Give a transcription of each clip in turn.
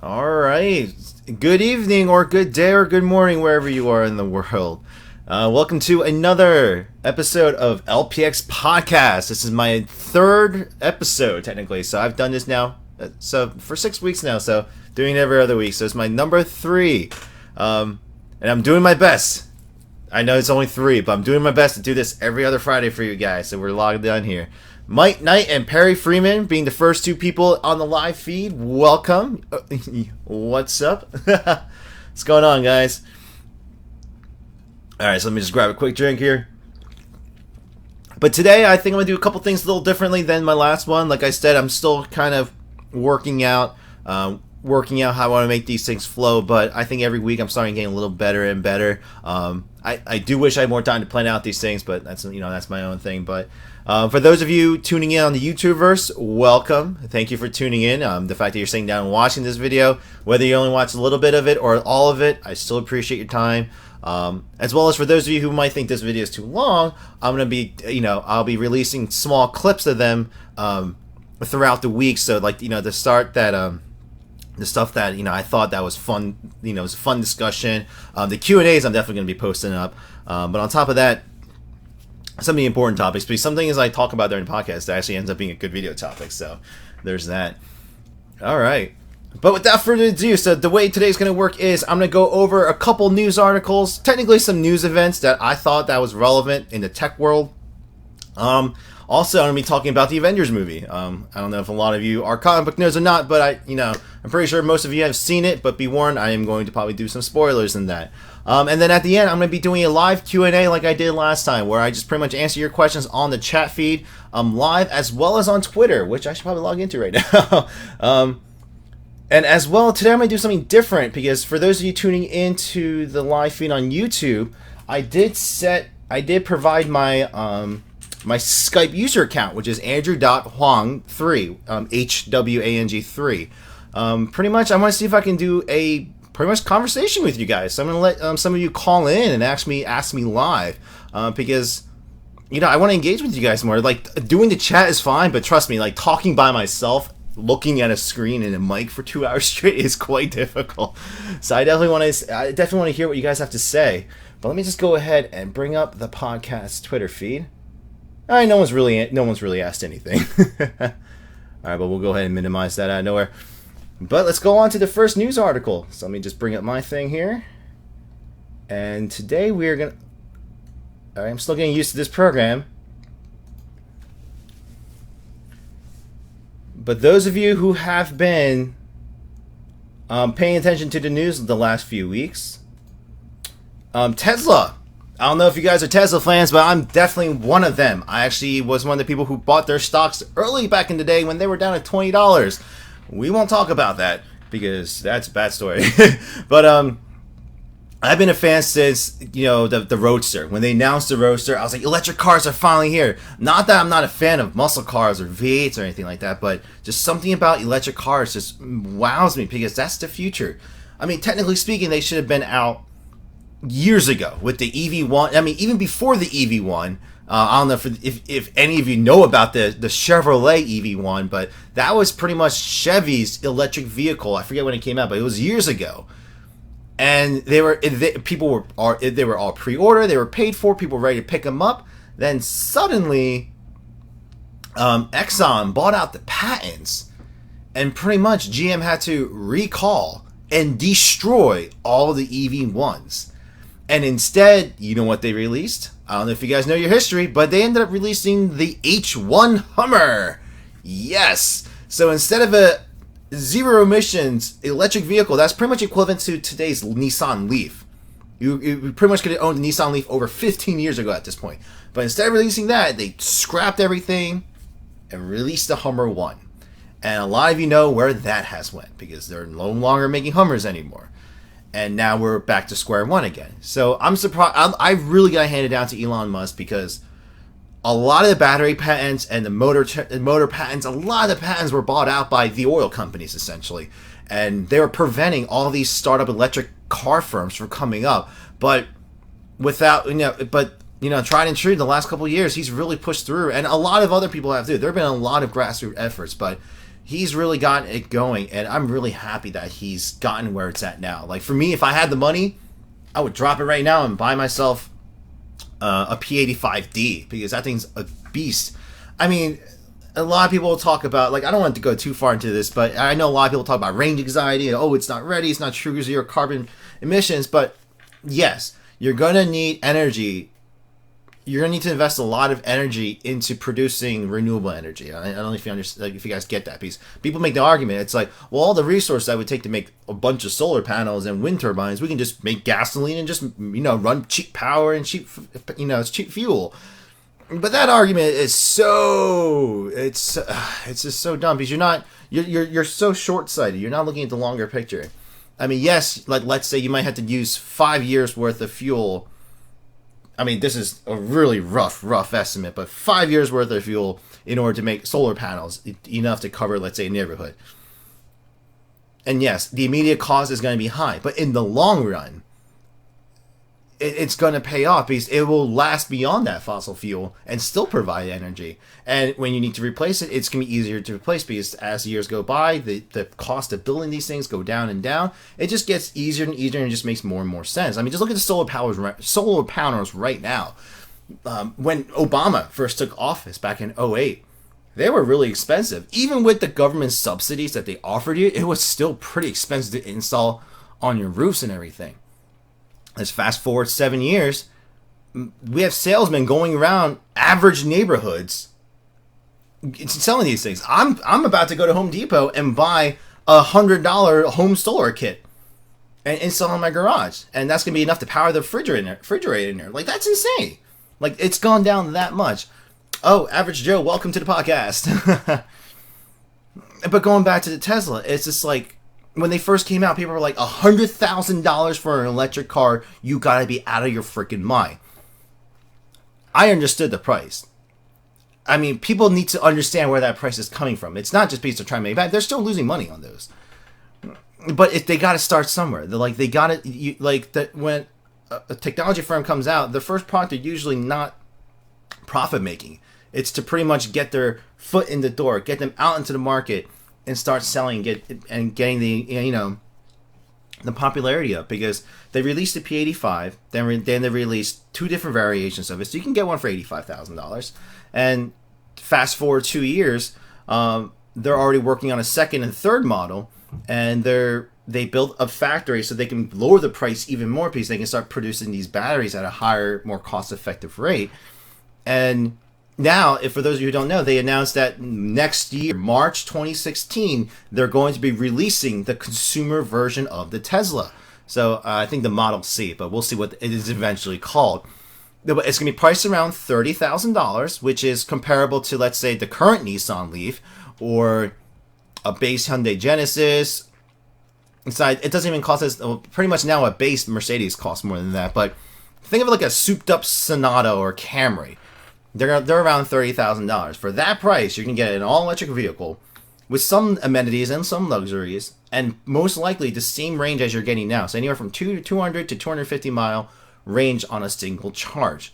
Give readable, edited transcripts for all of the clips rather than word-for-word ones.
All right. Good evening, or good day, or good morning, wherever you are in the world. Welcome to another episode of LPX Podcast. This is my third episode, technically. So I've done this now, for 6 weeks now. So doing it every other week. So it's my number 3, and I'm doing my best. I know it's only 3, but I'm doing my best to do this every other Friday for you guys. So we're logged on here. Mike Knight and Perry Freeman being the first 2 people on the live feed. Welcome. What's up? What's going on, guys? Alright, so let me just grab a quick drink here. But today, I think I'm going to do a couple things a little differently than my last one. Like I said, I'm still kind of working out how I want to make these things flow. But I think every week I'm starting getting a little better and better. I do wish I had more time to plan out these things, but that's my own thing. But for those of you tuning in on the YouTubeverse, welcome. Thank you for tuning in. The fact that you're sitting down and watching this video, whether you only watch a little bit of it or all of it, I still appreciate your time. As well as for those of you who might think this video is too long, I'm gonna be, I'll be releasing small clips of them throughout the week. So, like, to start that, the stuff that I thought that was fun, it was a fun discussion. The Q&As I'm definitely gonna be posting up. But on top of that, some of the important topics, because some things I talk about during the podcast that actually ends up being a good video topic. So there's that. All right. But without further ado, so the way today's going to work is I'm going to go over a couple news articles, technically some news events that I thought that was relevant in the tech world. Also, I'm going to be talking about the Avengers movie. I don't know if a lot of you are comic book nerds or not, but I'm pretty sure most of you have seen it, but be warned, I am going to probably do some spoilers in that. And then at the end, I'm going to be doing a live Q&A like I did last time, where I just pretty much answer your questions on the chat feed, live, as well as on Twitter, which I should probably log into right now. And as well, today I'm going to do something different, because for those of you tuning into the live feed on YouTube, I did provide my my Skype user account, which is andrew.huang3, HWANG3. Pretty much, I want to see if I can do a pretty much conversation with you guys. So I'm going to let some of you call in and ask me live, because I want to engage with you guys more. Like, doing the chat is fine, but trust me, like, talking by myself, looking at a screen and a mic for 2 hours straight is quite difficult. So I definitely want to hear what you guys have to say. But let me just go ahead and bring up the podcast Twitter feed. All right, no one's really asked anything. All right, but we'll go ahead and minimize that out of nowhere. But let's go on to the first news article. So let me just bring up my thing here. And today we're gonna. All right, I'm still getting used to this program. But those of you who have been paying attention to the news the last few weeks, Tesla. I don't know if you guys are Tesla fans, but I'm definitely one of them. I actually was one of the people who bought their stocks early back in the day when they were down at $20. We won't talk about that because that's a bad story. But I've been a fan since, the Roadster. When they announced the Roadster, I was like, electric cars are finally here. Not that I'm not a fan of muscle cars or V8s or anything like that, but just something about electric cars just wows me, because that's the future. I mean, technically speaking, they should have been out years ago with the EV1. I mean, even before the EV1. I don't know if any of you know about the Chevrolet EV1, but that was pretty much Chevy's electric vehicle. I forget when it came out, but it was years ago. And they were all pre-order. They were paid for. People were ready to pick them up. Then suddenly, Exxon bought out the patents, and pretty much GM had to recall and destroy all the EV1s. And instead, you know what they released? I don't know if you guys know your history, but they ended up releasing the H1 Hummer. Yes. So instead of a zero emissions electric vehicle, that's pretty much equivalent to today's Nissan Leaf. You pretty much could have owned a Nissan Leaf over 15 years ago at this point. But instead of releasing that, they scrapped everything and released the Hummer 1. And a lot of you know where that has went, because they're no longer making Hummers anymore. And now we're back to square one again. So I'm surprised. I really got to hand it down to Elon Musk, because a lot of the battery patents and the motor patents, a lot of the patents were bought out by the oil companies, essentially. And they were preventing all these startup electric car firms from coming up. But tried and true, the last couple of years, he's really pushed through. And a lot of other people have too. There have been a lot of grassroots efforts. But he's really gotten it going, and I'm really happy that he's gotten where it's at now. Like, for me, if I had the money, I would drop it right now and buy myself a P85D, because that thing's a beast. I mean, a lot of people talk about, like, I don't want to go too far into this, but I know a lot of people talk about range anxiety, and, oh, it's not ready, it's not true zero carbon emissions, but yes, you're going to need energy. You're going to need to invest a lot of energy into producing renewable energy. I don't know if you understand, like, if you guys get that piece. People make the argument, it's like, well, all the resources that would take to make a bunch of solar panels and wind turbines, we can just make gasoline and just, run cheap power and cheap, it's cheap fuel. But that argument is it's just so dumb, because you're so short-sighted. You're not looking at the longer picture. I mean, yes, like, let's say you might have to use 5 years worth of fuel. I mean, this is a really rough estimate, but 5 years worth of fuel in order to make solar panels enough to cover, let's say, a neighborhood. And yes, the immediate cost is going to be high, but in the long run, it's going to pay off, because it will last beyond that fossil fuel and still provide energy. And when you need to replace it, it's going to be easier to replace, because as years go by, the cost of building these things go down and down. It just gets easier and easier, and it just makes more and more sense. I mean, just look at the solar panels right now. When Obama first took office back in 2008, they were really expensive. Even with the government subsidies that they offered you, it was still pretty expensive to install on your roofs and everything. Let's fast forward 7 years. We have salesmen going around average neighborhoods selling these things. I'm about to go to Home Depot and buy $100 home solar kit and install in my garage, and that's gonna be enough to power the refrigerator in there. Like, that's insane. Like, it's gone down that much. Oh, Average Joe, welcome to the podcast. But going back to the Tesla, it's just like, when they first came out, people were like, $100,000 for an electric car, you gotta be out of your freaking mind. I understood the price. I mean, people need to understand where that price is coming from. It's not just because they're trying to make it back. They're still losing money on those. But if they gotta start somewhere. They're like, when a technology firm comes out, the first product are usually not profit making. It's to pretty much get their foot in the door, get them out into the market, and start selling, getting the the popularity up, because they released the P85, then they released 2 different variations of it, so you can get one for $85,000. And fast forward 2 years, they're already working on a second and third model, and they built a factory so they can lower the price even more, because they can start producing these batteries at a higher, more cost-effective rate. And now, for those of you who don't know, they announced that next year, March 2016, they're going to be releasing the consumer version of the Tesla. So I think the Model C, but we'll see what it is eventually called. It's going to be priced around $30,000, which is comparable to, let's say, the current Nissan Leaf or a base Hyundai Genesis. It doesn't even cost us, pretty much now a base Mercedes costs more than that, but think of it like a souped up Sonata or Camry. They're around $30,000. For that price, you can get an all-electric vehicle with some amenities and some luxuries, and most likely the same range as you're getting now. So anywhere from 200 to 250 mile range on a single charge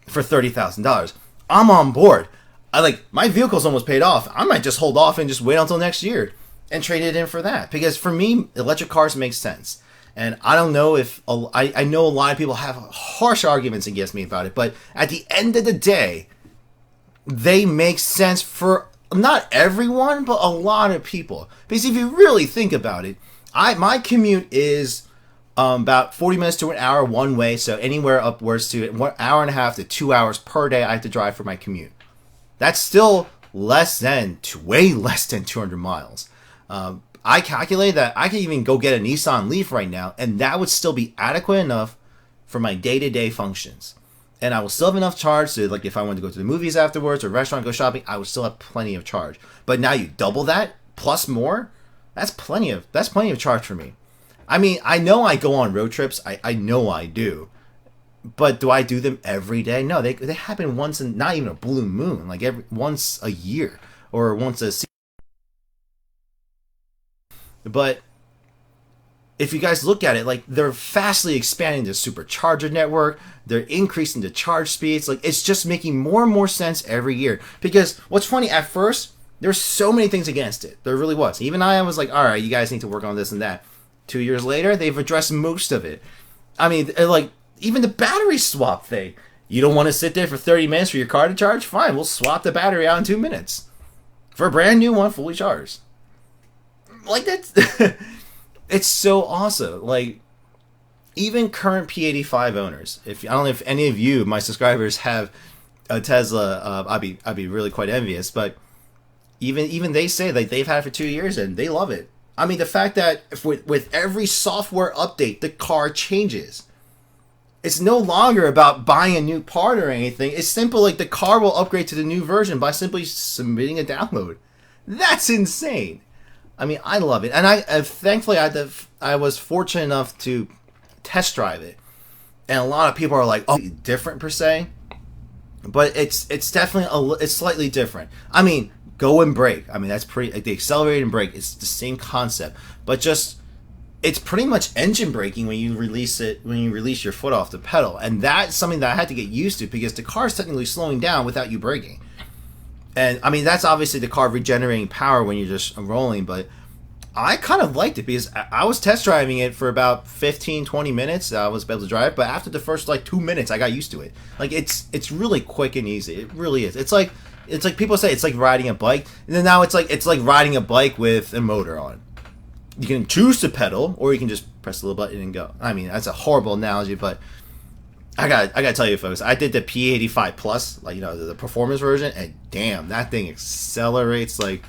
for $30,000. I'm on board. My vehicle's almost paid off. I might just hold off and just wait until next year and trade it in for that, because for me, electric cars make sense. And I don't know if, I know a lot of people have harsh arguments against me about it, but at the end of the day, they make sense for not everyone, but a lot of people. Because if you really think about it, my commute is about 40 minutes to an hour one way, so anywhere upwards to 1 hour and a half to 2 hours per day I have to drive for my commute. That's still way less than 200 miles. I calculate that I can even go get a Nissan Leaf right now, and that would still be adequate enough for my day-to-day functions. And I will still have enough charge to, if I wanted to go to the movies afterwards or restaurant, go shopping, I would still have plenty of charge. But now you double that plus more, that's plenty of charge for me. I mean, I know I go on road trips, I know I do. But do I do them every day? No, they happen once in, not even a blue moon, once a year or once a season. But if you guys look at it, they're vastly expanding the supercharger network. They're increasing the charge speeds. It's just making more and more sense every year. Because what's funny, at first, There's so many things against it. There really was. Even I was like, all right, you guys need to work on this and that. 2 years later, they've addressed most of it. I mean, like, even the battery swap thing. You don't want to sit there for 30 minutes for your car to charge? Fine, we'll swap the battery out in 2 minutes. For a brand new one, fully charged. Like, that's... it's so awesome. Like, even current P85 owners, I don't know if any of you, my subscribers, have a Tesla, I'd be really quite envious, but even they say like they've had it for 2 years and they love it. I mean, the fact that with every software update, the car changes. It's no longer about buying a new part or anything. It's simple, like the car will upgrade to the new version by simply submitting a download. That's insane. I mean, I love it, and thankfully I was fortunate enough to test drive it, and a lot of people are like, "Oh, different per se," but it's definitely it's slightly different. I mean, go and brake. I mean, that's pretty. Like, the accelerate and brake, it's the same concept, but just it's pretty much engine braking when you release your foot off the pedal, and that's something that I had to get used to because the car is technically slowing down without you braking. And I mean, that's obviously the car regenerating power when you're just rolling, but I kind of liked it because I was test driving it for about 15-20 minutes. I was able to drive, but after the first like 2 minutes, I got used to it. Like, it's really quick and easy. It really is. It's like people say it's like riding a bike, and then now it's like riding a bike with a motor on. You can choose to pedal, or you can just press a little button and go. I mean, that's a horrible analogy, but I gotta tell you, folks, I did the P85 Plus, like, you know, the performance version, and damn, that thing accelerates like,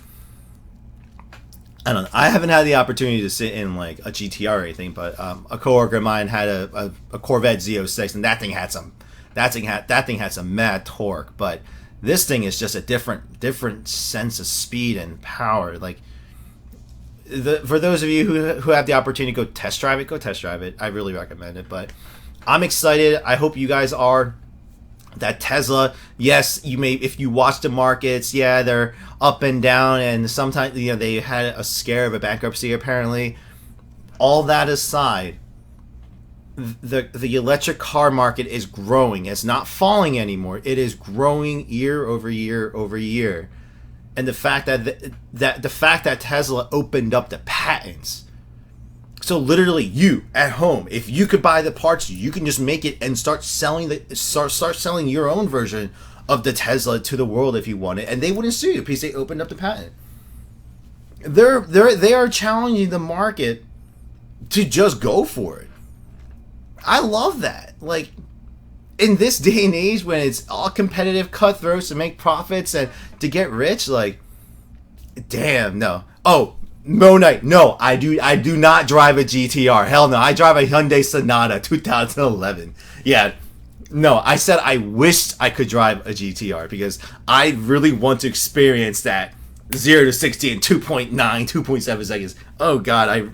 I don't know. I haven't had the opportunity to sit in like a GTR or anything, but a coworker of mine had a Corvette Z06, and that thing had some mad torque. But this thing is just a different sense of speed and power. Like, for those of you who have the opportunity to go test drive it. I really recommend it. But I'm excited. I hope you guys are. That Tesla, yes, you may, if you watch the markets, yeah, they're up and down, and sometimes, you know, they had a scare of a bankruptcy apparently. All that aside, the electric car market is growing. It's not falling anymore. It is growing year over year over year. And the fact that Tesla opened up the patents. So literally, you at home, if you could buy the parts, you can just make it and start selling your own version of the Tesla to the world if you want it, and they wouldn't sue you because they opened up the patent. They are challenging the market to just go for it. I love that. Like, in this day and age when it's all competitive cutthroats to make profits and to get rich, like, damn, no. Oh, Mo Knight, no, I do not drive a GTR. Hell no, I drive a Hyundai Sonata 2011. Yeah, no, I said I wished I could drive a GTR because I really want to experience that 0 to 60 in 2.7 seconds. Oh God,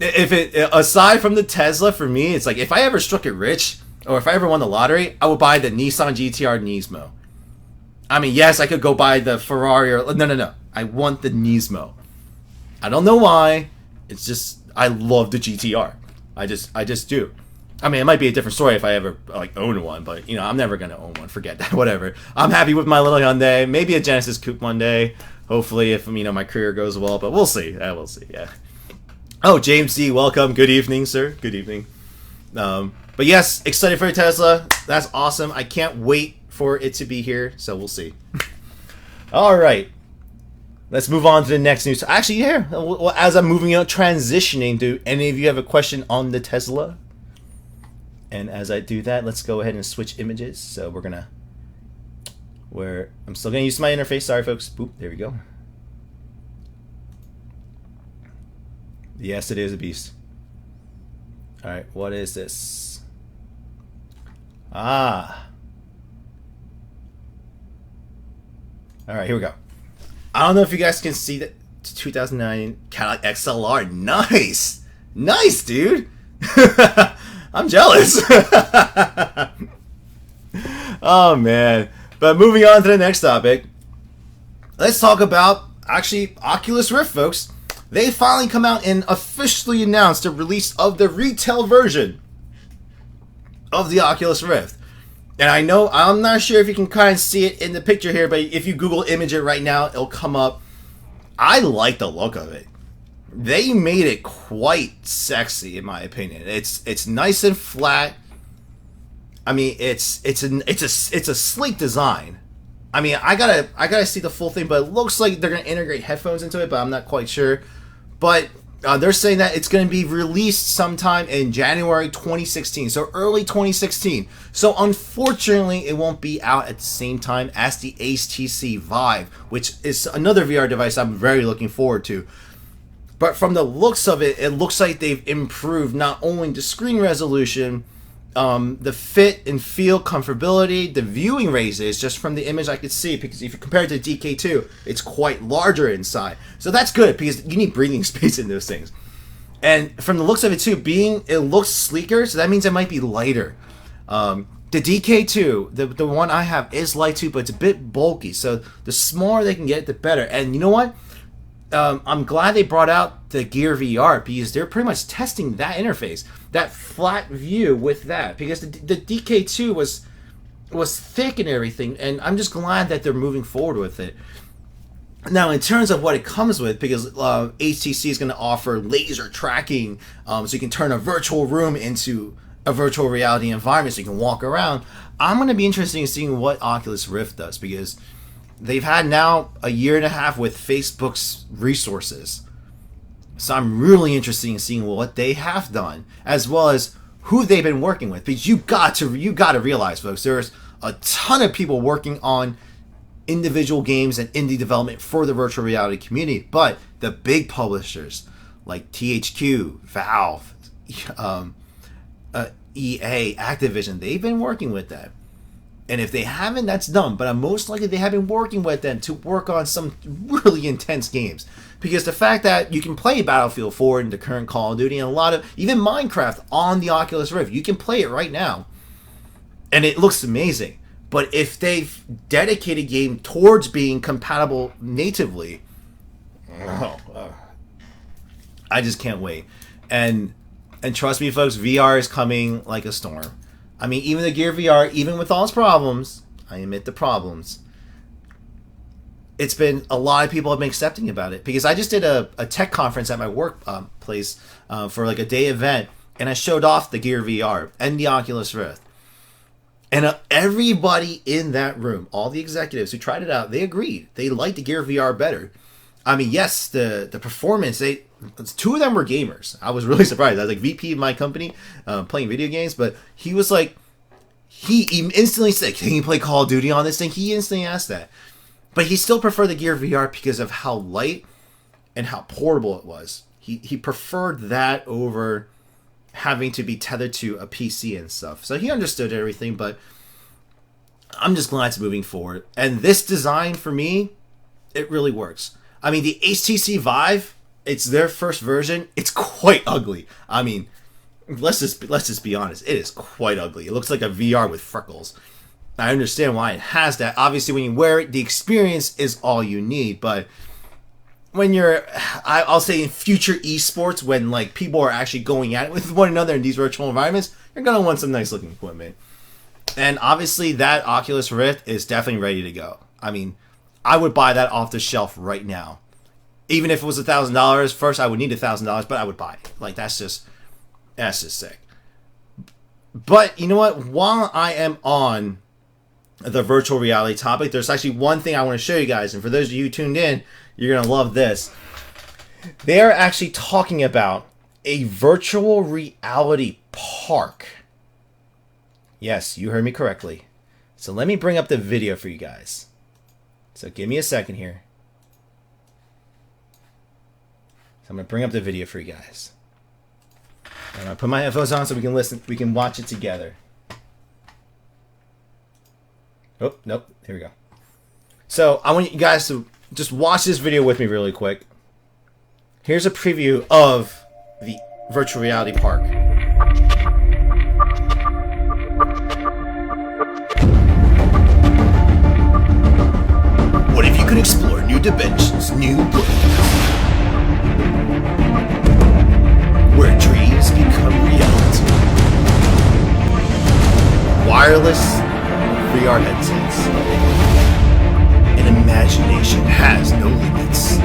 aside from the Tesla, for me, it's like if I ever struck it rich or if I ever won the lottery, I would buy the Nissan GTR Nismo. I mean, yes, I could go buy the Ferrari or no. I want the Nismo. I don't know why. It's just I love the GTR. I just do. I mean, it might be a different story if I ever like own one, but you know, I'm never gonna own one. Forget that. Whatever. I'm happy with my little Hyundai. Maybe a Genesis Coupe one day. Hopefully, if you know my career goes well. But we'll see. We'll see. Yeah. Oh, James C. Welcome. Good evening, sir. Good evening. But yes, excited for your Tesla. That's awesome. I can't wait for it to be here. So we'll see. All right. Let's move on to the next news. Actually, yeah, as I'm moving on, transitioning, do any of you have a question on the Tesla? And as I do that, let's go ahead and switch images. So I'm still going to use my interface. Sorry, folks. Boop, there we go. Yes, it is a beast. All right, what is this? All right, here we go. I don't know if you guys can see that 2009 Cadillac XLR. Nice, dude. I'm jealous. Oh man. But moving on to the next topic, let's talk about actually Oculus Rift, folks. They finally come out and officially announced the release of the retail version of the Oculus Rift. And I know, I'm not sure if you can kind of see it in the picture here, but if you Google image it right now, it'll come up. I like the look of it. They made it quite sexy, in my opinion. It's nice and flat. I mean, it's a sleek design. I mean, I gotta see the full thing, but it looks like they're gonna integrate headphones into it, but I'm not quite sure. But they're saying that it's going to be released sometime in January 2016, so early 2016. So unfortunately, it won't be out at the same time as the HTC Vive, which is another VR device I'm very looking forward to. But from the looks of it, it looks like they've improved not only the screen resolution, the fit and feel, comfortability, the viewing raises, just from the image I could see, because if you compare it to DK2, it's quite larger inside. So that's good, because you need breathing space in those things. And from the looks of it too, it looks sleeker, so that means it might be lighter. The DK2, the one I have, is light too, but it's a bit bulky, so the smaller they can get, the better. And you know what? I'm glad they brought out the Gear VR, because they're pretty much testing that interface, that flat view with that, because the DK2 was thick and everything, and I'm just glad that they're moving forward with it. Now, in terms of what it comes with, because HTC is going to offer laser tracking, so you can turn a virtual room into a virtual reality environment, so you can walk around. I'm going to be interested in seeing what Oculus Rift does, because they've had now a year and a half with Facebook's resources. So I'm really interested in seeing what they have done, as well as who they've been working with. Because you got to realize, folks, there's a ton of people working on individual games and indie development for the virtual reality community. But the big publishers like THQ, Valve, EA, Activision, they've been working with that. And if they haven't, that's dumb. But most likely they have been working with them to work on some really intense games. Because the fact that you can play Battlefield 4 and the current Call of Duty and a lot of, even Minecraft on the Oculus Rift, you can play it right now. And it looks amazing. But if they've dedicated a game towards being compatible natively, I just can't wait. And trust me, folks, VR is coming like a storm. I mean, even the Gear VR, even with all its problems, I admit the problems, it's been, a lot of people have been accepting about it. Because I just did a tech conference at my work place for like a day event, and I showed off the Gear VR and the Oculus Rift. And everybody in that room, all the executives who tried it out, they agreed. They liked the Gear VR better. I mean, yes, the performance, two of them were gamers. I was really surprised. I was like VP of my company playing video games, but he was like, he instantly said, can you play Call of Duty on this thing? He instantly asked that. But he still preferred the Gear VR because of how light and how portable it was. He preferred that over having to be tethered to a PC and stuff. So he understood everything, but I'm just glad it's moving forward. And this design, for me, it really works. I mean, the HTC Vive, it's their first version. It's quite ugly. I mean, let's just be honest. It is quite ugly. It looks like a VR with freckles. I understand why it has that. Obviously, when you wear it, the experience is all you need. But when you're, I'll say in future esports, when like people are actually going at it with one another in these virtual environments, you're gonna want some nice looking equipment. And obviously, that Oculus Rift is definitely ready to go. I mean, I would buy that off the shelf right now. Even if it was $1,000, first I would need $1,000, but I would buy it. Like, that's just sick. But you know what? While I am on the virtual reality topic, there's actually one thing I want to show you guys. And for those of you who tuned in, you're going to love this. They are actually talking about a virtual reality park. Yes, you heard me correctly. So let me bring up the video for you guys. So give me a second here. So I'm going to bring up the video for you guys. I'm going to put my headphones on so we can listen, we can watch it together. Oh, nope. Here we go. So I want you guys to just watch this video with me really quick. Here's a preview of the virtual reality park. What if you could explore new dimensions, new worlds, where dreams become reality? Wireless VR headsets. And imagination has no limits.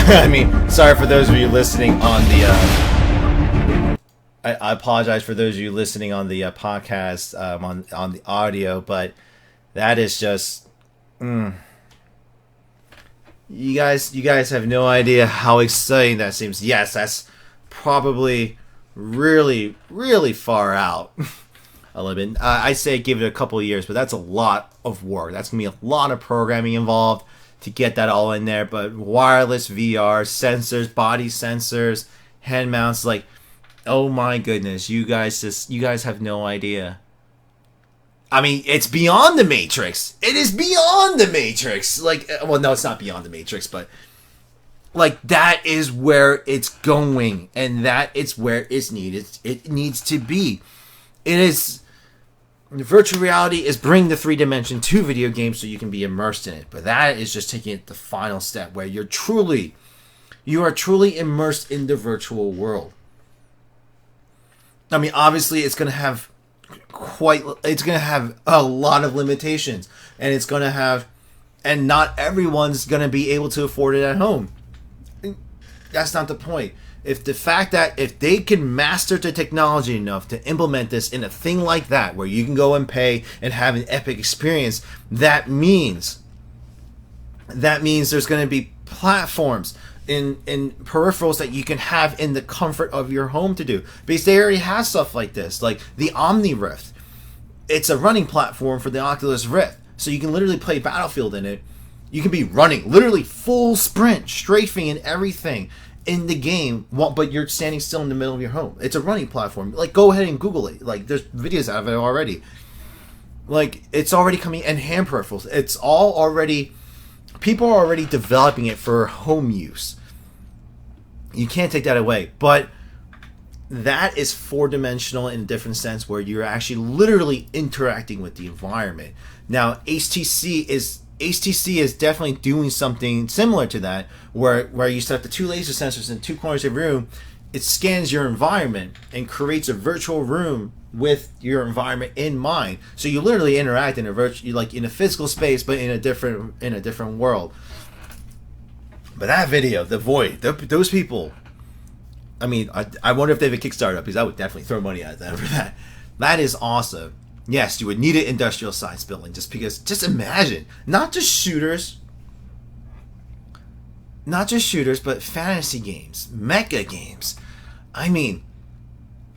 I mean, sorry for those of you listening on the. I apologize for those of you listening on the podcast on the audio, but that is just. You guys have no idea how exciting that seems. Yes, that's probably really, really far out. A little bit. I say give it a couple of years, but that's a lot of work. That's gonna be a lot of programming involved to get that all in there. But wireless VR, sensors, body sensors, hand mounts, like, oh my goodness, you guys have no idea. I mean, it's beyond the Matrix. It is beyond the Matrix. Like, well, no, it's not beyond the Matrix, but like that is where it's going, and that is where it's needed. It needs to be. It is. Virtual reality is bringing the 3D to video games so you can be immersed in it. But that is just taking it the final step where you are truly immersed in the virtual world. I mean, obviously it's going to have a lot of limitations, and not everyone's going to be able to afford it at home. That's not the point. If they can master the technology enough to implement this in a thing like that, where you can go and pay and have an epic experience, that means there's going to be platforms in peripherals that you can have in the comfort of your home to do. Because they already have stuff like this, like the Omni Rift. It's a running platform for the Oculus Rift, so you can literally play Battlefield in it. You can be running, literally full sprint, strafing and everything in the game, but you're standing still in the middle of your home. It's a running platform. Like, go ahead and Google it. Like, there's videos out of it already. Like, it's already coming, and hand peripherals. It's all already, people are already developing it for home use. You can't take that away. But that is four-dimensional in a different sense, where you're actually literally interacting with the environment. Now, HTC is definitely doing something similar to that, where you set up the two laser sensors in two corners of the room. It scans your environment and creates a virtual room with your environment in mind. So you literally interact in in a physical space, but in a different world. But that video, The Void, those people. I mean, I wonder if they have a Kickstarter up, because I would definitely throw money at them for that. That is awesome. Yes, you would need an industrial science building, just imagine, not just shooters, but fantasy games, mecha games. I mean,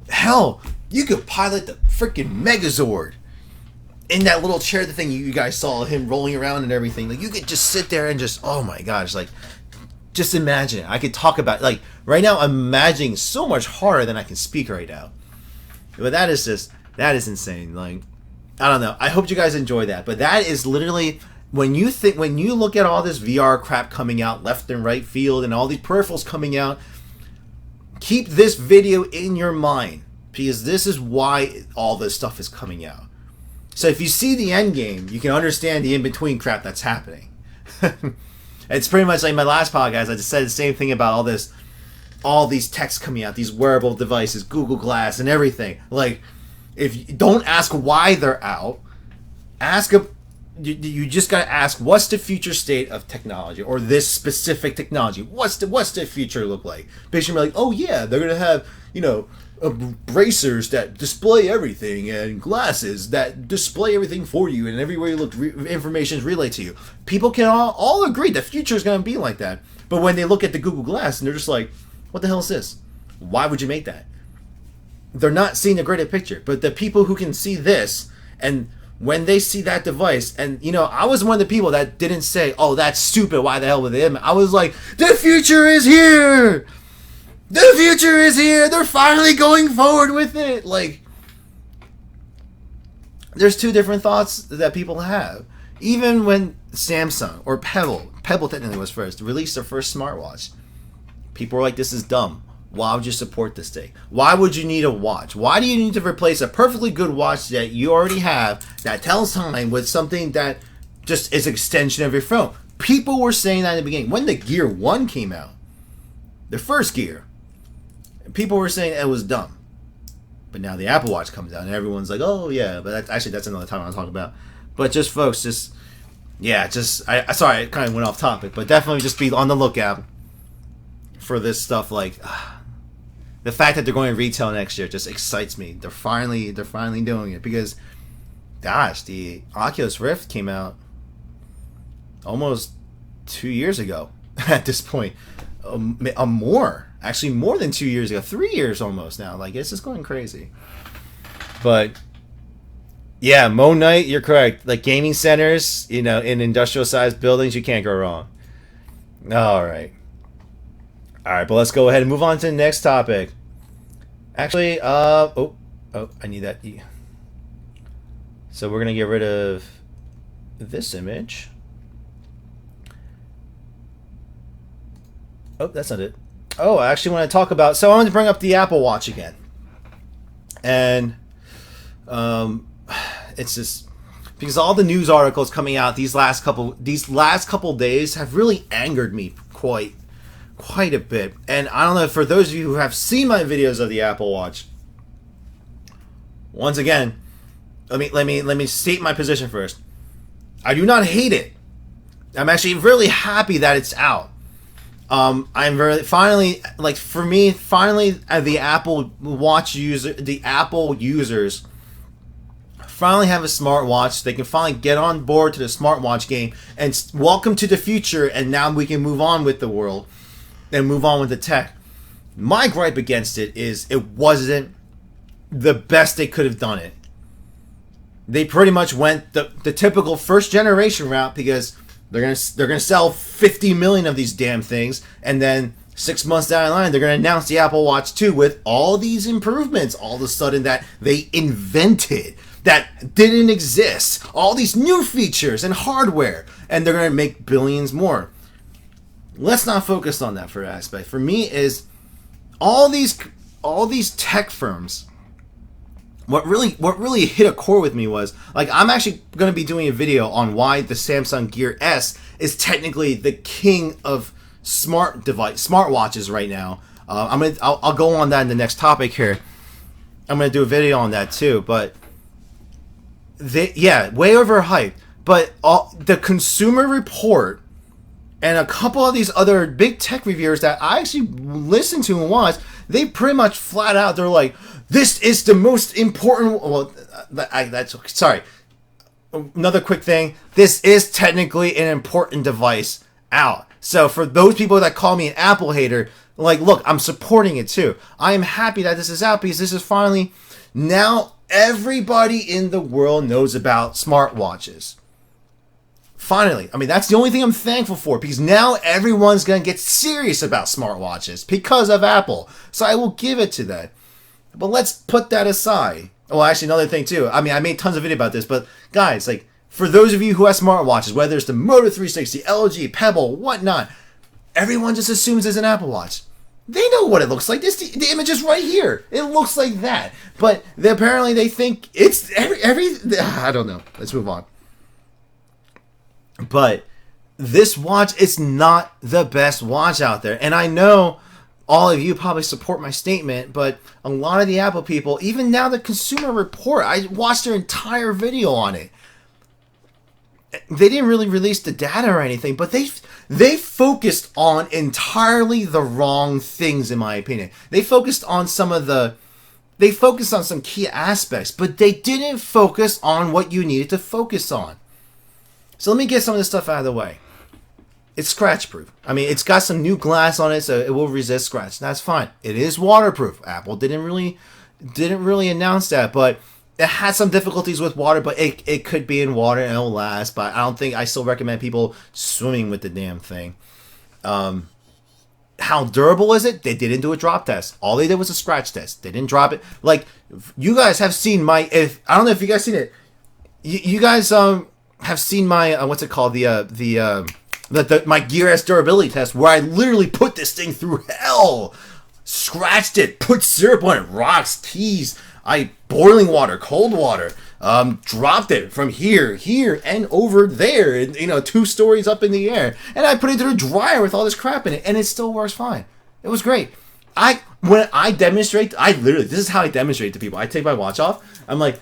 hell, you could pilot the freaking Megazord in that little chair, the thing you guys saw him rolling around and everything, like you could just sit there and just, oh my gosh, like just imagine it. I could talk about, like right now I'm imagining so much harder than I can speak right now. But that is insane. Like, I don't know. I hope you guys enjoy that. But that is literally, when you look at all this VR crap coming out left and right field and all these peripherals coming out, keep this video in your mind, because this is why all this stuff is coming out. So if you see the end game, you can understand the in-between crap that's happening. It's pretty much like my last podcast. I just said the same thing about all these techs coming out, these wearable devices, Google Glass and everything. Like, if you don't ask why they're out, you just gotta ask, what's the future state of technology, or this specific technology? What's the future look like? Basically, you're like, oh yeah, they're gonna have, bracers that display everything and glasses that display everything for you, and everywhere you look, information is relayed to you. People can all agree the future is gonna be like that. But when they look at the Google Glass and they're just like, what the hell is this? Why would you make that? They're not seeing the greater picture. But the people who can see this, and when they see that device, and I was one of the people that didn't say, oh, that's stupid, why the hell with it? I was like, the future is here! The future is here! They're finally going forward with it! Like, there's two different thoughts that people have. Even when Samsung, or Pebble technically was first, released their first smartwatch, people were like, this is dumb. Why would you support this thing? Why would you need a watch? Why do you need to replace a perfectly good watch that you already have that tells time with something that just is an extension of your phone? People were saying that in the beginning. When the Gear 1 came out, the first Gear, people were saying it was dumb. But now the Apple Watch comes out and everyone's like, oh yeah, but that's another time I'll talk about. But just folks, sorry, I kind of went off topic, but definitely just be on the lookout for this stuff. Like, the fact that they're going to retail next year just excites me. They're finally doing it, because, gosh, the Oculus Rift came out almost 2 years ago at this point. Actually more than 2 years ago, 3 years almost now. Like, it's just going crazy. But yeah, Mo Knight, you're correct. Like, gaming centers, in industrial sized buildings, you can't go wrong. All right, but let's go ahead and move on to the next topic. Actually, I need that. So we're gonna get rid of this image. Oh, that's not it. Oh, I actually want to talk about. So I want to bring up the Apple Watch again, and it's just because all the news articles coming out these last couple days have really angered me quite a bit. And I don't know, for those of you who have seen my videos of the Apple Watch, once again, let me state my position first. I do not hate it. I'm actually really happy that it's out. I'm really finally the Apple Watch users finally have a smartwatch. They can finally get on board to the smartwatch game and welcome to the future. And now we can move on with the world and move on with the tech. My gripe against it is it wasn't the best they could have done it. They pretty much went the typical first generation route, because they're gonna sell 50 million of these damn things, and then 6 months down the line they're gonna announce the Apple Watch 2 with all these improvements all of a sudden that they invented, that didn't exist, all these new features and hardware, and they're gonna make billions more. Let's not focus on that for aspect. For me is all these tech firms. What really hit a core with me was, like, I'm actually going to be doing a video on why the Samsung Gear S is technically the king of smartwatches right now. I'll go on that in the next topic here. I'm going to do a video on that too. But way overhyped. But the Consumer Report and a couple of these other big tech reviewers that I actually listened to and watched, they pretty much flat out, they're like, this is the most important. Well, sorry. Another quick thing. This is technically an important device out. So for those people that call me an Apple hater, like, look, I'm supporting it too. I am happy that this is out, because this is finally, now Everybody in the world knows about smartwatches. Finally, I mean, that's the only thing I'm thankful for, because now everyone's going to get serious about smartwatches because of Apple. So I will give it to that. But let's put that aside. Oh, actually, another thing too. I mean, I made tons of video about this, but guys, like, for those of you who have smartwatches, whether it's the Moto 360, LG, Pebble, whatnot, everyone just assumes it's an Apple Watch. They know what it looks like. The image is right here. It looks like that. But apparently they think it's I don't know. Let's move on. But this watch is not the best watch out there. And I know all of you probably support my statement, but a lot of the Apple people, even now the Consumer Report, I watched their entire video on it. They didn't really release the data or anything, but they focused on entirely the wrong things, in my opinion. They focused on some key aspects, but they didn't focus on what you needed to focus on. So let me get some of this stuff out of the way. It's scratch proof. I mean, it's got some new glass on it, so it will resist scratch. That's fine. It is waterproof. Apple didn't really announce that, but it had some difficulties with water, but it could be in water and it'll last. But I still recommend people swimming with the damn thing. How durable is it? They didn't do a drop test. All they did was a scratch test. They didn't drop it. Like, you guys have seen I don't know if you guys seen it. You guys have seen my what's it called, my Gear S durability test, where I literally put this thing through hell, scratched it, put syrup on it, rocks, teas, boiling water, cold water, dropped it from here, and over there, and 2 stories up in the air, and I put it through a dryer with all this crap in it, and it still works fine. It was great. When I demonstrate, this is how I demonstrate to people. I take my watch off. I'm like,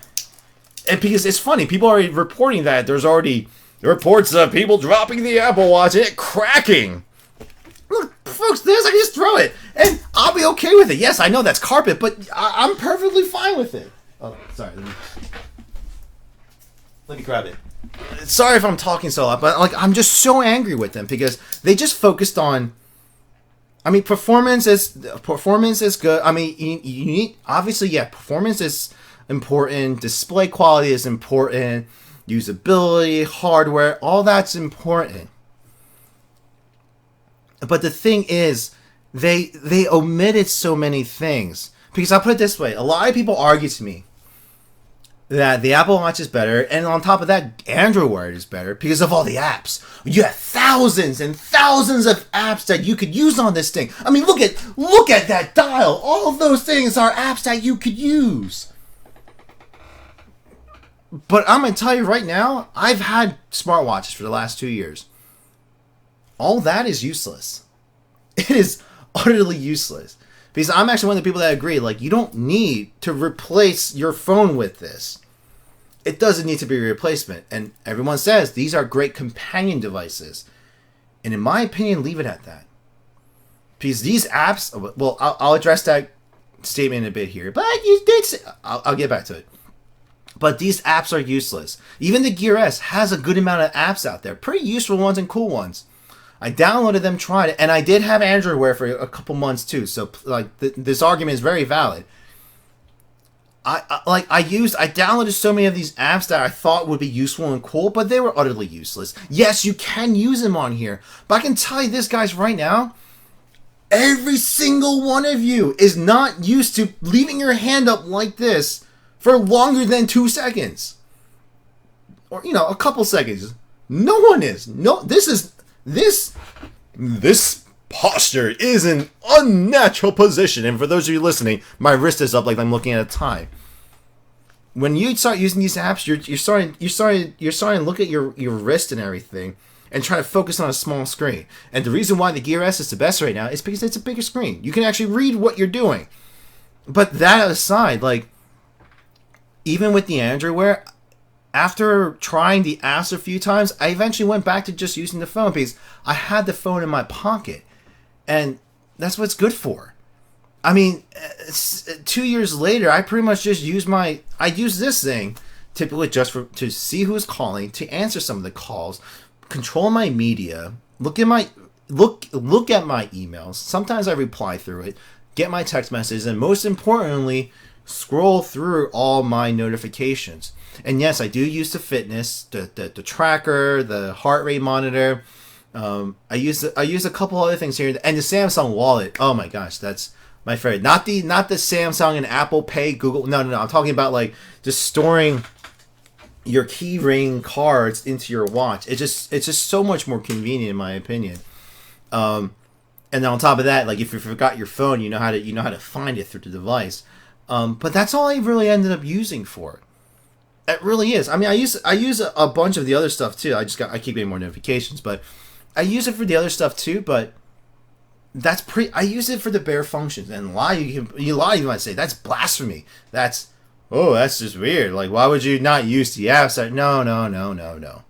and because it's funny, people are reporting that there's already reports of people dropping the Apple Watch and it cracking. Look, folks, I can just throw it, and I'll be okay with it. Yes, I know that's carpet, but I'm perfectly fine with it. Oh, sorry. Let me grab it. Sorry if I'm talking so loud, but I'm just so angry with them because they just focused on. I mean, performance is good. I mean, you need, obviously, yeah, performance is important. Display quality is important. Usability, hardware, all that's important. But the thing is, they omitted so many things. Because I'll put it this way, a lot of people argue to me that the Apple Watch is better, and on top of that, Android Wear is better because of all the apps. You have thousands and thousands of apps that you could use on this thing. I mean, look at that dial. All of those things are apps that you could use. But I'm going to tell you right now, I've had smartwatches for the last 2 years. All that is useless. It is utterly useless. Because I'm actually one of the people that agree, like, you don't need to replace your phone with this. It doesn't need to be a replacement. And everyone says these are great companion devices. And in my opinion, leave it at that. Because these apps, well, I'll address that statement in a bit here. But you did say, I'll get back to it. But these apps are useless. Even the Gear S has a good amount of apps out there. Pretty useful ones and cool ones. I downloaded them, tried it, and I did have Android Wear for a couple months too. So this argument is very valid. I downloaded so many of these apps that I thought would be useful and cool, but they were utterly useless. Yes, you can use them on here, but I can tell you this, guys, right now, every single one of you is not used to leaving your hand up like this for longer than 2 seconds. Or, a couple seconds. No one is. No, this posture is an unnatural position. And for those of you listening, my wrist is up like I'm looking at a time. When you start using these apps, you're starting to look at your wrist and everything and try to focus on a small screen. And the reason why the Gear S is the best right now is because it's a bigger screen. You can actually read what you're doing. But that aside, even with the Android Wear, after trying the apps a few times, I eventually went back to just using the phone because I had the phone in my pocket. And that's what it's good for. I mean, 2 years later, I pretty much just use this thing typically just to see who's calling, to answer some of the calls, control my media, look at my emails. Sometimes I reply through it, get my text messages, and most importantly, scroll through all my notifications. And yes, I do use the fitness, the tracker, the heart rate monitor. I use a couple other things here, and the Samsung Wallet. Oh my gosh, that's my favorite. Not the Samsung and Apple Pay, Google. No. I'm talking about like just storing your key ring cards into your watch. It's just so much more convenient in my opinion. And then on top of that, like if you forgot your phone, you know how to find it through the device. But that's all I really ended up using for it. It really is. I mean, I use a bunch of the other stuff too. I keep getting more notifications, but I use it for the other stuff too. But I use it for the bare functions. And you might say that's blasphemy. That's just weird. Like, why would you not use the apps? No.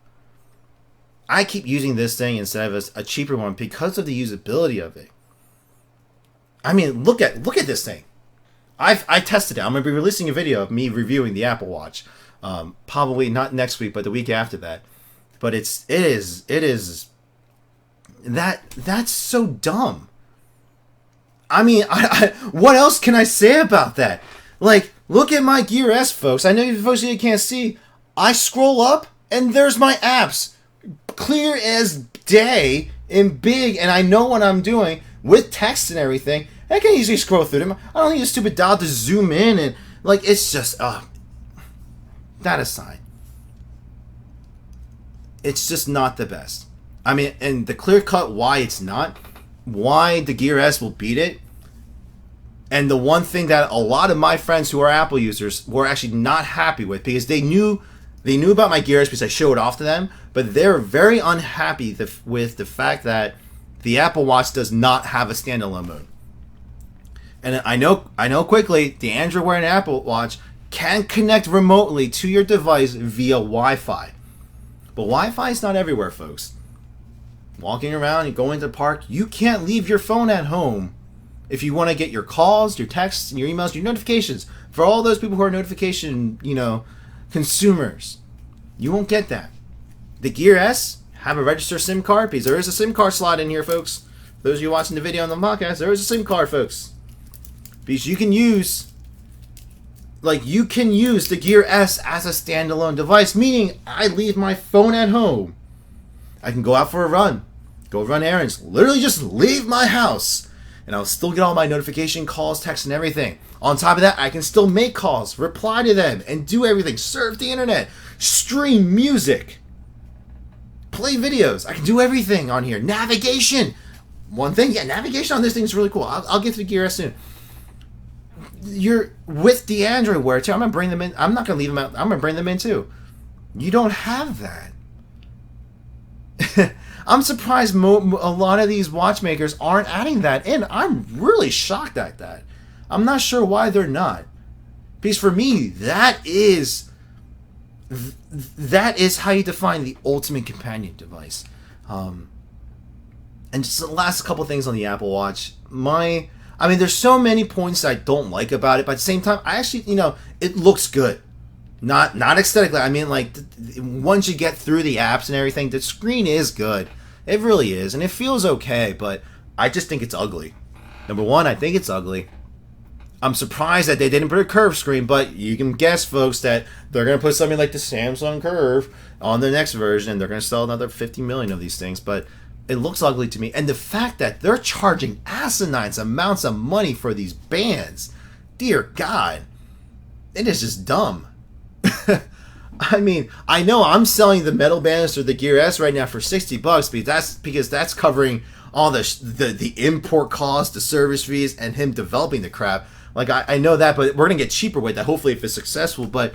I keep using this thing instead of a cheaper one because of the usability of it. I mean, look at this thing. I tested it. I'm gonna be releasing a video of me reviewing the Apple Watch. Probably not next week, but the week after that. But it is that's so dumb. I mean, what else can I say about that? Like, look at my Gear S, folks. I know you folks you can't see. I scroll up and there's my apps, clear as day and big, and I know what I'm doing with text and everything. I can easily scroll through them. I don't need a stupid dial to zoom in and like it's just that aside, it's just not the best. I mean, and the clear cut why it's not, why the Gear S will beat it, and the one thing that a lot of my friends who are Apple users were actually not happy with because they knew about my Gear S because I showed it off to them, but they're very unhappy with the fact that the Apple Watch does not have a standalone mode. And I know quickly the Android Wear and Apple Watch can connect remotely to your device via Wi-Fi. But Wi-Fi is not everywhere, folks. Walking around and going to the park, you can't leave your phone at home if you want to get your calls, your texts, and your emails, your notifications. For all those people who are notification, consumers, you won't get that. The Gear S have a registered SIM card because there is a SIM card slot in here, folks. For those of you watching the video on the podcast, there is a SIM card, folks. Because you can use the Gear S as a standalone device, meaning I leave my phone at home. I can go out for a run, go run errands, literally just leave my house, and I'll still get all my notification calls, texts, and everything. On top of that, I can still make calls, reply to them, and do everything. Surf the internet, stream music, play videos. I can do everything on here. Navigation. One thing, navigation on this thing is really cool. I'll get to the Gear S soon. You're with the Android Wear too. I'm gonna bring them in. I'm not gonna leave them out. I'm gonna bring them in too. You don't have that. I'm surprised a lot of these watchmakers aren't adding that in. I'm really shocked at that. I'm not sure why they're not. Because for me, that is how you define the ultimate companion device. And just the last couple things on the Apple Watch. There's so many points I don't like about it, but at the same time, I actually, it looks good. Not aesthetically. I mean, like, once you get through the apps and everything, the screen is good. It really is, and it feels okay, but I just think it's ugly. Number one, I think it's ugly. I'm surprised that they didn't put a curved screen, but you can guess, folks, that they're going to put something like the Samsung Curve on the next version, and they're going to sell another 50 million of these things, but it looks ugly to me. And the fact that they're charging asinine amounts of money for these bands, dear God, it is just dumb. I mean, I know I'm selling the metal bands or the Gear S right now for $60 because that's covering all the import costs, the service fees, and him developing the crap. Like, I know that, but we're gonna get cheaper with that, hopefully, if it's successful. But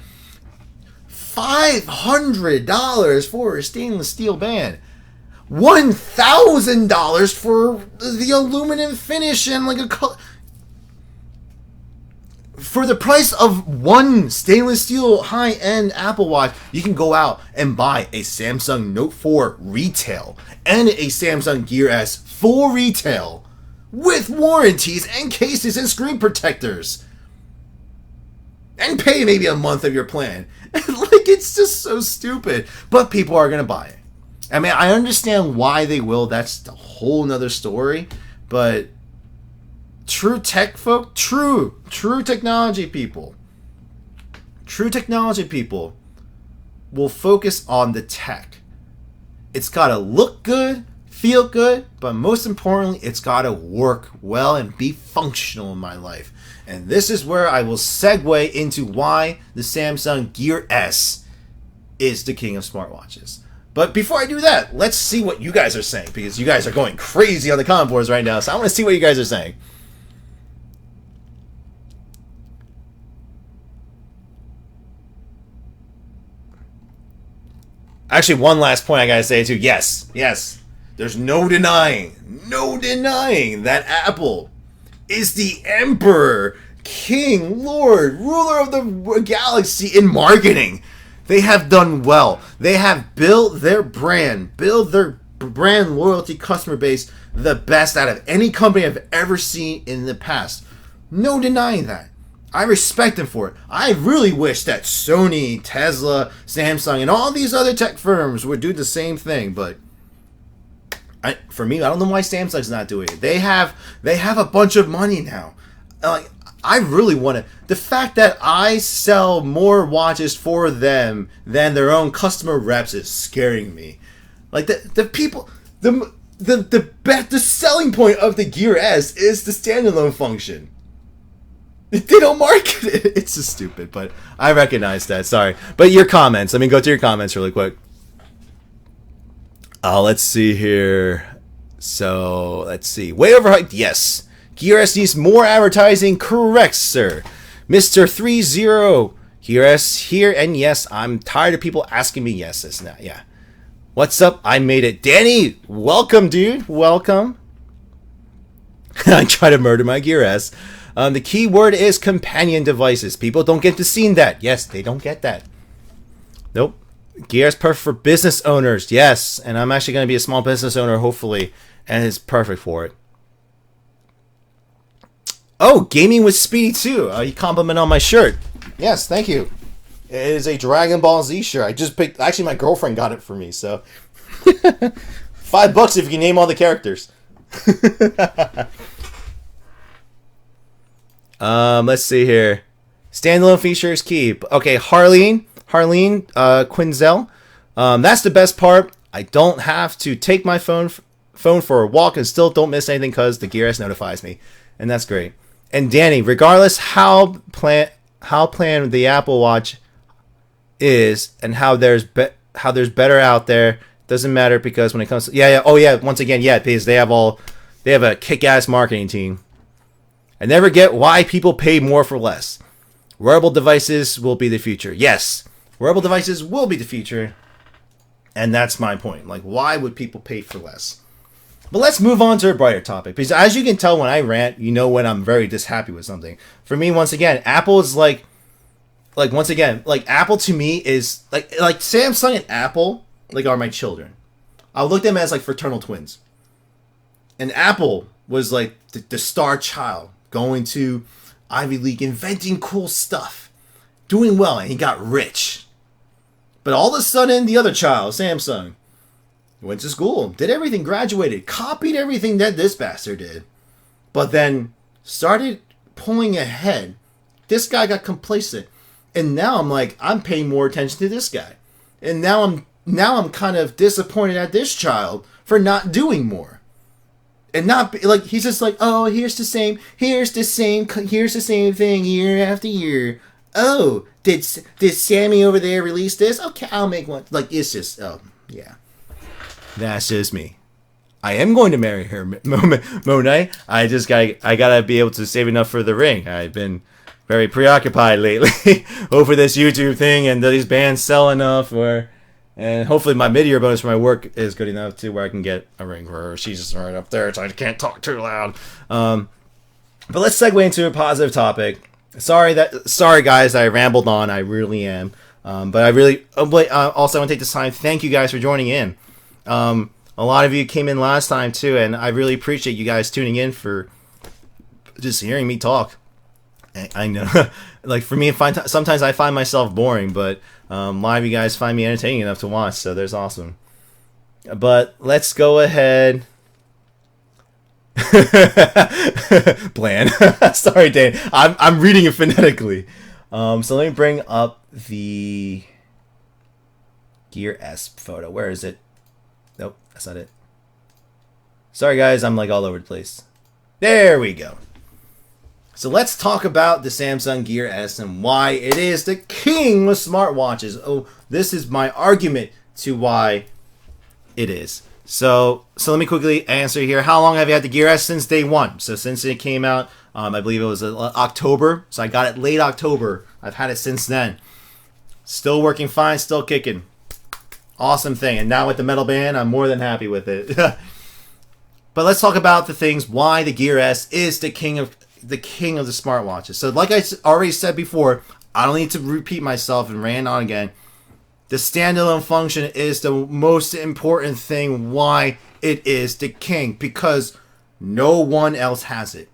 $500 for a stainless steel band, $1,000 for the aluminum finish and like a color. For the price of one stainless steel high-end Apple Watch, you can go out and buy a Samsung Note 4 retail and a Samsung Gear S full retail with warranties and cases and screen protectors. And pay maybe a month of your plan. Like, it's just so stupid. But people are going to buy it. I mean, I understand why they will. That's a whole nother story. But true tech folk, true technology people, will focus on the tech. It's got to look good, feel good, but most importantly, it's got to work well and be functional in my life. And this is where I will segue into why the Samsung Gear S is the king of smartwatches. But before I do that, let's see what you guys are saying, because you guys are going crazy on the comment boards right now, so I want to see what you guys are saying. Actually, one last point I gotta say too. Yes, there's no denying that Apple is the emperor, king, lord, ruler of the galaxy in marketing. They have done well. They have built their brand loyalty customer base the best out of any company I've ever seen in the past. No denying that. I respect them for it. I really wish that Sony, Tesla, Samsung, and all these other tech firms would do the same thing, but for me, I don't know why Samsung's not doing it. They have a bunch of money now. I really want to. The fact that I sell more watches for them than their own customer reps is scaring me. Like the people, the selling point of the Gear S is the standalone function. They don't market it. It's just stupid, but I recognize that. Sorry. But your comments. Let me go to your comments really quick. Let's see here. So, let's see. Way overhyped. Yes. Gear S needs more advertising. Correct, sir. Mr. 30. Gear S here. And yes, I'm tired of people asking me yeses now. Yeah. What's up? I made it. Danny, welcome, dude. Welcome. I try to murder my Gear S. The key word is companion devices. People don't get to see that. Yes, they don't get that. Nope. Gear is perfect for business owners. Yes, and I'm actually going to be a small business owner, hopefully, and it's perfect for it. Oh, gaming with Speedy too. You compliment on my shirt. Yes, thank you. It is a Dragon Ball Z shirt. I just picked. Actually, my girlfriend got it for me. So, $5 if you can name all the characters. Let's see here. Standalone features key. Okay, Harleen Quinzel. That's the best part. I don't have to take my phone for a walk and still don't miss anything because the Gear S notifies me, and that's great. And Danny, regardless how planned the Apple Watch is and how there's better out there, doesn't matter because when it comes to once again because they have a kick-ass marketing team. I never get why people pay more for less. Wearable devices will be the future. Yes, wearable devices will be the future. And that's my point. Like, why would people pay for less? But let's move on to a brighter topic. Because as you can tell when I rant, you know when I'm very dishappy with something. For me, once again, Apple is Apple to me is like Samsung and Apple are my children. I look at them as like fraternal twins. And Apple was like the star child. Going to Ivy League, inventing cool stuff, doing well, and he got rich. But all of a sudden, the other child, Samsung, went to school, did everything, graduated, copied everything that this bastard did, but then started pulling ahead. This guy got complacent, and now I'm paying more attention to this guy, and now I'm kind of disappointed at this child for not doing more. And not he's just like, oh, here's the same thing year after year. Oh, did Sammy over there release this? Okay, I'll make one. It's just, oh yeah, that's just me. I am going to marry her, Monet. I gotta be able to save enough for the ring. I've been very preoccupied lately over this YouTube thing, and these bands sell enough and hopefully my mid-year bonus for my work is good enough to where I can get a ring for her. She's just right up there, so I can't talk too loud. But let's segue into a positive topic. Sorry guys, I rambled on. I really am. But I really also want to take this time. Thank you guys for joining in. A lot of you came in last time too, and I really appreciate you guys tuning in for just hearing me talk. I know, for me, sometimes I find myself boring, but a lot of you guys find me entertaining enough to watch, so there's awesome. But let's go ahead. Bland. Sorry, Dane. I'm reading it phonetically. So let me bring up the Gear S photo. Where is it? Nope, that's not it. Sorry, guys. I'm like all over the place. There we go. So let's talk about the Samsung Gear S and why it is the king of smartwatches. Oh, this is my argument to why it is. So let me quickly answer here. How long have you had the Gear S? Since day one. So since it came out, I believe it was October. So I got it late October. I've had it since then. Still working fine, still kicking. Awesome thing. And now with the metal band, I'm more than happy with it. But let's talk about the things why the Gear S is the king of the smartwatches. So like I already said before, I don't need to repeat myself and rant on again. The standalone function is the most important thing why it is the king, because no one else has it.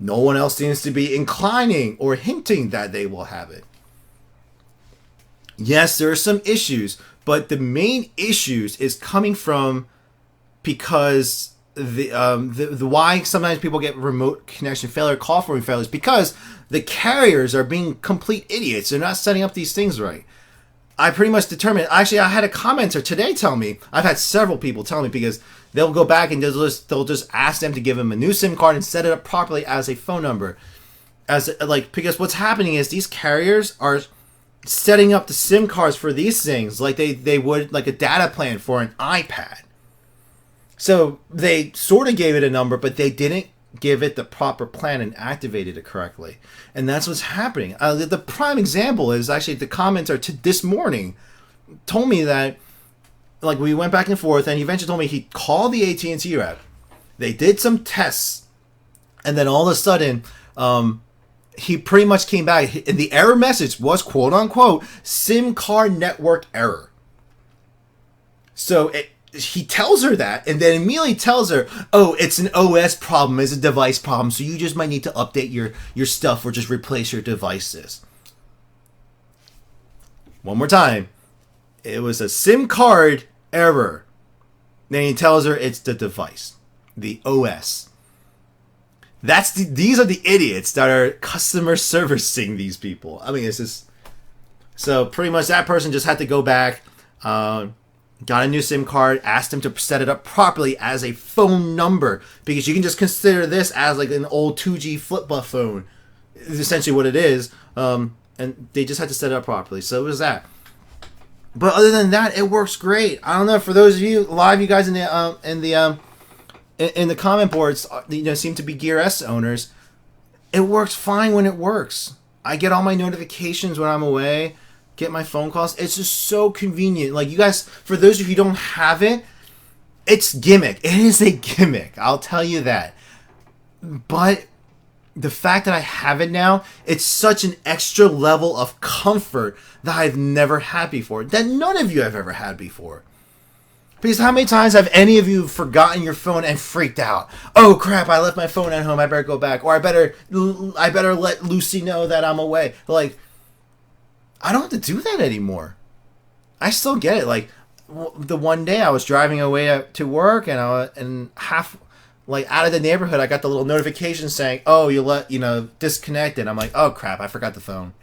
No one else seems to be inclining or hinting that they will have it. Yes, there are some issues, but the main issues is coming from because the why sometimes people get remote connection failure, call phone failures, because the carriers are being complete idiots. They're not setting up these things right. I pretty much determined. Actually, I had a commenter today tell me. I've had several people tell me, because they'll go back and they'll just ask them to give them a new SIM card and set it up properly as a phone number, because what's happening is these carriers are setting up the SIM cards for these things like they would like a data plan for an iPad. So they sort of gave it a number, but they didn't give it the proper plan and activated it correctly. And that's what's happening. The prime example is actually the commenter this morning told me that, like, we went back and forth, and he eventually told me he called the AT&T rep. They did some tests, and then all of a sudden, he pretty much came back, and the error message was, quote unquote, SIM card network error. So he tells her that, and then immediately tells her, oh, it's an OS problem, it's a device problem, so you just might need to update your stuff or just replace your devices. One more time. It was a SIM card error. Then he tells her it's the device, the OS. These are the idiots that are customer servicing these people. I mean, it's just... So pretty much that person just had to go back, got a new SIM card, asked him to set it up properly as a phone number, because you can just consider this as like an old 2G flip bus phone. It's essentially what it is, and they just had to set it up properly. So it was that. But other than that, it works great. I don't know, for those of you, a lot of you guys in the comment boards, seem to be Gear S owners. It works fine when it works. I get all my notifications when I'm away. Get my phone calls. It's just so convenient. Like, you guys, for those of you who don't have it, it's gimmick. It is a gimmick. I'll tell you that. But the fact that I have it now, it's such an extra level of comfort that I've never had before. That none of you have ever had before. Because how many times have any of you forgotten your phone and freaked out? Oh crap, I left my phone at home. I better go back. Or I better let Lucy know that I'm away. Like, I don't have to do that anymore. I still get it. Like, the one day I was driving away to work, and half, like, out of the neighborhood, I got the little notification saying, "Oh, disconnected." I'm like, "Oh crap, I forgot the phone,"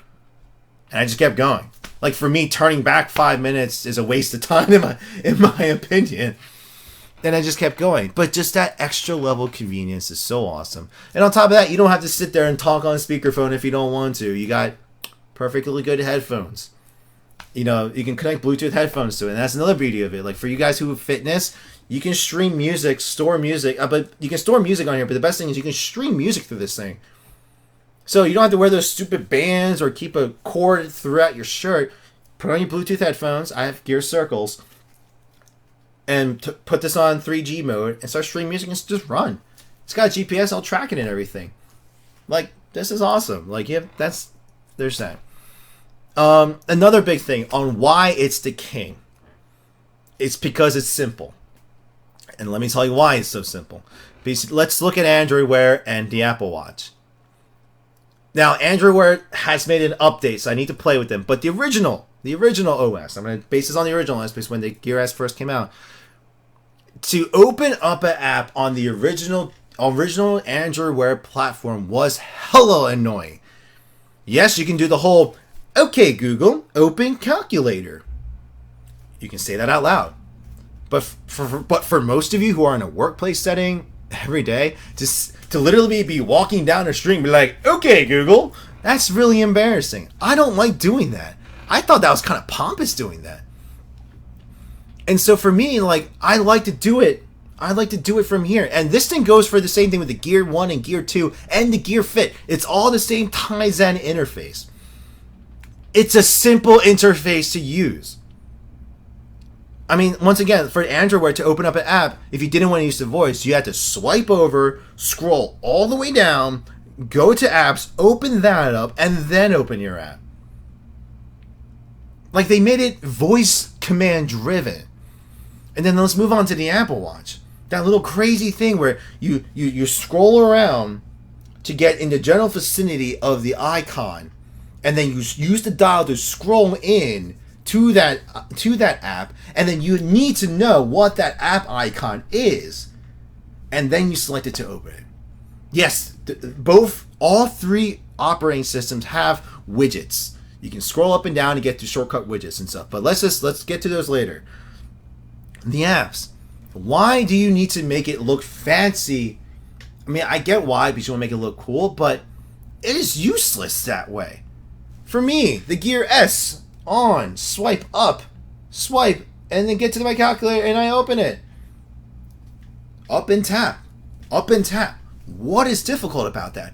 and I just kept going. Like, for me, turning back 5 minutes is a waste of time in my opinion. And I just kept going. But just that extra level of convenience is so awesome. And on top of that, you don't have to sit there and talk on speakerphone if you don't want to. You got perfectly good headphones. You can connect Bluetooth headphones to it, and that's another beauty of it. Like, for you guys who have fitness, you can stream music, store music, but you can store music on here, but the best thing is you can stream music through this thing. So you don't have to wear those stupid bands or keep a cord throughout your shirt. Put on your Bluetooth headphones. I have Gear Circles. And put this on 3G mode and start streaming music and just run. It's got a GPS, I'll track it and everything. Like, this is awesome. Like, yeah, there's that. Another big thing on why it's the king. It's because it's simple. And let me tell you why it's so simple. Because let's look at Android Wear and the Apple Watch. Now, Android Wear has made an update, so I need to play with them. But the original OS, I'm going to base this on the original OS because when the Gear S first came out. To open up an app on the original original Android Wear platform was hella annoying. Yes, you can do the whole, okay, Google, open calculator. You can say that out loud. But for most of you who are in a workplace setting every day, to literally be walking down the street and be like, okay, Google, that's really embarrassing. I don't like doing that. I thought that was kind of pompous doing that. And so for me, like, I like to do it. I like to do it from here. And this thing goes for the same thing with the Gear 1 and Gear 2 and the Gear Fit. It's all the same Tizen interface. It's a simple interface to use. I mean, once again, for Android Wear to open up an app, if you didn't want to use the voice, you had to swipe over, scroll all the way down, go to apps, open that up, and then open your app. Like, they made it voice command driven. And then let's move on to the Apple Watch. That little crazy thing where you scroll around to get in the general vicinity of the icon, and then you use the dial to scroll in to that app, and then you need to know what that app icon is, and then you select it to open it. Yes, all three operating systems have widgets. You can scroll up and down to get to shortcut widgets and stuff. But let's get to those later. The apps. Why do you need to make it look fancy? I mean, I get why, because you want to make it look cool, but it is useless that way. For me, the Gear S, on, swipe up, swipe, and then get to my calculator and I open it. Up and tap. Up and tap. What is difficult about that?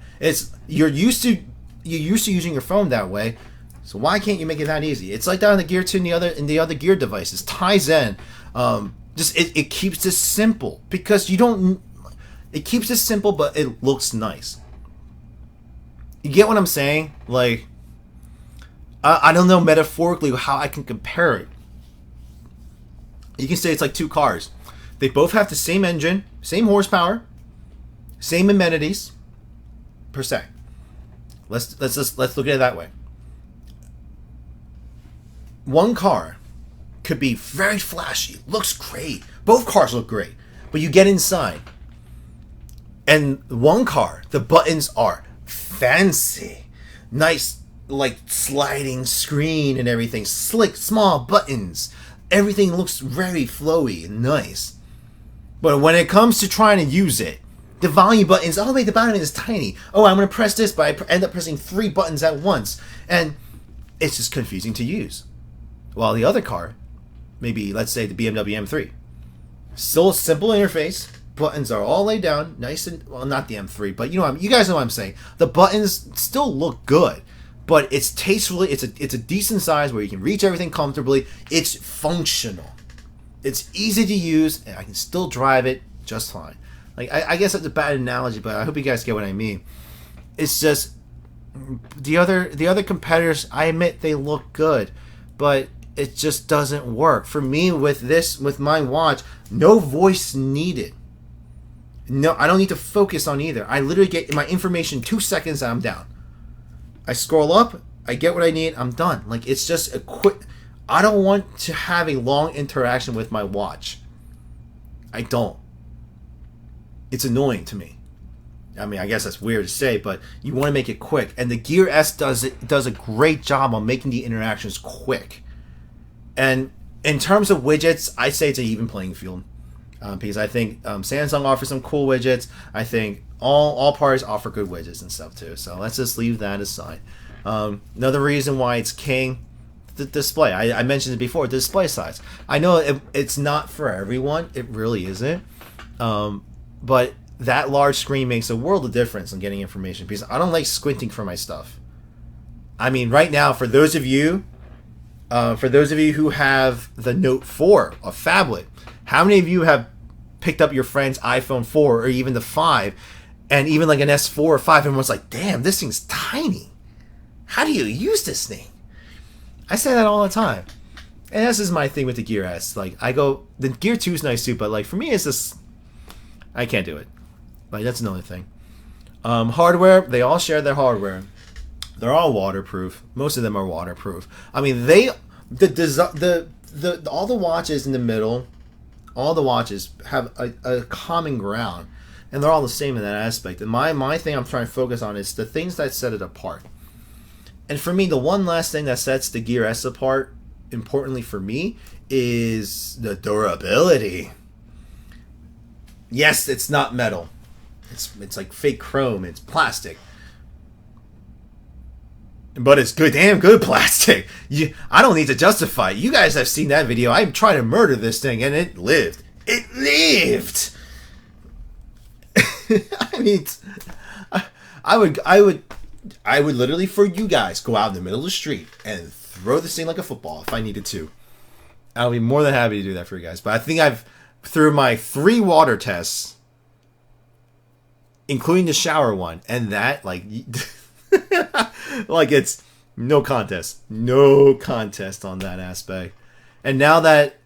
You're used to using your phone that way. So why can't you make it that easy? It's like that on the Gear 2 and the other Gear devices. Tizen, it keeps this simple because it keeps it simple, but it looks nice. You get what I'm saying? Like, I don't know metaphorically how I can compare it. You can say it's like two cars. They both have the same engine, same horsepower, same amenities per se. Let's look at it that way. One car could be very flashy, looks great. Both cars look great, but you get inside, and one car, the buttons are fancy, nice, like sliding screen and everything, slick, small buttons. Everything looks very flowy and nice. But when it comes to trying to use it, the volume buttons, oh wait, the volume is tiny. Oh, I'm going to press this, but I end up pressing 3 buttons at once. And it's just confusing to use. While the other car, maybe let's say the BMW M3, still a simple interface. Buttons are all laid down, nice and, well, not the M3, but you guys know what I'm saying. The buttons still look good, but it's tastefully, it's a decent size where you can reach everything comfortably. It's functional. It's easy to use, and I can still drive it just fine. Like, I guess that's a bad analogy, but I hope you guys get what I mean. It's just the other competitors, I admit they look good, but it just doesn't work. For me, with my watch, no voice needed. No, I don't need to focus on either. I literally get my information 2 seconds and I'm down. I scroll up, I get what I need, I'm done. Like, it's just a quick. I don't want to have a long interaction with my watch. I don't. It's annoying to me. I mean, I guess that's weird to say, but you want to make it quick. And the Gear S does a great job on making the interactions quick. And in terms of widgets, I say it's an even playing field. Because I think Samsung offers some cool widgets. I think all parties offer good widgets and stuff too. So let's just leave that aside. Another reason why it's king, the display. I mentioned it before, the display size. I know it's not for everyone. It really isn't. But that large screen makes a world of difference in getting information because I don't like squinting for my stuff. I mean, right now, for those of you who have the Note 4, a phablet, how many of you have picked up your friend's iPhone 4 or even the 5 and even like an S4 or 5 and was like, damn, this thing's tiny. How do you use this thing? I say that all the time. And this is my thing with the Gear S. Like, the Gear 2 is nice too, but like for me, it's just, I can't do it. Like, that's another thing. Hardware, they all share their hardware. They're all waterproof. Most of them are waterproof. I mean, all the watches in the middle, all the watches have a common ground. and they're all the same in that aspect. And my thing I'm trying to focus on is the things that set it apart. And for me, the one last thing that sets the Gear S apart, importantly for me, is the durability. Yes, it's not metal. It's like fake chrome. It's plastic. But it's good, damn good plastic. I don't need to justify it. You guys have seen that video. I tried to murder this thing, and it lived. It lived. I mean, I would literally, for you guys, go out in the middle of the street and throw this thing like a football if I needed to. I'll be more than happy to do that for you guys. But I think through my 3 water tests, including the shower one, and that, like, like, it's no contest on that aspect. And now that,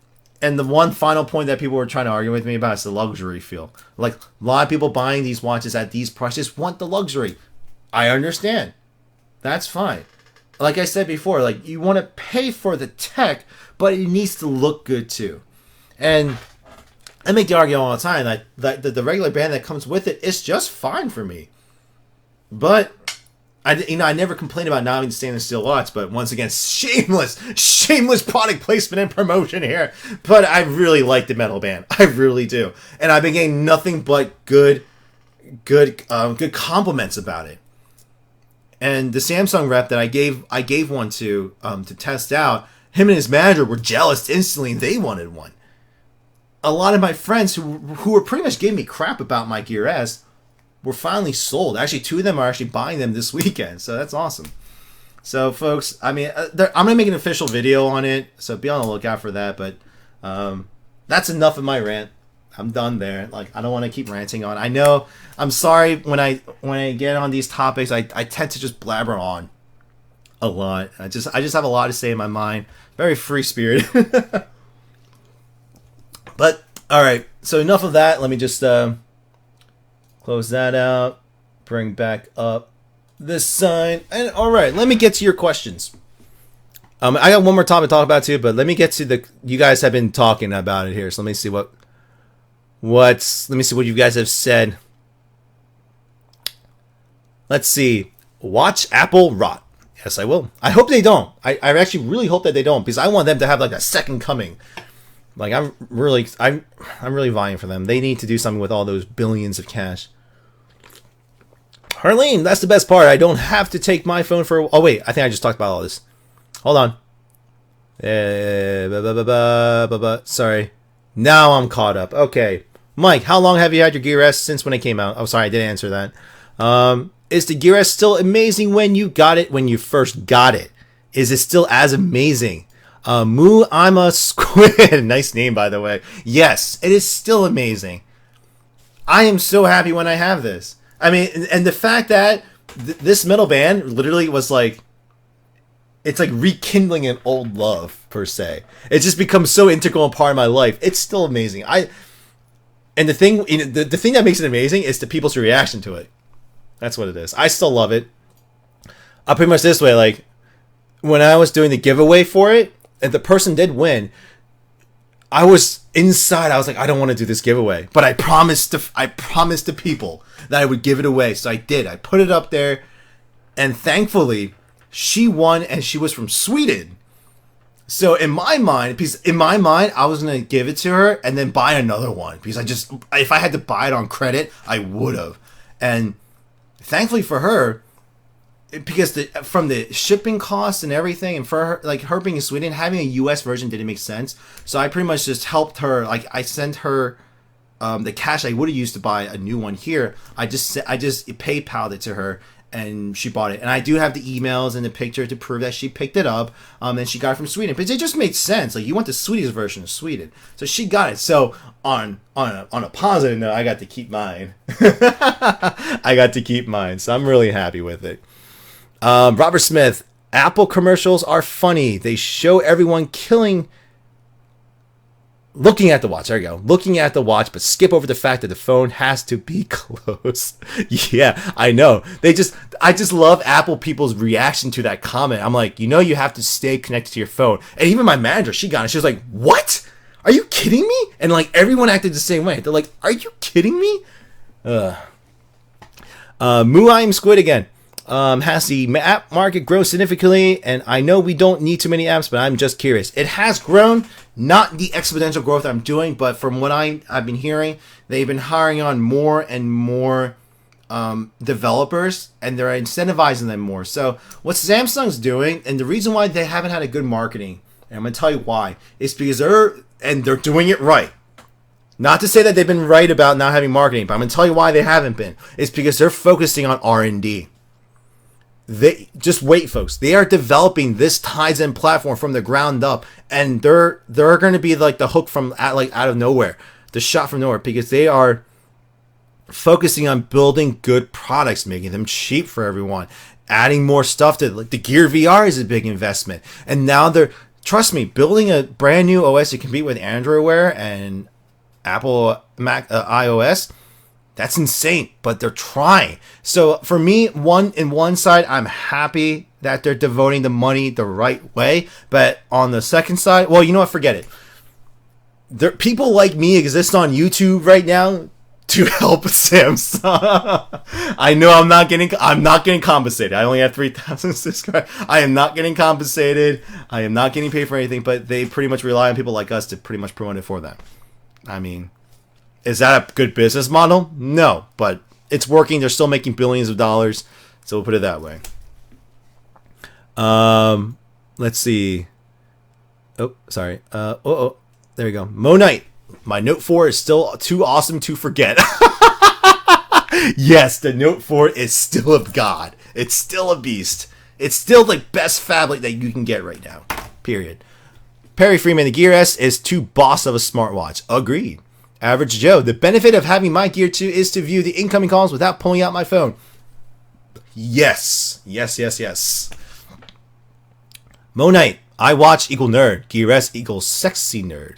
and the one final point that people were trying to argue with me about is the luxury feel. Like, a lot of people buying these watches at these prices want the luxury. I understand. That's fine. Like I said before, like, you want to pay for the tech, but it needs to look good too. And I make the argument all the time that the regular band that comes with it is just fine for me. But I never complain about not having stainless steel watch, but once again, shameless product placement and promotion here. But I really like the metal band. I really do. And I've been getting nothing but good compliments about it. And the Samsung rep that I gave one to test out, him and his manager were jealous instantly, and they wanted one. A lot of my friends who were pretty much giving me crap about my Gear S were finally sold. Actually, 2 of them are actually buying them this weekend, so that's awesome. So, folks, I mean, I'm going to make an official video on it, so be on the lookout for that. But that's enough of my rant. I'm done there. Like, I don't want to keep ranting on. I know. I'm sorry when I get on these topics, I tend to just blabber on a lot. I just have a lot to say in my mind. Very free spirited. But all right. So enough of that. Let me just close that out. Bring back up this sign. And all right. Let me get to your questions. I got one more topic to talk about too, but let me get to you guys have been talking about it here. So let me see what you guys have said. Let's see. Watch Apple rot. Yes, I will. I hope they don't. I actually really hope that they don't, because I want them to have like a second coming. Like, I'm really vying for them. They need to do something with all those billions of cash. Harleen, that's the best part. I don't have to take my phone for. Oh wait, I think I just talked about all this. Hold on. Sorry. Now I'm caught up. Okay. Mike, how long have you had your Gear S since when it came out? Oh, sorry, I didn't answer that. Is the Gear S still amazing when you first got it? Is it still as amazing? Moo, I'm a squid. Nice name, by the way. Yes, it is still amazing. I am so happy when I have this. I mean, and the fact that this metal band literally was like, it's like rekindling an old love, per se. It just becomes so integral and part of my life. It's still amazing. And the thing, the thing that makes it amazing is the people's reaction to it. That's what it is. I still love it. I'll put it much this way, like, when I was doing the giveaway for it, and the person did win, I was inside. I was like, I don't want to do this giveaway, but I promised the people that I would give it away. So I did. I put it up there, and thankfully, she won, and she was from Sweden. So in my mind, I was gonna give it to her and then buy another one, because if I had to buy it on credit, I would have. And thankfully for her, because from the shipping costs and everything, and for her, like, her being in Sweden, having a US version didn't make sense. So I pretty much just helped her. Like, I sent her the cash I would have used to buy a new one here. I just PayPal'd it to her, and she bought it. And I do have the emails and the picture to prove that she picked it up, and she got it from Sweden. But it just made sense. Like, you want the Swedish version of Sweden, so she got it. So on a positive note, I got to keep mine. I got to keep mine, so I'm really happy with it. Robert Smith, Apple commercials are funny. They show everyone looking at the watch. There you go. Looking at the watch, but skip over the fact that the phone has to be close. Yeah, I know. I just love Apple people's reaction to that comment. I'm like, you have to stay connected to your phone. And even my manager, she got it. She was like, what? Are you kidding me? And like, everyone acted the same way. They're like, are you kidding me? Muheim Squid again. Has the app market grown significantly? And I know we don't need too many apps, but I'm just curious. It has grown, not the exponential growth I'm doing, but from what I've been hearing, they've been hiring on more and more developers, and they're incentivizing them more. So what Samsung's doing, and the reason why they haven't had a good marketing, and I'm going to tell you why, is because they're doing it right. Not to say that they've been right about not having marketing, but I'm going to tell you why they haven't been. It's because they're focusing on R&D. They just wait, folks. They are developing this Tizen platform from the ground up, and they're going to be like the hook from out of nowhere, the shot from nowhere, because they are focusing on building good products, making them cheap for everyone, adding more stuff to like the Gear VR is a big investment, and now they're, trust me, building a brand new OS to compete with Android Wear and Apple Mac iOS. That's insane, but they're trying. So for me, one side, I'm happy that they're devoting the money the right way. But on the second side, well, you know what? Forget it. People like me exist on YouTube right now to help Samsung. I know I'm not getting compensated. I only have 3,000 subscribers. I am not getting compensated. I am not getting paid for anything. But they pretty much rely on people like us to pretty much promote it for them. I mean, is that a good business model? No, but it's working. They're still making billions of dollars, so we'll put it that way. Let's see. Oh, sorry. There we go. Mo Knight. My Note 4 is still too awesome to forget. Yes, the Note 4 is still a god. It's still a beast. It's still the best phablet that you can get right now. Period. Perry Freeman, the Gear S is too boss of a smartwatch. Agreed. Average Joe, the benefit of having my Gear 2 is to view the incoming calls without pulling out my phone. Yes. Mo Knight, I watch equal nerd. Gear S equals sexy nerd.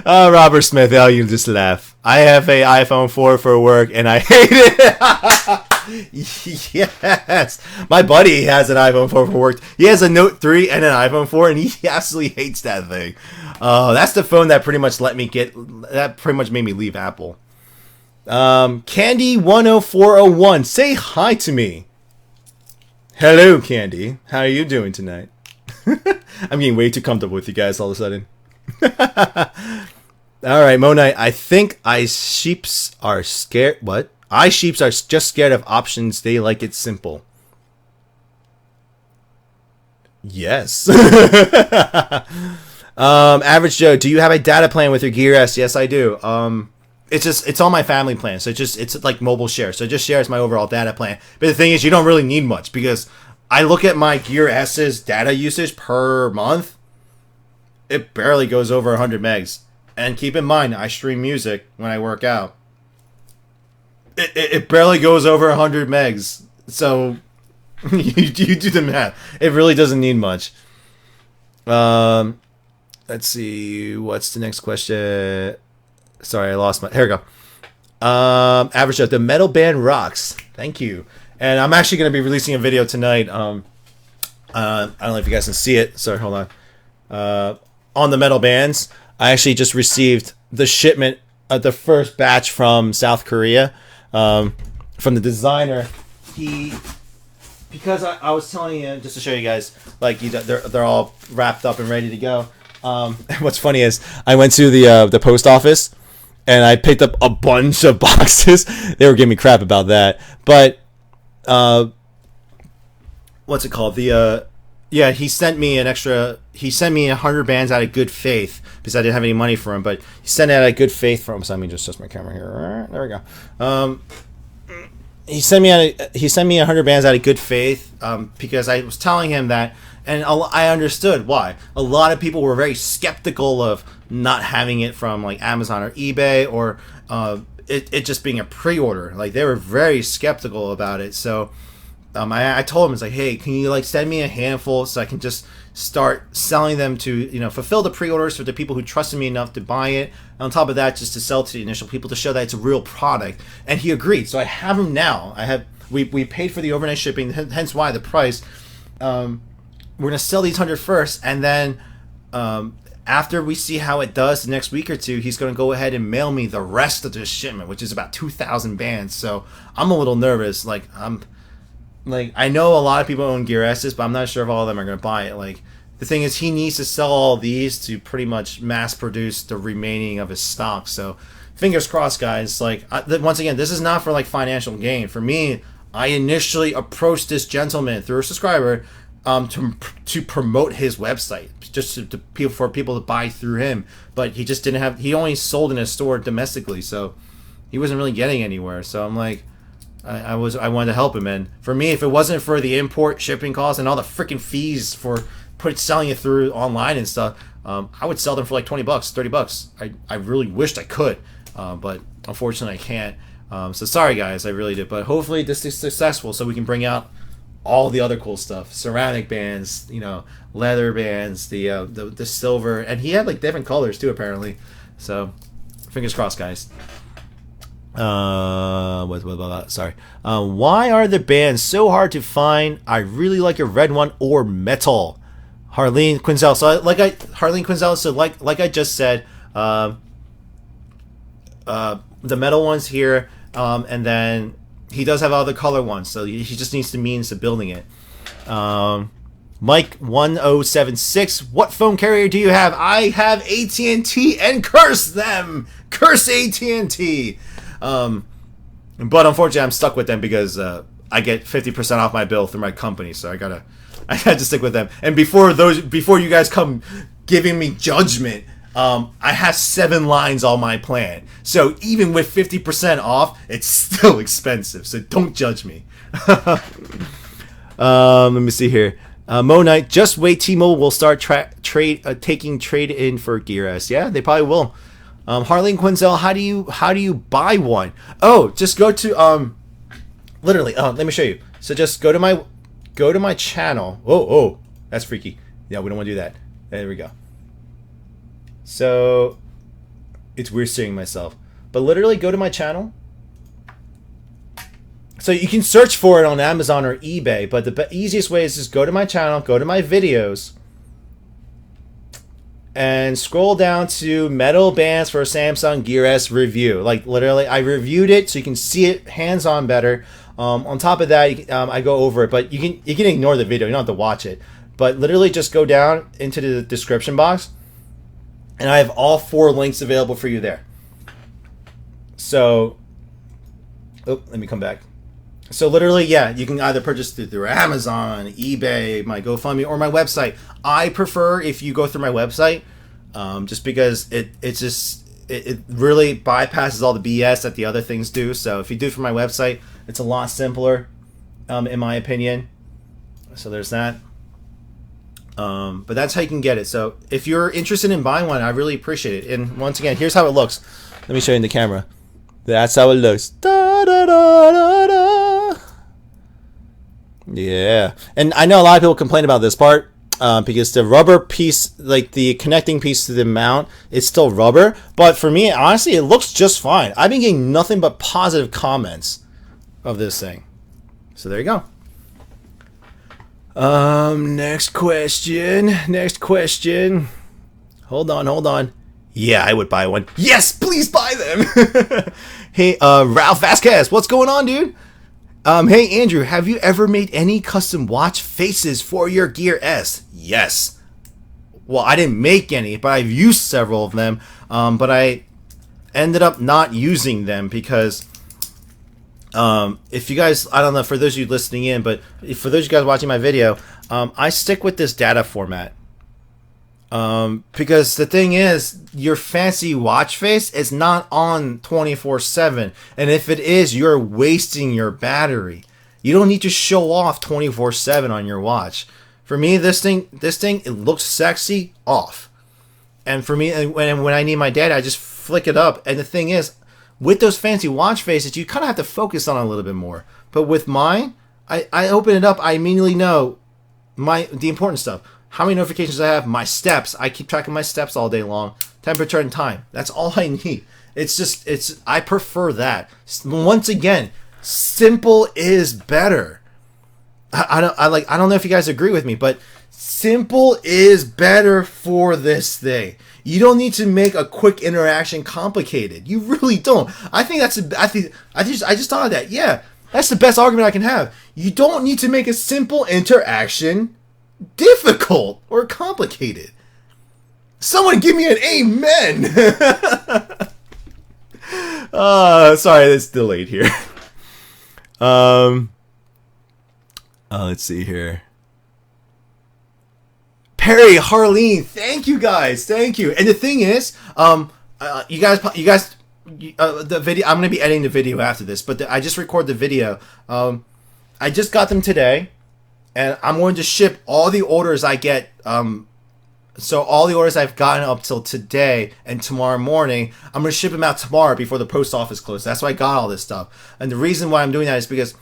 Robert Smith, you just laugh. I have a iPhone 4 for work and I hate it. Yes, my buddy has an iPhone 4 for work. He has a Note 3 and an iPhone 4, and he absolutely hates that thing. That's the phone that pretty much made me leave Apple. Candy 10401, say hi to me. Hello, Candy. How are you doing tonight? I'm getting way too comfortable with you guys all of a sudden. All right, Mo Knight. I think sheeps are scared. What? Sheeps are just scared of options. They like it simple. Yes. Average Joe, do you have a data plan with your Gear S? Yes, I do. It's on my family plan, so it's like mobile share. So it just shares my overall data plan. But the thing is, you don't really need much because I look at my Gear S's data usage per month. It barely goes over 100 megs. And keep in mind, I stream music when I work out. It barely goes over 100 megs. So you do the math. It really doesn't need much. Let's see. What's the next question? Sorry, I lost my... Here we go. Average Joe, the metal band rocks. Thank you. And I'm actually going to be releasing a video tonight. I don't know if you guys can see it. Sorry, hold on. On the metal bands, I actually just received the shipment of the first batch from South Korea. From the designer. Because I was telling you, just to show you guys, like they're all wrapped up and ready to go. What's funny is I went to the post office and I picked up a bunch of boxes. They were giving me crap about that, but what's it called? He sent me an extra. He sent me 100 bands out of good faith because I didn't have any money for him. But he sent it out of good faith from. So let me just adjust my camera here. All right, there we go. He sent me 100 bands out of good faith because I was telling him that, and I understood why. A lot of people were very skeptical of not having it from like Amazon or eBay or it just being a pre-order. Like they were very skeptical about it. So I told him, it's like, hey, can you like send me a handful so I can just start selling them to, fulfill the pre-orders for the people who trusted me enough to buy it. And on top of that, just to sell to the initial people to show that it's a real product. And he agreed. So I have them now. We paid for the overnight shipping, hence why the price. We're going to sell these 100 first, and then after we see how it does the next week or two, he's going to go ahead and mail me the rest of this shipment, which is about 2,000 bands. So I'm a little nervous. Like, I know a lot of people own Gear S's, but I'm not sure if all of them are going to buy it. Like, the thing is, he needs to sell all these to pretty much mass produce the remaining of his stock. So fingers crossed, guys. Like, once again, this is not for like financial gain. For me, I initially approached this gentleman through a subscriber to promote his website, just for people to buy through him. But he just didn't have. He only sold in his store domestically, so he wasn't really getting anywhere. So I'm like, I wanted to help him. And for me, if it wasn't for the import shipping costs and all the freaking fees for selling it through online and stuff, I would sell them for like $20, $30. I really wished I could, but unfortunately I can't. So sorry guys, I really did. But hopefully this is successful, so we can bring out all the other cool stuff: ceramic bands, leather bands, the silver, and he had like different colors too apparently. So fingers crossed, guys. Sorry. Why are the bands so hard to find? I really like a red one or metal. Harleen Quinzel. So Harleen Quinzel. So like I just said, the metal ones here, and then he does have all the color ones. So he just needs the means of building it. Mike 1076. What phone carrier do you have? I have AT&T, and curse them. Curse AT&T. But unfortunately, I'm stuck with them because I get 50% off my bill through my company, so I had to stick with them. And before you guys come giving me judgment, I have 7 lines on my plan. So even with 50% off, it's still expensive. So don't judge me. Let me see here. Mo Knight, just wait. T-Mobile will start taking trade in for Gear S. Yeah, they probably will. Harleen Quinzel, how do you buy one? Oh, just go to literally. Let me show you. So just go to my channel. Oh, that's freaky. Yeah, we don't want to do that. There we go. So it's weird seeing myself, but literally go to my channel. So you can search for it on Amazon or eBay, but the easiest way is just go to my channel, go to my videos, and scroll down to metal bands for Samsung Gear S review. Like literally, I reviewed it so you can see it hands-on better. On top of that, I go over it, but you can ignore the video. You don't have to watch it. But literally, just go down into the description box, and I have all 4 links available for you there. So, let me come back. So literally, yeah, you can either purchase through Amazon, eBay, my GoFundMe, or my website. I prefer if you go through my website, just because it really bypasses all the BS that the other things do. So if you do it from my website, it's a lot simpler, in my opinion. So there's that. But that's how you can get it. So if you're interested in buying one, I really appreciate it. And once again, here's how it looks. Let me show you in the camera. That's how it looks. Da, da, da, da, da. Yeah. And I know a lot of people complain about this part, because the rubber piece, like the connecting piece to the mount, is still rubber. But for me, honestly, it looks just fine. I've been getting nothing but positive comments of this thing. So there you go. Next question. Hold on. Yeah, I would buy one. Yes, please buy them. Hey, Ralph Vasquez, what's going on, dude? Hey, Andrew, have you ever made any custom watch faces for your Gear S? Yes. Well, I didn't make any, but I've used several of them. But I ended up not using them because if you guys, I don't know, for those of you listening in, but for those of you guys watching my video, I stick with this data format. Because the thing is, your fancy watch face is not on 24/7, and if it is, you're wasting your battery. You don't need to show off 24/7 on your watch. For me, this thing, it looks sexy off. And for me, when I need my data, I just flick it up. And the thing is, with those fancy watch faces, you kind of have to focus on it a little bit more. But with mine, I open it up, I immediately know the important stuff. How many notifications I have, my steps. I keep track of my steps all day long. Temperature and time. That's all I need. I prefer that. Once again, simple is better. I don't know if you guys agree with me, but simple is better for this thing. You don't need to make a quick interaction complicated. You really don't. I just thought of that. Yeah, that's the best argument I can have. You don't need to make a simple interaction difficult or complicated. Someone give me an amen. Sorry, it's delayed here. Let's see here. Perry, Harleen, thank you guys, thank you. And the thing is, you guys, the video. I'm gonna be editing the video after this, but I just recorded the video. I just got them today, and I'm going to ship all the orders I get. So all the orders I've gotten up till today and tomorrow morning, I'm going to ship them out tomorrow before the post office closes. That's why I got all this stuff. And the reason why I'm doing that is because,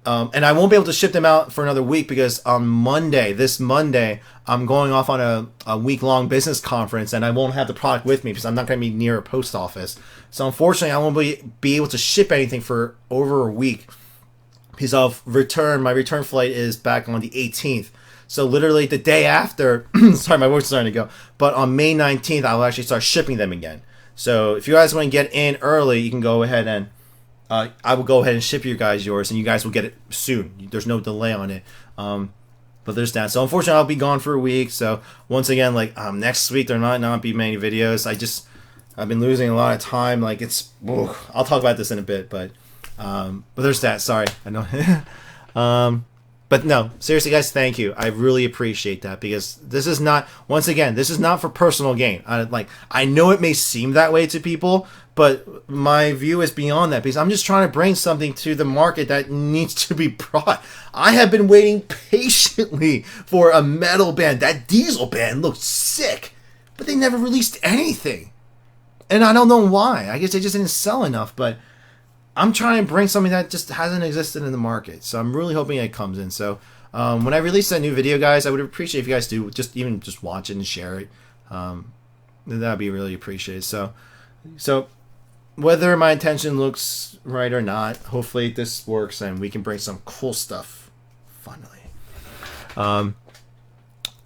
and I won't be able to ship them out for another week because on Monday, this Monday, I'm going off on a week-long business conference and I won't have the product with me because I'm not going to be near a post office. So unfortunately, I won't be able to ship anything for over a week because my return flight is back on the 18th. So literally the day after, sorry, my voice is starting to go, but on May 19th, I'll actually start shipping them again. So if you guys want to get in early, you can go ahead and, I will go ahead and ship you guys yours, and you guys will get it soon. There's no delay on it. But there's that. So unfortunately, I'll be gone for a week. So once again, like next week, there might not be many videos. I've been losing a lot of time. Like I'll talk about this in a bit, but there's that. Sorry, I know. But no, seriously, guys, thank you. I really appreciate that because this is not, once again, this is not for personal gain. I know it may seem that way to people, but my view is beyond that because I'm just trying to bring something to the market that needs to be brought. I have been waiting patiently for a metal band. That diesel band looked sick, but they never released anything. And I don't know why. I guess they just didn't sell enough, but I'm trying to bring something that just hasn't existed in the market. So I'm really hoping it comes in. So when I release that new video, guys, I would appreciate if you guys do just watch it and share it. That would be really appreciated. So whether my intention looks right or not, hopefully this works and we can bring some cool stuff finally.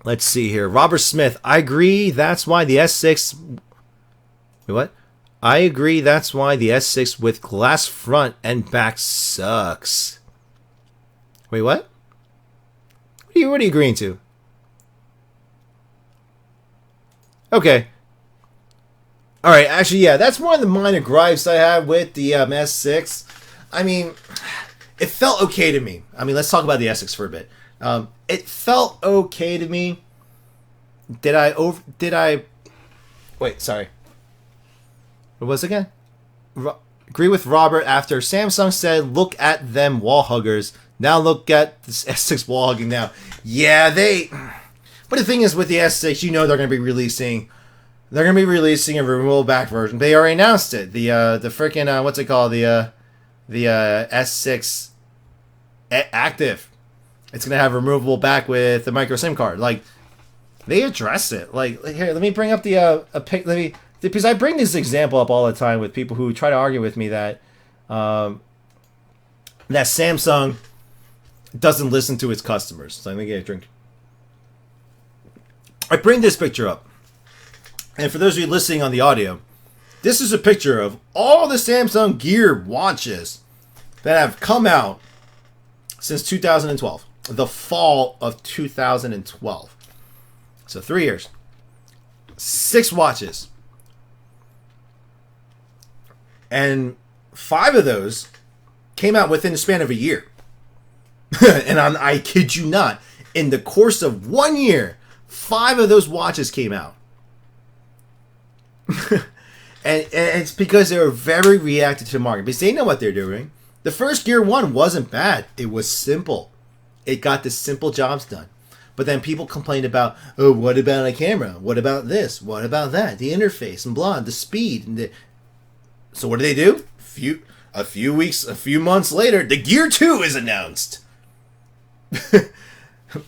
Let's see here. Robert Smith, I agree. That's why the S6... Wait, what? I agree, that's why the S6 with glass front and back sucks. Wait, what? What are you agreeing to? Okay. Alright, actually, yeah, that's one of the minor gripes I had with the S6. I mean, it felt okay to me. I mean, let's talk about the S6 for a bit. It felt okay to me. Wait, sorry. What was it again? Agree with Robert after Samsung said, look at them wall huggers. Now look at this S6 wall hugging now. Yeah, but the thing is with the S6, you know they're going to be releasing a removable back version. They already announced it. The freaking, what's it called? The S6 Active. It's going to have a removable back with the micro SIM card. Like, they address it. Like, here, let me bring up because I bring this example up all the time with people who try to argue with me that Samsung doesn't listen to its customers. So let me get a drink. I bring this picture up. And for those of you listening on the audio, this is a picture of all the Samsung Gear watches that have come out since 2012. The fall of 2012. So 3 years. 6 watches. And 5 of those came out within the span of a year. And I kid you not, in the course of 1 year, 5 of those watches came out. and it's because they were very reactive to the market. Because they know what they're doing. The first Gear 1 wasn't bad. It was simple. It got the simple jobs done. But then people complained about, oh, what about a camera? What about this? What about that? The interface and blah, the speed and So what do? A few months later, the Gear 2 is announced.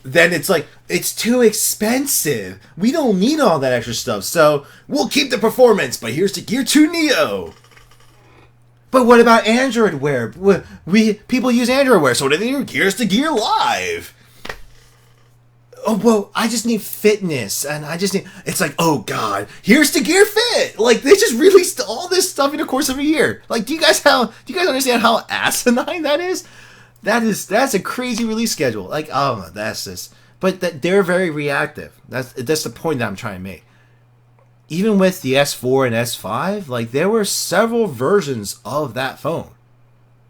Then it's like, it's too expensive. We don't need all that extra stuff, so we'll keep the performance, but here's the Gear 2 Neo. But what about Android Wear? People use Android Wear, so do they do Gears to Gear Live? Oh, well, I just need fitness, and it's like, oh god, here's to Gear Fit. Like, they just released all this stuff in the course of a year. Like, do you guys understand how asinine that is? That's a crazy release schedule. Like, oh, that's this. But they're very reactive. That's the point that I'm trying to make. Even with the S4 and S5, like, there were several versions of that phone.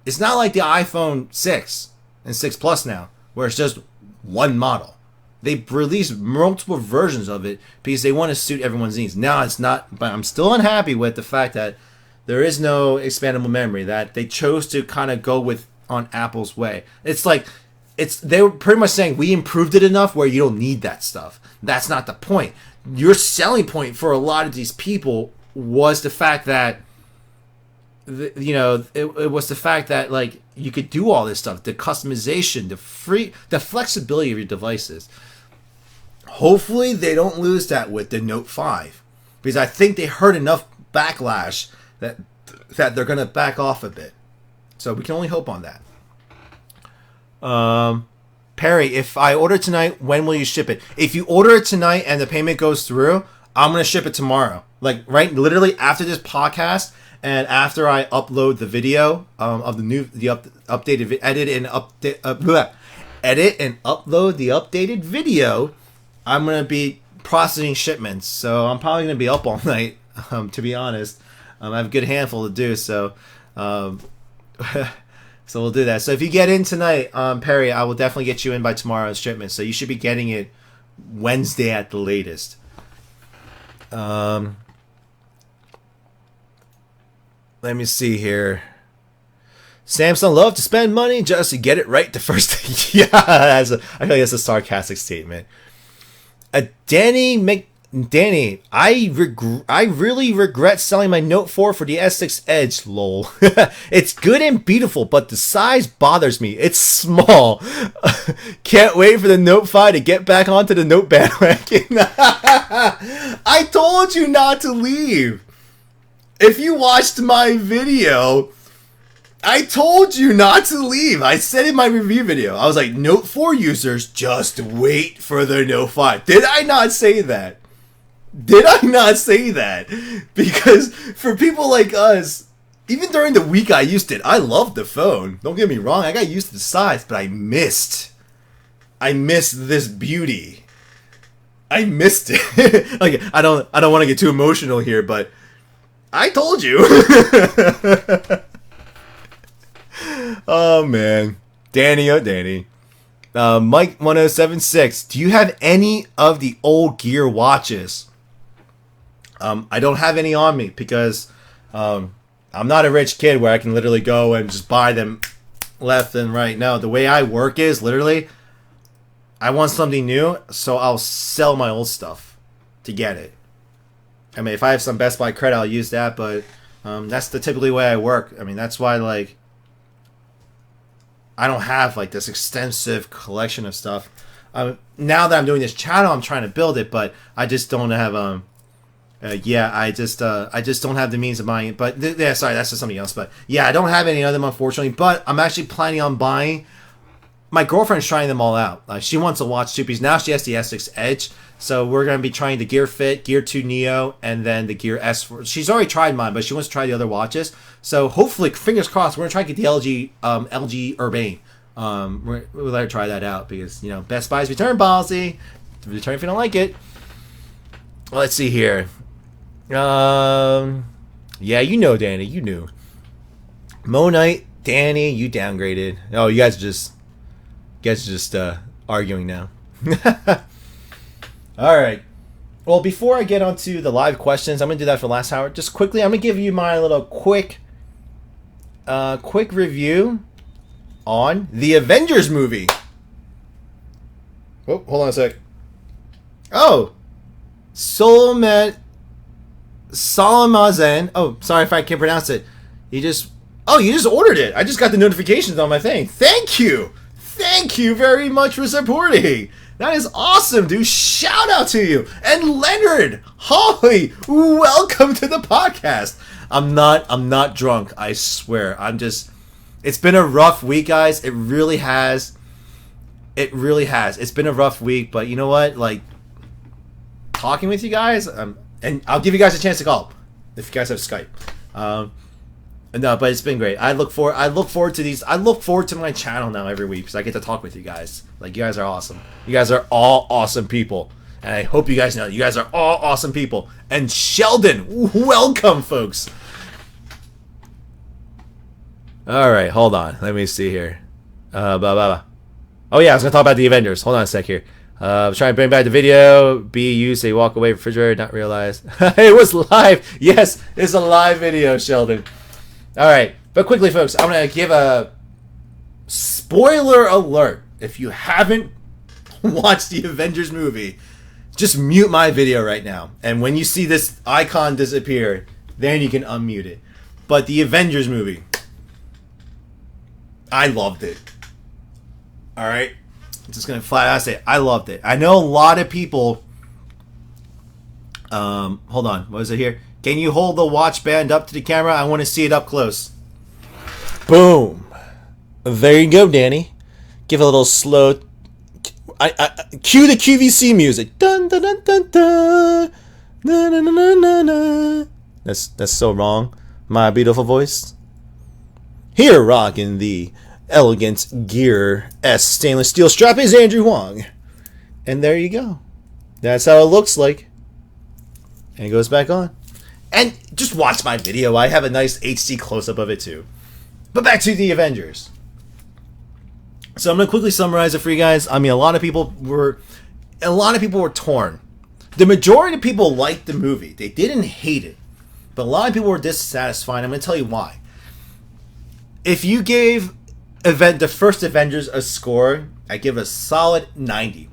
It's not like the iPhone 6 and 6 Plus now, where it's just one model. They released multiple versions of it because they want to suit everyone's needs. Now it's not, but I'm still unhappy with the fact that there is no expandable memory, that they chose to kind of go with on Apple's way. It's like, they were pretty much saying we improved it enough where you don't need that stuff. That's not the point. Your selling point for a lot of these people was the fact that, it was the fact that, like, you could do all this stuff, the customization, the flexibility of your devices. Hopefully they don't lose that with the Note 5, because I think they heard enough backlash that they're going to back off a bit. So we can only hope on that. Perry, if I order tonight, when will you ship it? If you order it tonight and the payment goes through, I'm going to ship it tomorrow. Like, right, literally after this podcast and after I upload the video of updated edit and upload the updated video, I'm going to be processing shipments. So I'm probably going to be up all night, to be honest. I have a good handful to do, so so we'll do that. So if you get in tonight, Perry, I will definitely get you in by tomorrow's shipment. So you should be getting it Wednesday at the latest. Let me see here. Samsung love to spend money just to get it right the first. Yeah, I feel like that's a sarcastic statement. Danny, I really regret selling my Note 4 for the S6 Edge, lol. It's good and beautiful, but the size bothers me. It's small. Can't wait for the Note 5 to get back onto the Note bandwagon. I told you not to leave. If you watched my video, I told you not to leave. I said in my review video, I was like, Note 4 users, just wait for the Note 5. Did I not say that? Did I not say that? Because for people like us, even during the week I used it, I loved the phone. Don't get me wrong, I got used to the size, but I missed this beauty. I missed it. Like, I don't want to get too emotional here, but I told you. Oh man, Danny, Mike 1076. Do you have any of the old Gear watches? I don't have any on me because I'm not a rich kid where I can literally go and just buy them left and right. No, the way I work is literally I want something new, so I'll sell my old stuff to get it. I mean, if I have some Best Buy credit, I'll use that, but that's the typically way I work. I mean, that's why, like, I don't have, like, this extensive collection of stuff. Now that I'm doing this channel, I'm trying to build it, but I just don't have, I just don't have the means of buying it. But, sorry, that's just something else. But, yeah, I don't have any of them, unfortunately. But I'm actually planning on buying. My girlfriend's trying them all out. She wants to watch two-piece. Now she has the S6 Edge. So we're going to be trying the Gear Fit, Gear 2 Neo, and then the Gear S4. She's already tried mine, but she wants to try the other watches. So hopefully, fingers crossed, we're going to try to get the LG Urbane. We'll let her try that out because, Best Buy's return policy. Return if you don't like it. Well, let's see here. Yeah, Danny, you knew. Mo Knight, Danny, you downgraded. Oh, you guys are just arguing now. All right. Well, before I get onto the live questions, I'm gonna do that for the last hour. Just quickly, I'm gonna give you my little quick review on the Avengers movie. Oh, hold on a sec. Oh, Solomon. Oh, sorry if I can't pronounce it. You just ordered it. I just got the notifications on my thing. Thank you very much for supporting. That is awesome, dude. Shout out to you. And Leonard Holly, welcome to the podcast. I'm not drunk. I swear. It's been a rough week, guys. It really has. It really has. It's been a rough week, but you know what? Like, talking with you guys, and I'll give you guys a chance to call if you guys have Skype. No, but it's been great. I look forward to these. I look forward to my channel now every week because I get to talk with you guys. Like, you guys are awesome. You guys are all awesome people, and I hope you guys know you guys are all awesome people. And Sheldon, welcome, folks. All right, hold on. Let me see here. Blah blah blah. Oh yeah, I was gonna talk about the Avengers. Hold on a sec here. I was trying to bring back the video. B, you say walk away refrigerator, not realize. It was live. Yes, it's a live video, Sheldon. All right, but quickly, folks, I'm gonna give a spoiler alert. If you haven't watched the Avengers movie, just mute my video right now. And when you see this icon disappear, then you can unmute it. But the Avengers movie, I loved it. All right, I'm just gonna flat out say I loved it. I know a lot of people. Hold on, what is it here? Can you hold the watch band up to the camera? I want to see it up close. Boom. There you go, Danny. Give it a little slow. Cue the QVC music. Dun dun dun dun dun. Na, na, na, na, na, na. That's so wrong. My beautiful voice. Here rocking the elegant Gear S stainless steel strap is Andrew Huang. And there you go. That's how it looks like. And it goes back on. And just watch my video. I have a nice HD close-up of it too. But back to the Avengers. So I'm going to quickly summarize it for you guys. I mean, a lot of people were torn. The majority of people liked the movie. They didn't hate it. But a lot of people were dissatisfied. I'm going to tell you why. If you gave the first Avengers a score, I give a solid 90.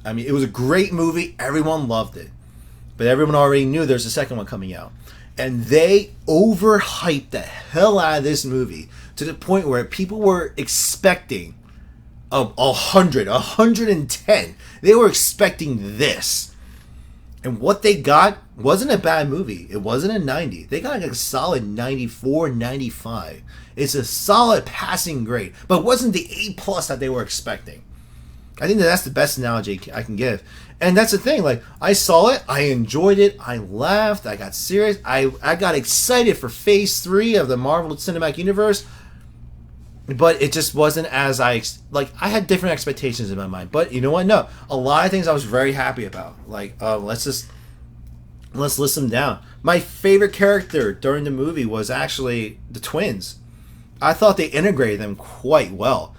I mean, it was a great movie. Everyone loved it. But everyone already knew there's a second one coming out. And they overhyped the hell out of this movie to the point where people were expecting 100, 110. They were expecting this. And what they got wasn't a bad movie. It wasn't a 90. They got like a solid 94, 95. It's a solid passing grade. But it wasn't the A+ that they were expecting. I think that's the best analogy I can give. And that's the thing, like, I saw it, I enjoyed it, I laughed, I got serious, I got excited for Phase 3 of the Marvel Cinematic Universe, but it just wasn't as I had different expectations in my mind. But you know what? No, a lot of things I was very happy about. Like, let's list them down. My favorite character during the movie was actually the twins. I thought they integrated them quite well.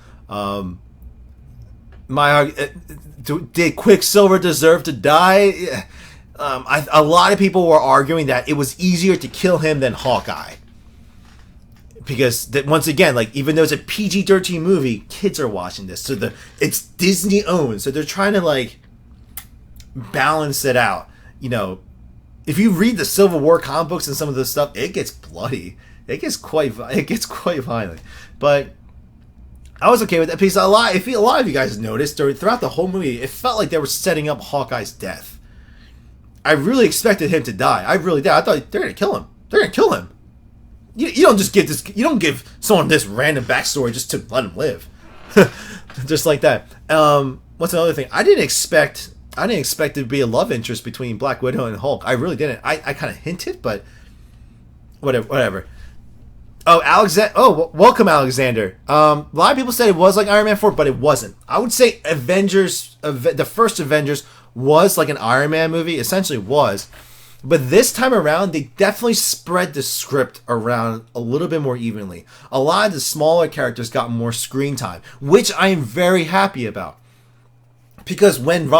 Did Quicksilver deserve to die? A lot of people were arguing that it was easier to kill him than Hawkeye. Because once again, like, even though it's a PG-13 movie, kids are watching this. So it's Disney owned. So they're trying to like balance it out. You know, if you read the Civil War comic books and some of the stuff, it gets bloody. It gets quite violent. But I was okay with that piece. A lot of you guys noticed throughout the whole movie, it felt like they were setting up Hawkeye's death. I really expected him to die. I really did. I thought they're gonna kill him. They're gonna kill him. You don't just give this. You don't give someone this random backstory just to let him live, just like that. What's another thing? I didn't expect there to be a love interest between Black Widow and Hulk. I really didn't. I kind of hinted, but whatever. Oh, Alexander! Oh, welcome, Alexander. A lot of people said it was like Iron Man 4, but it wasn't. I would say the first Avengers was like an Iron Man movie. Essentially was. But this time around, they definitely spread the script around a little bit more evenly. A lot of the smaller characters got more screen time, which I am very happy about. Because when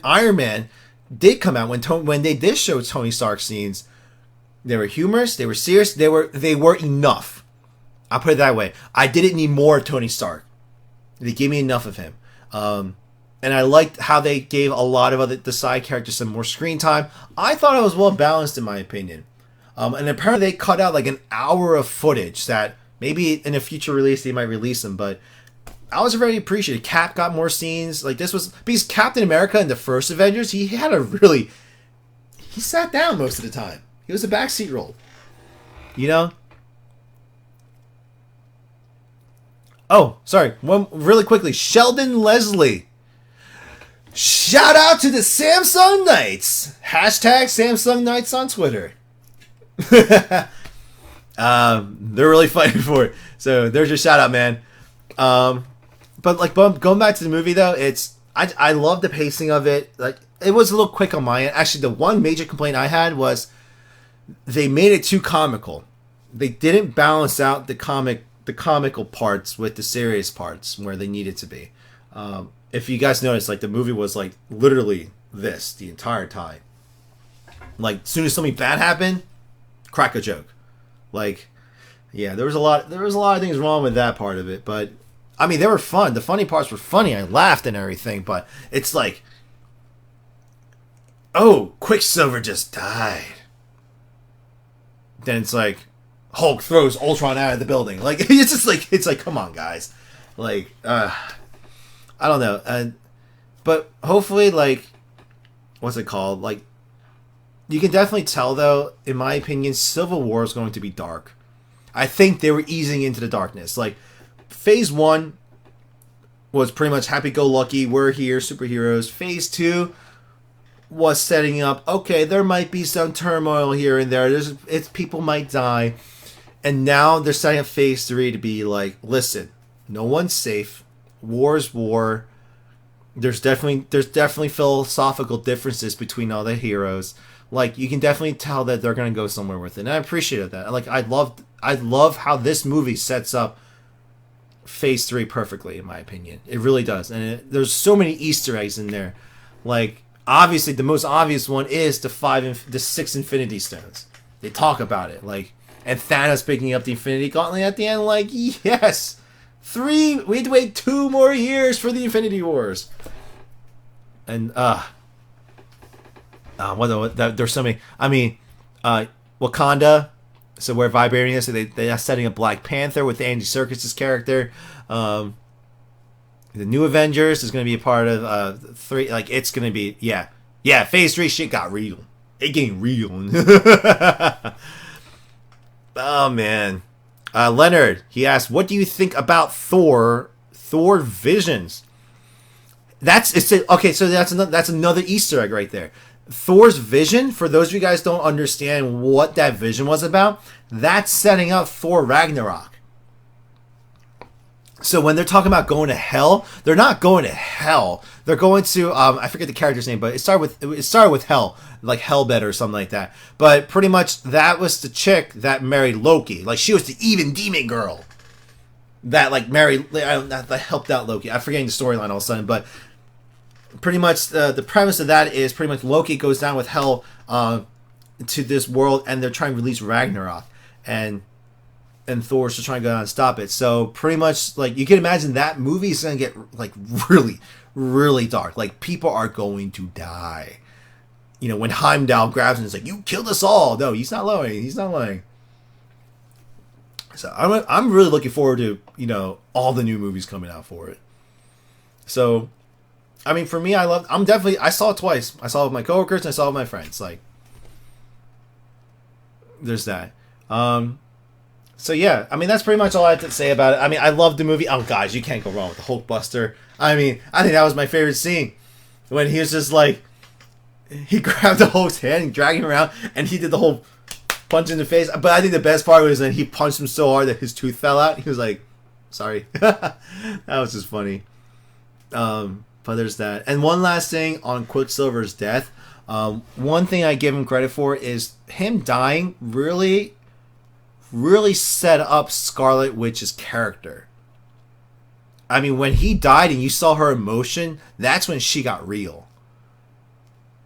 Iron Man did come out, when they did show Tony Stark scenes, they were humorous, they were serious, they were enough. I'll put it that way. I didn't need more of Tony Stark. They gave me enough of him. And I liked how they gave a lot of the side characters some more screen time. I thought it was well balanced in my opinion. And apparently they cut out like an hour of footage that maybe in a future release they might release them. But I was very appreciative. Cap got more scenes. Like, this was because Captain America in the first Avengers, he sat down most of the time. He was a backseat role. You know? Oh, sorry. One really quickly. Sheldon Leslie. Shout out to the Samsung Knights. Hashtag Samsung Knights on Twitter. They're really fighting for it. So there's your shout out, man. But like going back to the movie though, I love the pacing of it. Like it was a little quick on my end. Actually, the one major complaint I had was they made it too comical. They didn't balance out the comical parts with the serious parts where they needed to be. If you guys notice, like the movie was like literally this the entire time. Like as soon as something bad happened, crack a joke. Like, yeah, there was a lot of things wrong with that part of it, but I mean they were fun. The funny parts were funny. I laughed and everything, but it's like, oh, Quicksilver just died. Then it's like Hulk throws Ultron out of the building. Like it's like come on guys. Like I don't know. But hopefully like what's it called? Like you can definitely tell though, in my opinion, Civil War is going to be dark. I think they were easing into the darkness. Like Phase 1 was pretty much happy-go-lucky, we're here, superheroes. Phase 2 was setting up, okay, there might be some turmoil here and there. People might die. And now they're setting up Phase 3 to be like, listen, no one's safe. War's war. There's definitely philosophical differences between all the heroes. Like you can definitely tell that they're gonna go somewhere with it. And I appreciated that. Like I love how this movie sets up Phase 3 perfectly, in my opinion. It really does. And there's so many Easter eggs in there. Like obviously the most obvious one is the 6 Infinity Stones. They talk about it. Like and Thanos picking up the Infinity Gauntlet at the end, like, yes! We had to wait 2 more years for the Infinity Wars. And there's so many. I mean, Wakanda. So where Vibranium is, so they are setting up Black Panther with Andy Serkis' character. The new Avengers is going to be a part of 3. Like it's going to be Phase 3 shit got real. It getting real. Oh man, Leonard. He asked, "What do you think about Thor Visions?" Okay. So that's another Easter egg right there. Thor's vision, for those of you guys don't understand what that vision was about, that's setting up Thor Ragnarok. So when they're talking about going to hell, they're not going to hell. They're going to I forget the character's name, but it started with hell, like Hellbed or something like that. But pretty much that was the chick that married Loki. Like she was the even demon girl that like married that helped out Loki. I'm forgetting the storyline all of a sudden, but pretty much the premise of that is pretty much Loki goes down with hell to this world, and they're trying to release Ragnarok, and Thor's just trying to go down and stop it. So pretty much, like, you can imagine that movie is going to get like really, really dark. Like people are going to die. You know, when Heimdall grabs him, it's like, you killed us all. No, he's not lying. He's not lying. So I'm really looking forward to, you know, all the new movies coming out for it. So I mean, for me, I saw it twice. I saw it with my coworkers and I saw it with my friends. Like, there's that. So yeah, I mean, that's pretty much all I have to say about it. I mean, I love the movie. Oh, guys, you can't go wrong with the Hulkbuster. I mean, I think that was my favorite scene. When he was just like, he grabbed the Hulk's hand and dragged him around, and he did the whole punch in the face. But I think the best part was when he punched him so hard that his tooth fell out. He was like, sorry. That was just funny. But there's that. And one last thing on Quicksilver's death. One thing I give him credit for is him dying really set up Scarlet Witch's character. I mean, when he died and you saw her emotion, that's when she got real.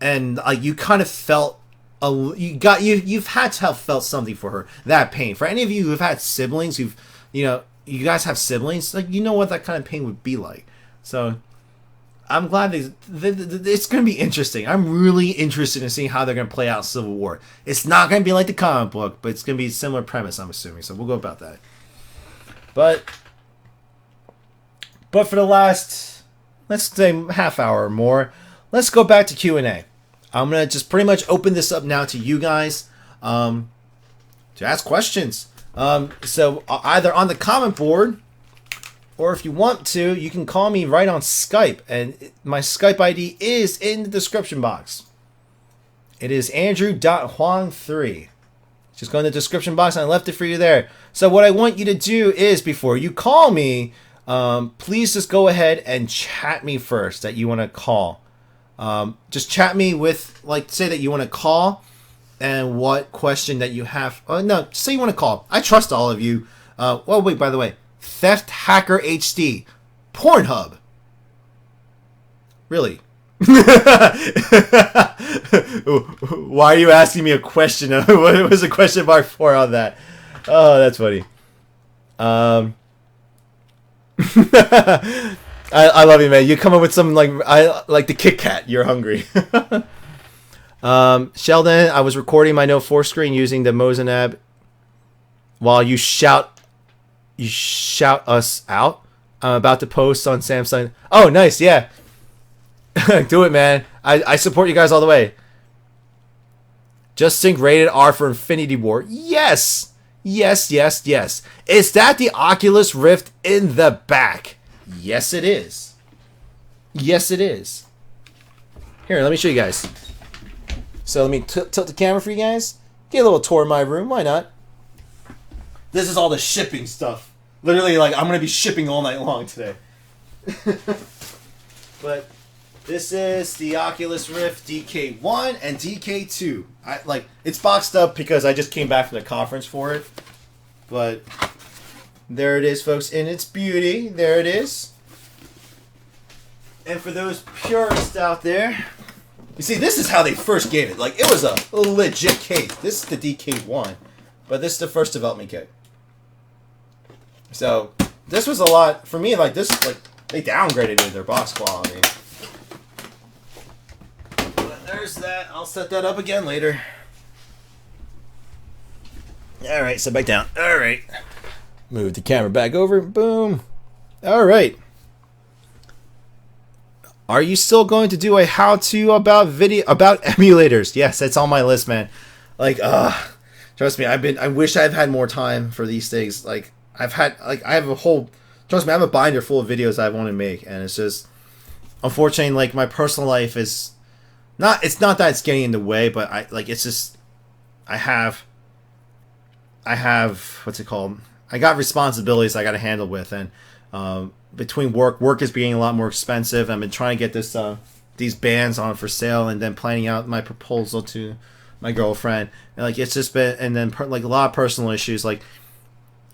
And like you kind of felt you've had to have felt something for her. That pain. For any of you who've had siblings, you guys have siblings, like you know what that kind of pain would be like. So I'm glad it's going to be interesting. I'm really interested in seeing how they're going to play out Civil War. It's not going to be like the comic book, but it's going to be a similar premise, I'm assuming. So we'll go about that. But for the last, let's say, half hour or more, let's go back to Q&A. I'm going to just pretty much open this up now to you guys. to ask questions. So either on the comment board, or if you want to, you can call me right on Skype, and my Skype ID is in the description box. It is Andrew.Huang3. Just go in the description box, and I left it for you there. So what I want you to do is, before you call me, please just go ahead and chat me first that you want to call. Just chat me with, like, say that you want to call and what question that you have. No, say you want to call. I trust all of you. Oh, wait, by the way. Theft Hacker HD. Pornhub. Really? Why are you asking me a question? What was the question mark for on that? Oh, that's funny. I love you, man. You come up with some like the Kit Kat. You're hungry. Sheldon, I was recording my Note 4 screen using the Mosinab while you shout us out. I'm about to post on Samsung. Oh, nice, yeah. Do it, man. I support you guys all the way. Just Sync rated R for Infinity War. Yes. Yes. Is that the Oculus Rift in the back? Yes, it is. Yes, it is. Here, let me show you guys. So let me tilt the camera for you guys. Get a little tour of my room. Why not? This is all the shipping stuff. Literally, like, I'm going to be shipping all night long today. But this is the Oculus Rift DK1 and DK2. It's boxed up because I just came back from the conference for it. But there it is, folks, in its beauty. There it is. And for those purists out there, you see, this is how they first gave it. Like, it was a legit case. This is the DK1, but this is the first development kit. So this was a lot for me. Like, this, like, they downgraded their box quality. But there's that. I'll set that up again later. All right, sit back down. All right, move the camera back over. Boom. All right. Are you still going to do a how-to about emulators? Yes, that's on my list, man. Like, trust me, I wish I've had more time for these things. Like, I have a whole, trust me, I have a binder full of videos I want to make, and it's just, unfortunately, like, my personal life is it's not that it's getting in the way, but it's just, I have, what's it called? I got responsibilities I got to handle with, and, between work is being a lot more expensive. I've been trying to get these bands on for sale, and then planning out my proposal to my girlfriend. And like, it's just been, and then like a lot of personal issues. Like,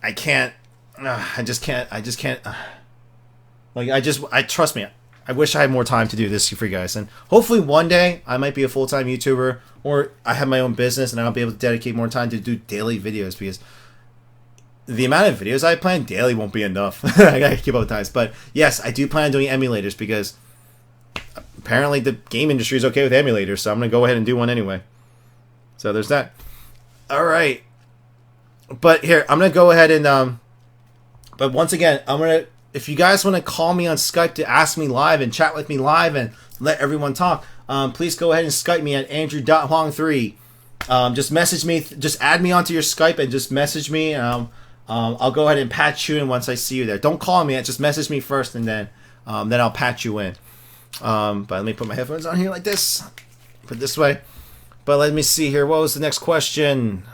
I just can't. Trust me. I wish I had more time to do this for you guys, and hopefully one day I might be a full-time YouTuber, or I have my own business and I'll be able to dedicate more time to do daily videos, because the amount of videos I plan daily won't be enough. I gotta keep up with times. But yes, I do plan on doing emulators because apparently the game industry is okay with emulators, so I'm gonna go ahead and do one anyway. So there's that. All right. But here, I'm gonna go ahead and but once again, if you guys want to call me on Skype to ask me live and chat with me live and let everyone talk, please go ahead and Skype me at Andrew.Huang3. Just message me, just add me onto your Skype and just message me. I'll go ahead and patch you in once I see you there. Don't call me, just message me first, and then I'll patch you in. But let me put my headphones on here like this. Put it this way. But let me see here. What was the next question?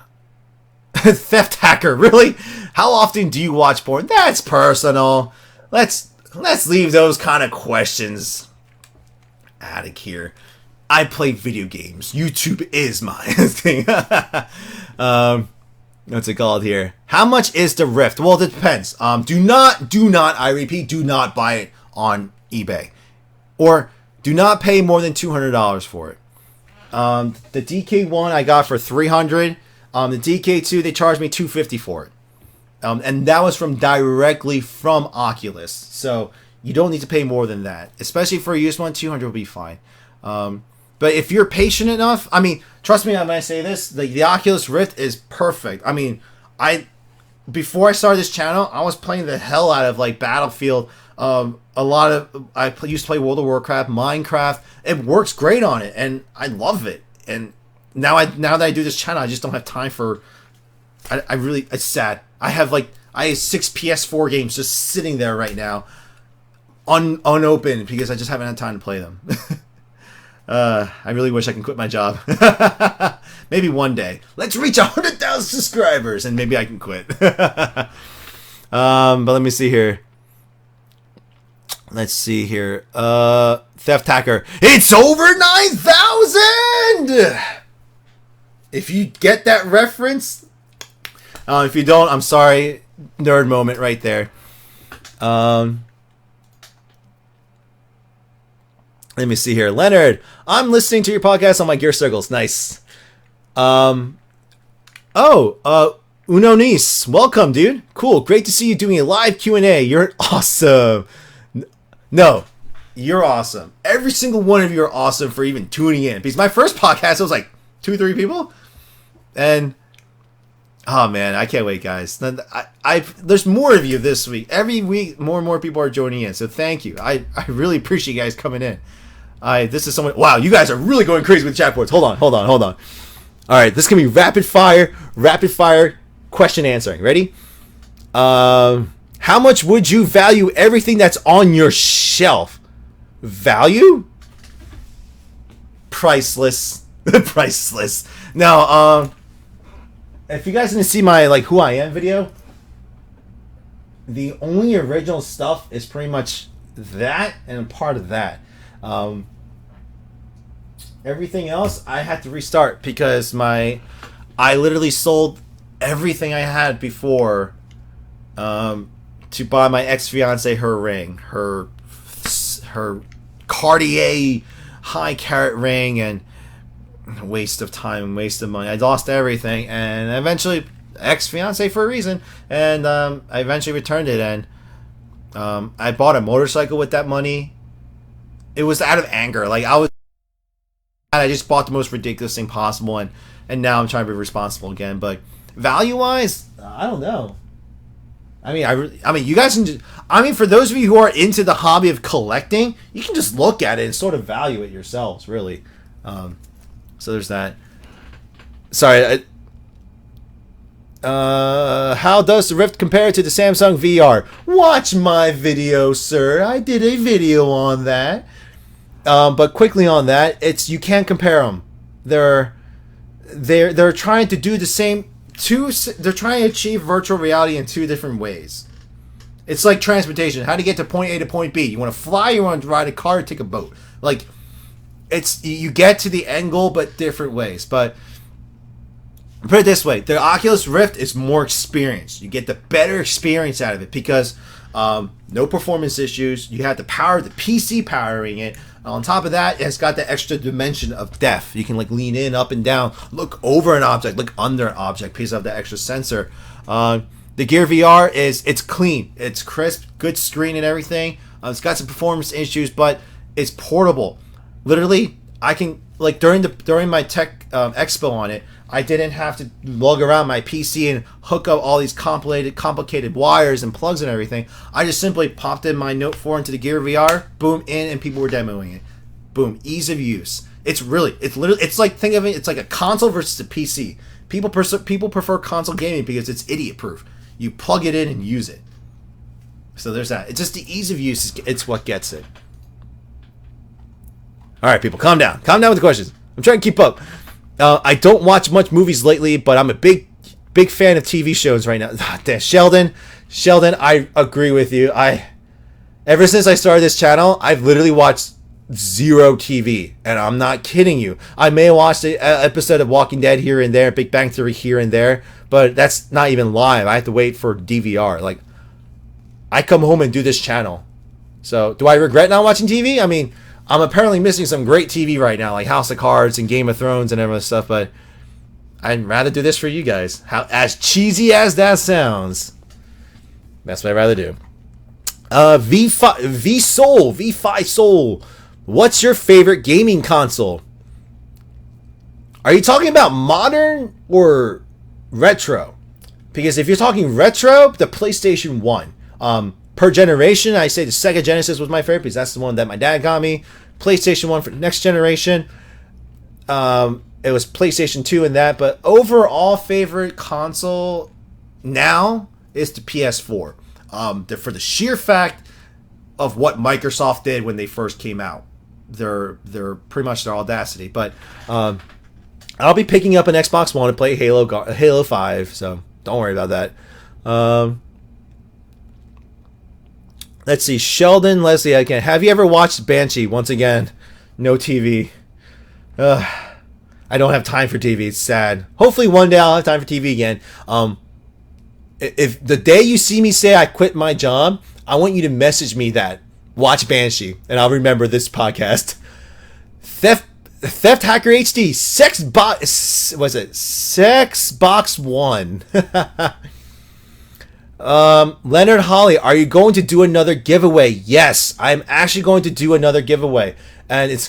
Theft hacker, really? How often do you watch porn? That's personal. Let's leave those kind of questions out of here. I play video games. YouTube is my thing. What's it called here? How much is the Rift? Well, it depends. Do not, I repeat, do not buy it on eBay. Or do not pay more than $200 for it. The DK1 I got for $300. The DK2, they charged me $250 for it. And that was directly from Oculus. So you don't need to pay more than that. Especially for a used one, $200 will be fine. But if you're patient enough, I mean, trust me when I say this, the Oculus Rift is perfect. I mean, before I started this channel, I was playing the hell out of like Battlefield. I used to play World of Warcraft, Minecraft. It works great on it, and I love it. And now that I do this channel, I just don't have time for I really, it's sad. I have 6 PS4 games just sitting there right now, unopened, because I just haven't had time to play them. I really wish I can quit my job. Maybe one day. Let's reach 100,000 subscribers, and maybe I can quit. But let me see here. Let's see here. Theft Hacker. It's over 9,000! If you get that reference, if you don't, I'm sorry. Nerd moment right there. Let me see here. Leonard, I'm listening to your podcast on my Gear Circles. Nice. Uno Nice. Welcome, dude. Cool. Great to see you doing a live Q&A. You're awesome. No, you're awesome. Every single one of you are awesome for even tuning in. Because my first podcast, it was like 2-3 people. And, oh man, I can't wait, guys. There's more of you this week. Every week, more and more people are joining in. So thank you. I really appreciate you guys coming in. This is someone. Wow, you guys are really going crazy with chat boards. Hold on. All right, this can be rapid fire question answering. Ready? How much would you value everything that's on your shelf? Value? Priceless. Priceless. Now, if you guys didn't see my who I am video, the only original stuff is pretty much that and part of that. Everything else I had to restart because I literally sold everything I had before to buy my ex-fiance her ring, her Cartier high carat ring, and waste of time, waste of money. I lost everything, and eventually ex-fiance for a reason, and I eventually returned it, and I bought a motorcycle with that money. It was out of anger. I just bought the most ridiculous thing possible, and now I'm trying to be responsible again. But value-wise, I don't know. I mean, you guys can just, for those of you who are into the hobby of collecting, you can just look at it and sort of value it yourselves, really. So there's that. Sorry. How does the Rift compare to the Samsung VR? Watch my video, sir. I did a video on that. But quickly on that, you can't compare them. They're trying to do the same. They're trying to achieve virtual reality in 2 different ways. It's like transportation. How to get to point A to point B. You want to fly, you want to ride a car, or take a boat. You get to the end goal, but different ways. But put it this way, the Oculus Rift is more experience. You get the better experience out of it because no performance issues. You have the power of the PC powering it. On top of that, it's got the extra dimension of depth. You can lean in, up and down, look over an object, look under an object, because of the extra sensor. The Gear VR it's clean, it's crisp, good screen and everything. It's got some performance issues, but it's portable. Literally, I can during my tech expo on it, I didn't have to lug around my PC and hook up all these complicated wires and plugs and everything. I just simply popped in my Note 4 into the Gear VR, boom, in, and people were demoing it. Boom, ease of use. It's think of it, it's like a console versus a PC. People prefer console gaming because it's idiot proof. You plug it in and use it. So there's that. It's just the ease of use. It's what gets it. All right, people, calm down. Calm down with the questions. I'm trying to keep up. I don't watch much movies lately, but I'm a big fan of TV shows right now. Damn, Sheldon, I agree with you. Ever since I started this channel, I've literally watched 0 TV, and I'm not kidding you. I may have watched an episode of Walking Dead here and there, Big Bang Theory here and there, but that's not even live. I have to wait for DVR. I come home and do this channel. So, do I regret not watching TV? I mean, I'm apparently missing some great TV right now, like House of Cards and Game of Thrones and everything stuff, but I'd rather do this for you guys. As cheesy as that sounds, that's what I'd rather do. V5 Soul. What's your favorite gaming console? Are you talking about modern or retro? Because if you're talking retro, the PlayStation 1. Per generation, I say the Sega Genesis was my favorite because that's the one that my dad got me. PlayStation 1 for the next generation. it was PlayStation 2 and that, but overall favorite console now is the PS4. For the sheer fact of what Microsoft did when they first came out. They're pretty much their audacity. But I'll be picking up an Xbox One to play Halo 5, so don't worry about that. Let's see. Sheldon Leslie again. Have you ever watched Banshee? Once again, no TV. I don't have time for TV. It's sad. Hopefully one day I'll have time for TV again. If the day you see me say I quit my job, I want you to message me that. Watch Banshee, and I'll remember this podcast. Theft Hacker HD. Sex Box 1. Leonard Holly, are you going to do another giveaway? Yes, I'm actually going to do another giveaway, and it's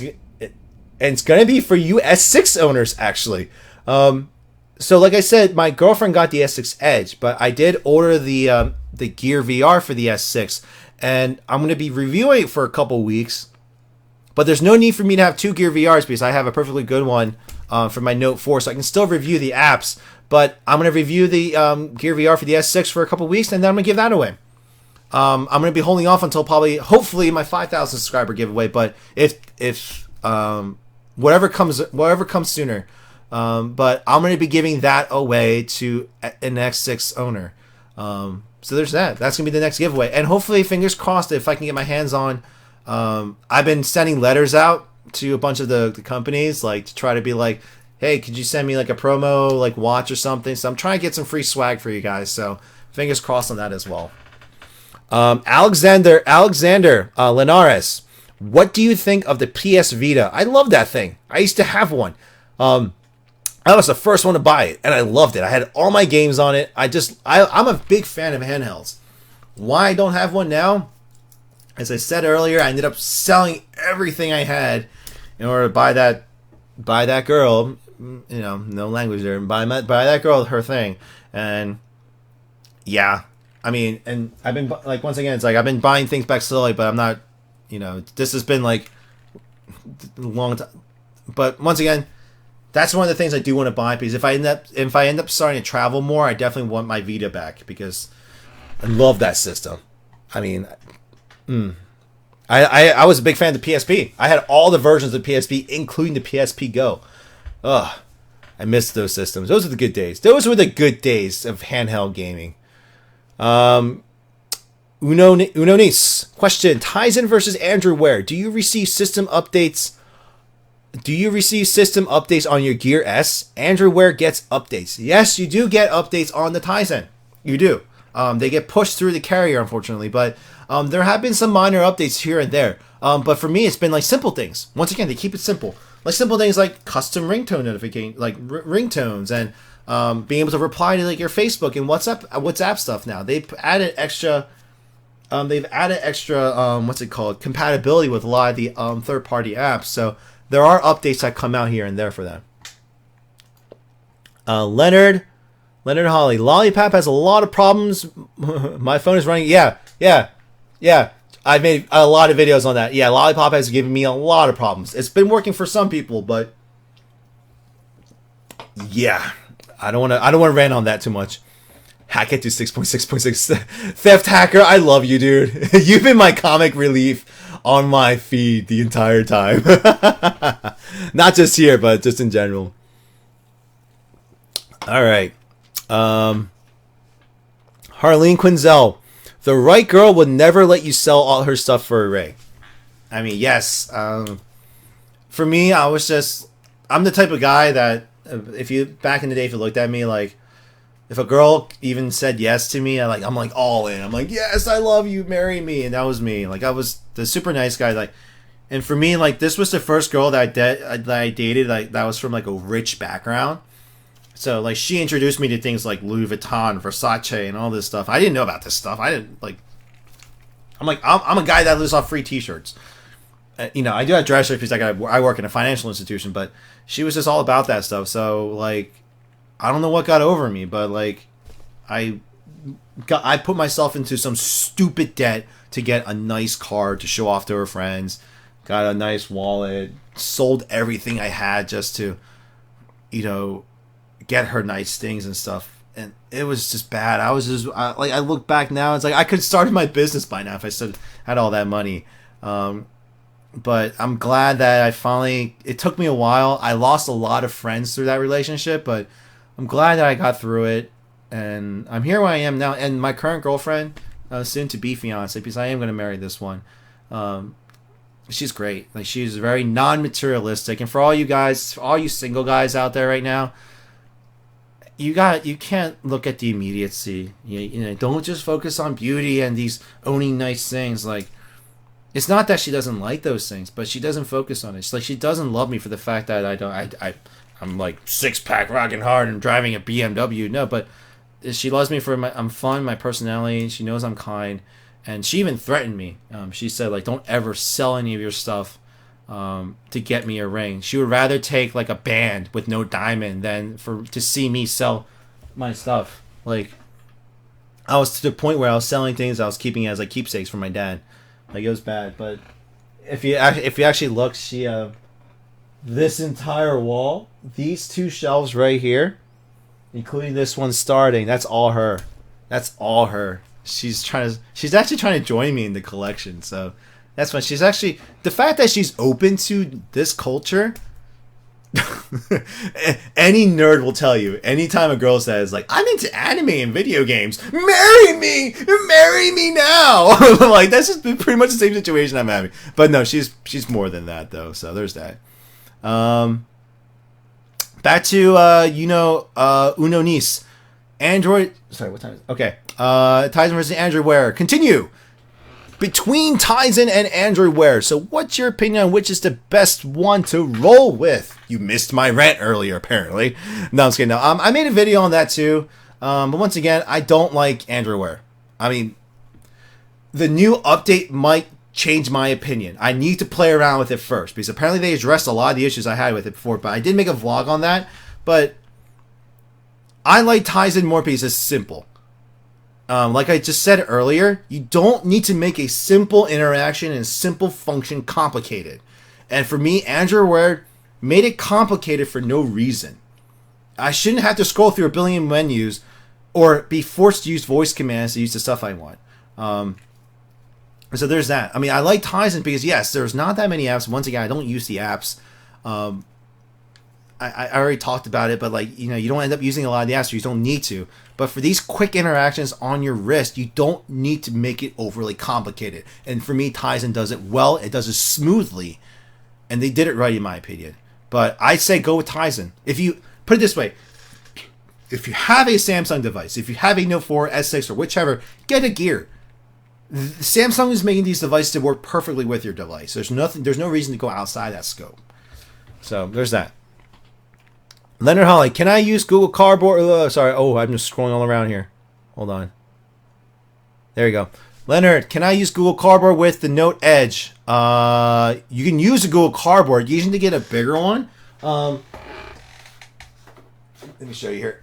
going to be for you S6 owners, actually. So like I said, my girlfriend got the S6 Edge, but I did order the Gear VR for the S6, and I'm going to be reviewing it for a couple weeks. But there's no need for me to have two Gear VRs because I have a perfectly good one for my Note 4, so I can still review the apps. But I'm going to review the Gear VR for the S6 for a couple weeks, and then I'm going to give that away. I'm going to be holding off until hopefully my 5,000 subscriber giveaway. But if whatever comes sooner. But I'm going to be giving that away to an X6 owner. So there's that. That's going to be the next giveaway. And hopefully, fingers crossed, if I can get my hands on. I've been sending letters out to a bunch of the companies, like to try to be like, hey, could you send me like a promo like watch or something? So I'm trying to get some free swag for you guys. So fingers crossed on that as well. Alexander Linares, what do you think of the PS Vita? I love that thing. I used to have one. I was the first one to buy it, and I loved it. I had all my games on it. I'm a big fan of handhelds. Why I don't have one now? As I said earlier, I ended up selling everything I had in order to buy that girl. You know, no language there. Buy that girl her thing, and yeah, I mean, and I've been like once again, it's like I've been buying things back slowly, but I'm not. You know, this has been like a long time. But once again, that's one of the things I do want to buy because if I end up starting to travel more, I definitely want my Vita back because I love that system. I mean, I was a big fan of the PSP. I had all the versions of the PSP, including the PSP Go. Ugh, I missed those systems. Those are the good days. Those were the good days of handheld gaming. Unonis question: Tizen versus Android Wear. Do you receive system updates? On your Gear S? Android Wear gets updates. Yes, you do get updates on the Tizen. You do. They get pushed through the carrier, unfortunately, but there have been some minor updates here and there. But for me, it's been like simple things. Once again, they keep it simple. Like simple things like custom ringtone notification, like ringtones, and being able to reply to like your Facebook and WhatsApp stuff now. They've added extra. What's it called? Compatibility with a lot of the third-party apps. So there are updates that come out here and there for them. Leonard Holly, Lollipop has a lot of problems. My phone is running. Yeah. I've made a lot of videos on that. Yeah, Lollipop has given me a lot of problems. It's been working for some people, but yeah, I don't want to rant on that too much. Hack it to 6.6.6. Theft Hacker, I love you, dude. You've been my comic relief on my feed the entire time. Not just here, but just in general. All right. Harleen Quinzel. The right girl would never let you sell all her stuff for a ray. I mean, yes. For me, I'm the type of guy that back in the day, if you looked at me, like, if a girl even said yes to me, I'm like all in. I'm like, yes, I love you, marry me. And that was me. Like, I was the super nice guy. Like, and for me, like, this was the first girl that I dated, like, that was from like a rich background. So, like, she introduced me to things like Louis Vuitton, Versace, and all this stuff. I didn't know about this stuff. I'm a guy that lives off free T-shirts. You know, I do have dress shirts because I work in a financial institution, but she was just all about that stuff. So, like, I don't know what got over me, but, like, I put myself into some stupid debt to get a nice car to show off to her friends. Got a nice wallet. Sold everything I had just to you know, get her nice things and stuff. And it was just bad. I was just like, I look back now, it's like I could have started my business by now if I still had all that money. But I'm glad that I finally, it took me a while. I lost a lot of friends through that relationship, but I'm glad that I got through it. And I'm here where I am now. And my current girlfriend, soon to be fiance, because I am going to marry this one. She's great. Like, she's very non-materialistic. And for all you guys, for all you single guys out there right now, you can't look at the immediacy. You know, don't just focus on beauty and these owning nice things. Like, it's not that she doesn't like those things, but she doesn't focus on it. It's like she doesn't love me for the fact that I'm like six-pack rocking hard and driving a BMW. No, but she loves me for I'm fun, my personality. She knows I'm kind, and she even threatened me. She said, like, don't ever sell any of your stuff to get me a ring. She would rather take like a band with no diamond than to see me sell my stuff. Like, I was to the point where I was selling things I was keeping as like keepsakes for my dad. Like, it was bad. But if you actually look, she this entire wall, these two shelves right here, including this one starting, that's all her. That's all her. She's actually trying to join me in the collection. So that's fun. She's actually, the fact that she's open to this culture. Any nerd will tell you, anytime a girl says, like, I'm into anime and video games, marry me now. Like, that's just pretty much the same situation I'm having. But no, she's more than that though. So there's that. Back to Uno Nice. Android. Sorry, what time is it? Okay. Tizen versus Android Wear. Continue. Between Tizen and Android Wear. So what's your opinion on which is the best one to roll with? You missed my rant earlier, apparently. No, I'm just kidding. No, I made a video on that too. But once again, I don't like Android Wear. I mean, the new update might change my opinion. I need to play around with it first, because apparently they addressed a lot of the issues I had with it before. But I did make a vlog on that. But I like Tizen more because it's simple. Like I just said earlier, you don't need to make a simple interaction and a simple function complicated. And for me, Android Wear made it complicated for no reason. I shouldn't have to scroll through a billion menus or be forced to use voice commands to use the stuff I want. So there's that. I mean, I like Tizen because, yes, there's not that many apps. Once again, I don't use the apps. I already talked about it, but like, you know, you don't end up using a lot of the apps, so you don't need to. But for these quick interactions on your wrist, you don't need to make it overly complicated. And for me, Tizen does it well. It does it smoothly. And they did it right, in my opinion. But I say go with Tizen. If you, put it this way, if you have a Samsung device, if you have a Note 4, S6, or whichever, get a Gear. Samsung is making these devices to work perfectly with your device. There's no reason to go outside that scope. So there's that. Leonard Holly, can I use Google Cardboard? I'm just scrolling all around here. Hold on. There you go. Leonard, can I use Google Cardboard with the Note Edge? You can use a Google Cardboard. You need to get a bigger one. Let me show you here.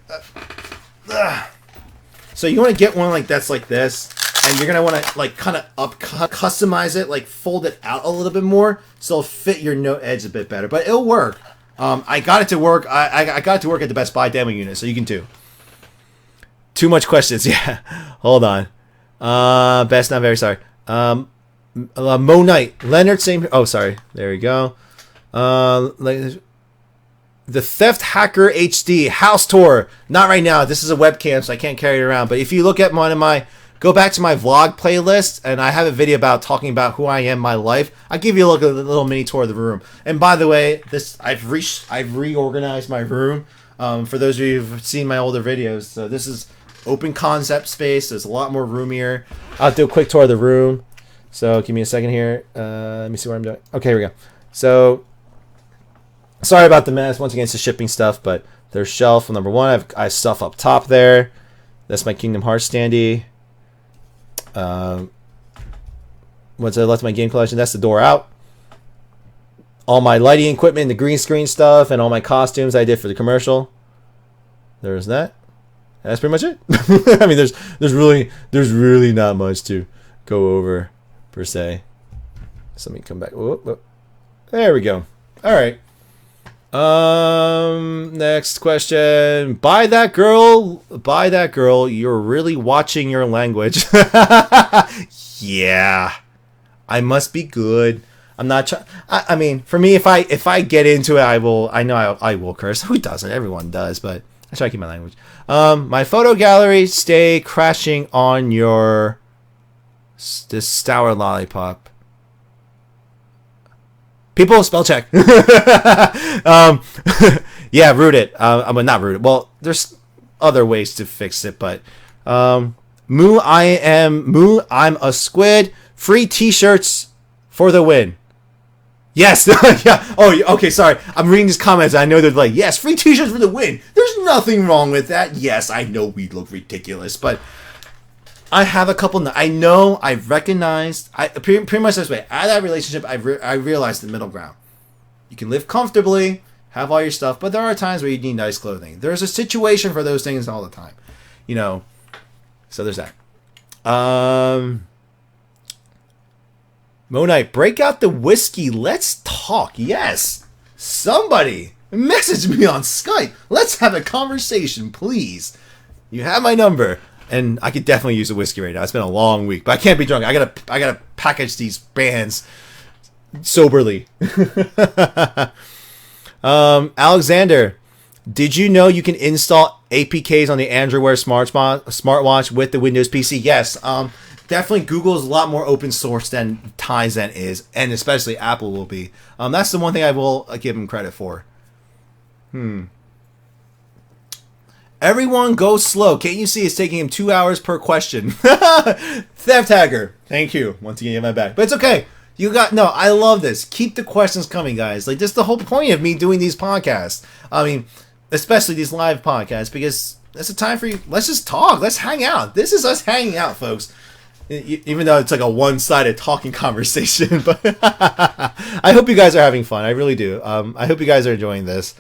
So you want to get one like that's like this, and you're gonna want to like kind of customize it, like fold it out a little bit more, so it'll fit your Note Edge a bit better. But it'll work. I got it to work. I got it to work at the Best Buy demo unit, so you can too. Too much questions. Yeah. Hold on. Best, not very sorry. Mo Knight. Leonard, same. Oh, sorry. There we go. The Theft Hacker HD house tour. Not right now. This is a webcam, so I can't carry it around. But if you look at one of my, go back to my vlog playlist, and I have a video about talking about who I am, my life. I'll give you a look at a little mini tour of the room. And by the way, I've reorganized my room. For those of you who've seen my older videos, so this is open concept space. There's a lot more room here. I'll do a quick tour of the room. So give me a second here. Let me see what I'm doing. Okay, here we go. So sorry about the mess. Once again, it's the shipping stuff, but there's shelf number one. I have stuff up top there. That's my Kingdom Hearts standee. Once I left my game collection, that's the door out. All my lighting equipment, the green screen stuff, and all my costumes I did for the commercial. There's that. That's pretty much it. I mean, there's really not much to go over per se. So let me come back. Whoop, whoop. There we go. All right. Next question. By that girl, you're really watching your language. Yeah. I must be good. I'm not trying. I mean, for me, if I get into it, I will. I know I will curse. Who doesn't? Everyone does, but I try to keep my language. My photo gallery stay crashing on your this sour lollipop. People, spell check. Yeah, root it. I'm not root it. Well, there's other ways to fix it, but Moo, I'm a squid. Free T-shirts for the win. Yes. Yeah. Oh, okay. Sorry. I'm reading these comments. I know they're like, yes, free T-shirts for the win. There's nothing wrong with that. Yes, I know we look ridiculous, but I have a couple. I know. I've recognized. I pretty much this way. Out of that relationship, I realized the middle ground. You can live comfortably, have all your stuff, but there are times where you need nice clothing. There's a situation for those things all the time, you know. So there's that. Mo Knight, break out the whiskey. Let's talk. Yes. Somebody message me on Skype. Let's have a conversation, please. You have my number. And I could definitely use a whiskey right now. It's been a long week, but I can't be drunk. I gotta package these bands soberly. Alexander, did you know you can install APKs on the Android Wear smartwatch with the Windows PC? Yes. Definitely Google is a lot more open source than Tizen is, and especially Apple will be. That's the one thing I will give them credit for. Everyone go slow. Can't you see it's taking him 2 hours per question? Theft Hacker. Thank you. Once again, get my back. But it's okay. I love this. Keep the questions coming, guys. Like, this is the whole point of me doing these podcasts. I mean, especially these live podcasts, because it's a time for you. Let's just talk. Let's hang out. This is us hanging out, folks. Even though it's like a one-sided talking conversation, but I hope you guys are having fun. I really do. I hope you guys are enjoying this.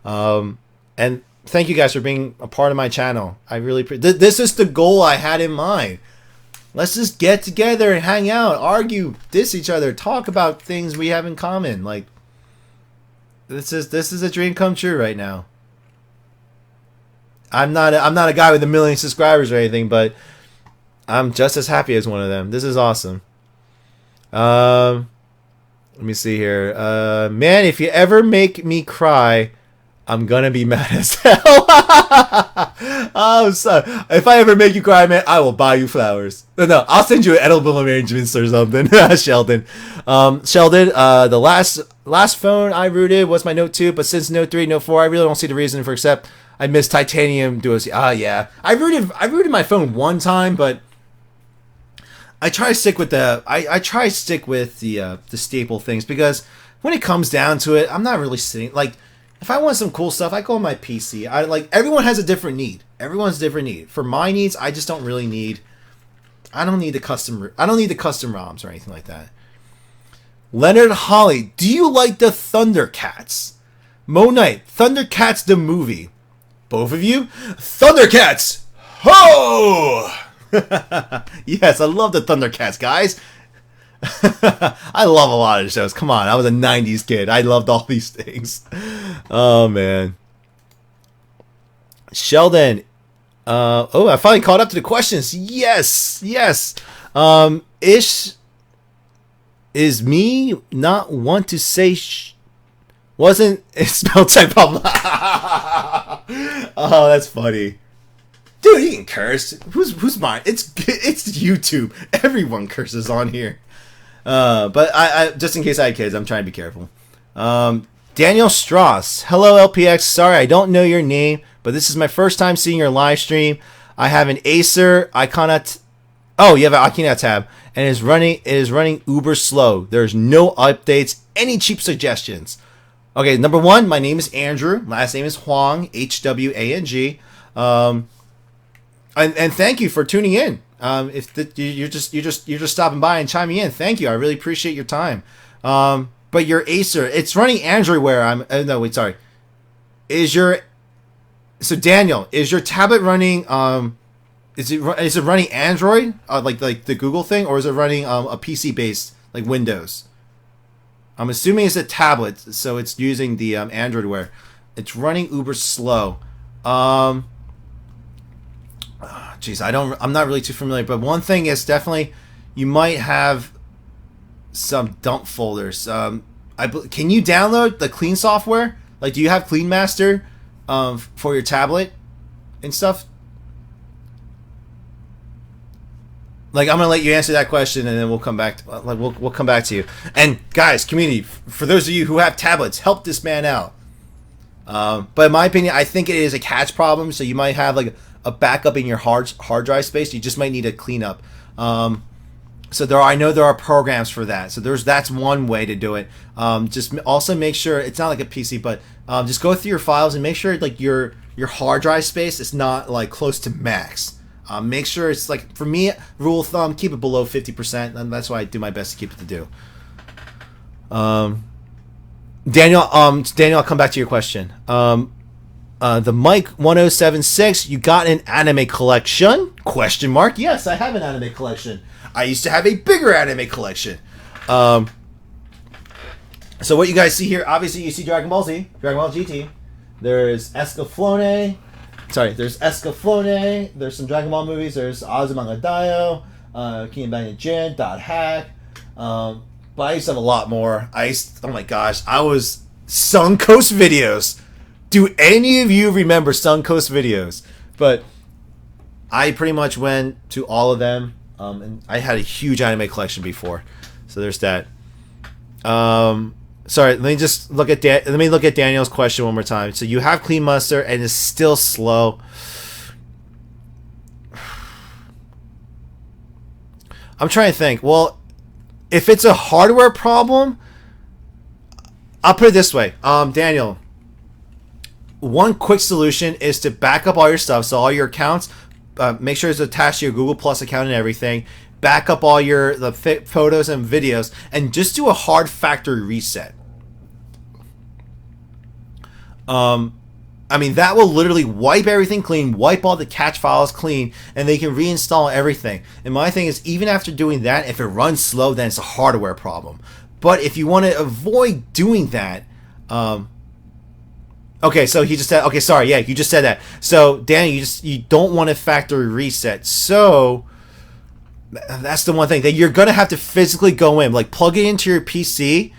And thank you guys for being a part of my channel. I really this is the goal I had in mind. Let's just get together and hang out, argue, diss each other, talk about things we have in common. Like, this is a dream come true right now. I'm not a guy with 1 million subscribers or anything, but I'm just as happy as one of them. This is awesome. Let me see here. Man, if you ever make me cry, I'm gonna be mad as hell. Oh, so if I ever make you cry, man, I will buy you flowers. No, I'll send you edible arrangements or something. Sheldon. The last phone I rooted was my Note 2, but since Note 3, Note 4, I really don't see the reason for except I miss titanium duos. Yeah. I rooted my phone one time, but I try to stick with the staple things, because when it comes down to it, I'm not really sitting like, if I want some cool stuff, I go on my PC. Everyone has a different need. Everyone's different need. For my needs, I just don't really need. I don't need the custom ROMs or anything like that. Leonard Holly, do you like the Thundercats? Mo Knight, Thundercats the movie. Both of you, Thundercats. Ho! Yes, I love the Thundercats, guys. I love a lot of shows. Come on, I was a 90s kid. I loved all these things. Oh, man. Sheldon. I finally caught up to the questions. Yes. Ish is me not want to say wasn't a spell check problem. Oh, that's funny. Dude, you can curse. Who's mine? It's YouTube. Everyone curses on here. But I just in case I had kids, I'm trying to be careful. Daniel Strauss. Hello, LPX. Sorry, I don't know your name, but this is my first time seeing your live stream. I have an Acer Icona. You have an Icona tab, and it is running uber slow. There's no updates. Any cheap suggestions? Okay, number one, my name is Andrew. Last name is Huang. Hwang. And thank you for tuning in. You're just stopping by and chiming in. Thank you. I really appreciate your time. But your Acer, it's running Android Wear. Daniel, is your tablet running? Is it running Android? Like the Google thing, or is it running a PC based like Windows? I'm assuming it's a tablet, so it's using the Android Wear. It's running uber slow. Geez, I'm not really too familiar, but one thing is definitely you might have some dump folders. Can you download the Clean software? Like, do you have Clean Master for your tablet and stuff? Like, I'm gonna let you answer that question, and then we'll come back. We'll come back to you. And guys, community, for those of you who have tablets, help this man out. But in my opinion, I think it is a cache problem. So you might have like a backup in your hard drive space. You just might need to clean up. So I know there are programs for that. So that's one way to do it. Just also make sure it's not like a PC, but just go through your files and make sure like your hard drive space is not like close to max. Make sure it's like, for me, rule of thumb, keep it below 50%, and that's why I do my best to keep it to do. Daniel, I'll come back to your question. The Mike 1076, you got an anime collection? Question mark. Yes, I have an anime collection. I used to have a bigger anime collection. So what you guys see here, obviously you see Dragon Ball Z, Dragon Ball GT. There's Escaflowne. There's Escaflowne. There's some Dragon Ball movies. There's Azumanga Daioh, King Bang Jin, Dot Hack. But I used to have a lot more. Oh my gosh, I was Suncoast videos. Do any of you remember Suncoast videos? But I pretty much went to all of them. And I had a huge anime collection before, so there's that. Sorry, let me look at Daniel's question one more time. So you have Clean Master and it's still slow. I'm trying to think. Well, if it's a hardware problem, I'll put it this way. Daniel, one quick solution is to back up all your stuff, so all your accounts. Make sure it's attached to your Google Plus account and everything. Back up all the photos and videos, and just do a hard factory reset. I mean, that will literally wipe everything clean, wipe all the cache files clean, and they can reinstall everything. And my thing is, even after doing that, if it runs slow, then it's a hardware problem. But if you want to avoid doing that, okay, so he just said, okay, sorry, yeah, you just said that. So, Danny, you don't want a factory reset. So, that's the one thing that you're going to have to physically go in. Like, plug it into your PC.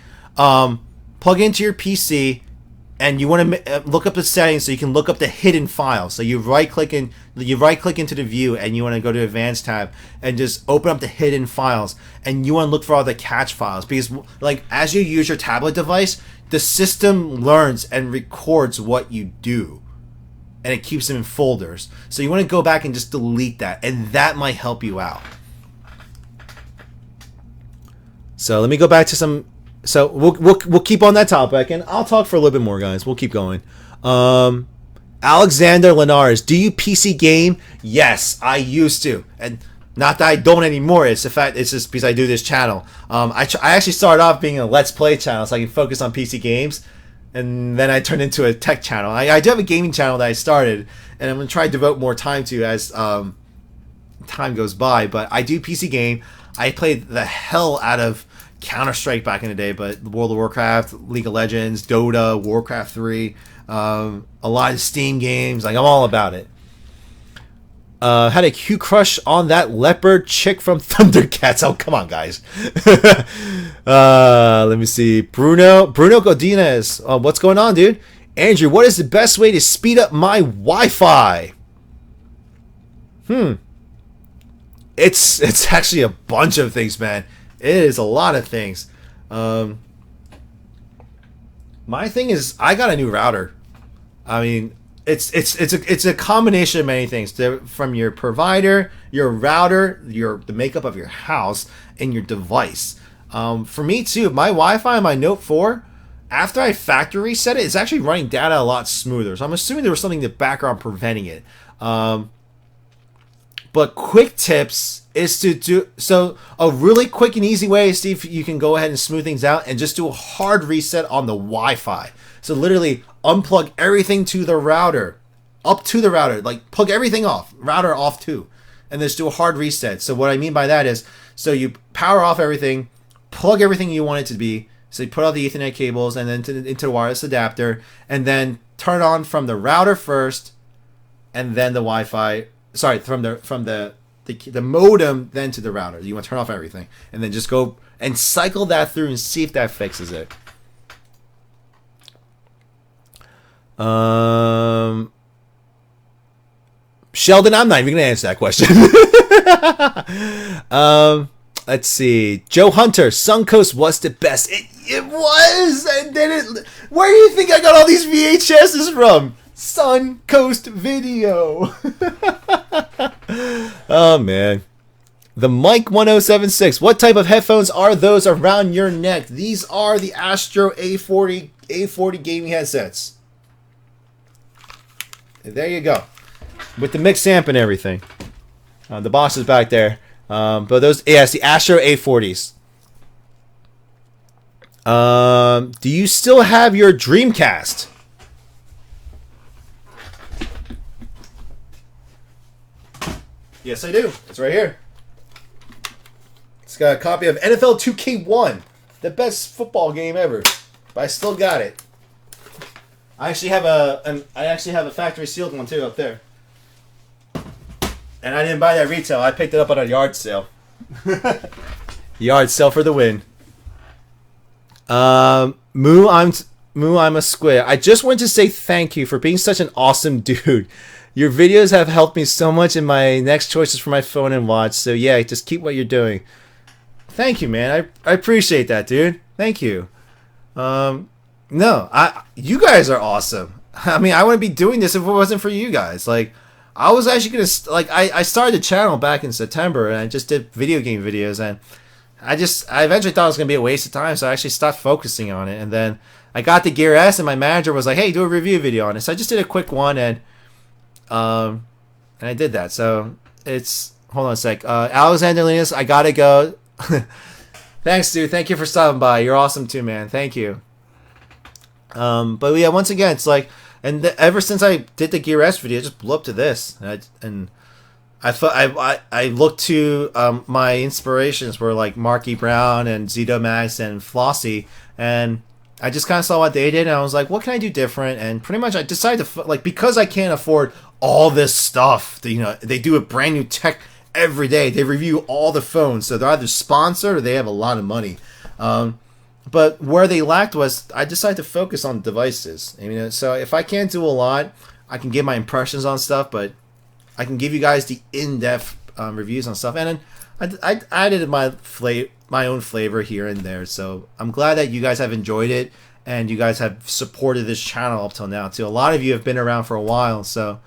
And you want to look up the settings so you can look up the hidden files. So you right click into the view, and you want to go to Advanced tab and just open up the hidden files, and you want to look for all the cache files, because like as you use your tablet device, the system learns and records what you do, and it keeps them in folders. So you want to go back and just delete that, and that might help you out. So let me go back to some. So we'll keep on that topic, and I'll talk for a little bit more, guys. We'll keep going. Alexander Linares, do you PC game? Yes, I used to, and not that I don't anymore. It's the fact it's just because I do this channel. I actually started off being a Let's Play channel, so I can focus on PC games, and then I turned into a tech channel. I do have a gaming channel that I started, and I'm gonna try to devote more time to as time goes by. But I do PC game. I played the hell out of Counter-Strike back in the day, but World of Warcraft, League of Legends, Dota, Warcraft 3, a lot of Steam games. Like, I'm all about it. Had a cute crush on that leopard chick from Thundercats. Oh, come on, guys. Let me see. Bruno Godinez. What's going on, dude? Andrew, what is the best way to speed up my Wi-Fi? It's actually a bunch of things, man. It is a lot of things. My thing is, I got a new router. I mean, it's a combination of many things, from your provider, your router, the makeup of your house, and your device. For me too, my Wi-Fi on my Note 4, after I factory reset it, it's actually running data a lot smoother. So I'm assuming there was something in the background preventing it. But quick tips is to do, so a really quick and easy way is see if you can go ahead and smooth things out and just do a hard reset on the Wi-Fi. So literally unplug everything to the router, up to the router, like plug everything off, router off too, and just do a hard reset. So what I mean by that is, so you power off everything, plug everything you want it to be, So you put all the Ethernet cables and then into the wireless adapter, and then turn on from the router first, and then the Wi-Fi. Sorry, from the modem, then to the router. You want to turn off everything, and then just go and cycle that through and see if that fixes it. Sheldon, I'm not even gonna answer that question. Let's see. Joe Hunter, Suncoast was the best. It was, and then it. Where do you think I got all these VHSs from? Suncoast Video. Oh man. The Mike 1076. What type of headphones are those around your neck? These are the Astro A40 gaming headsets. There you go. With the mixed amp and everything. The box is back there. But those, yeah, it's the Astro A40s. Do you still have your Dreamcast? Yes, I do. It's right here. It's got a copy of NFL 2K1, the best football game ever. But I still got it. I actually have a factory sealed one too up there. And I didn't buy that retail. I picked it up on a yard sale. Yard sale for the win. Moo, I'm a squid. I just wanted to say thank you for being such an awesome dude. Your videos have helped me so much in my next choices for my phone and watch. So yeah, just keep what you're doing. Thank you, man. I appreciate that, dude. Thank you. No, you guys are awesome. I mean, I wouldn't be doing this if it wasn't for you guys. Like, I was actually gonna I started the channel back in September, and I just did video game videos, and I eventually thought it was gonna be a waste of time, so I actually stopped focusing on it. And then I got the Gear S, and my manager was like, "Hey, do a review video on it." So I just did a quick one, and I did that. So it's, hold on a sec. Alexander Linus, I gotta go. Thanks, dude. Thank you for stopping by. You're awesome too, man. Thank you. But yeah, once again, it's like, and ever since I did the Gear S video, it just blew up to this. And I looked to my inspirations were like Marky Brown and Zito Max and Flossie, and I just kind of saw what they did, and I was like, what can I do different? And pretty much I decided to, like, because I can't afford all this stuff, you know, they do a brand new tech every day. They review all the phones, so they're either sponsored or they have a lot of money. But where they lacked was, I decided to focus on devices. I mean, so if I can't do a lot, I can give my impressions on stuff, but I can give you guys the in-depth reviews on stuff. And then I added my own flavor here and there. So I'm glad that you guys have enjoyed it, and you guys have supported this channel up till now too. A lot of you have been around for a while, so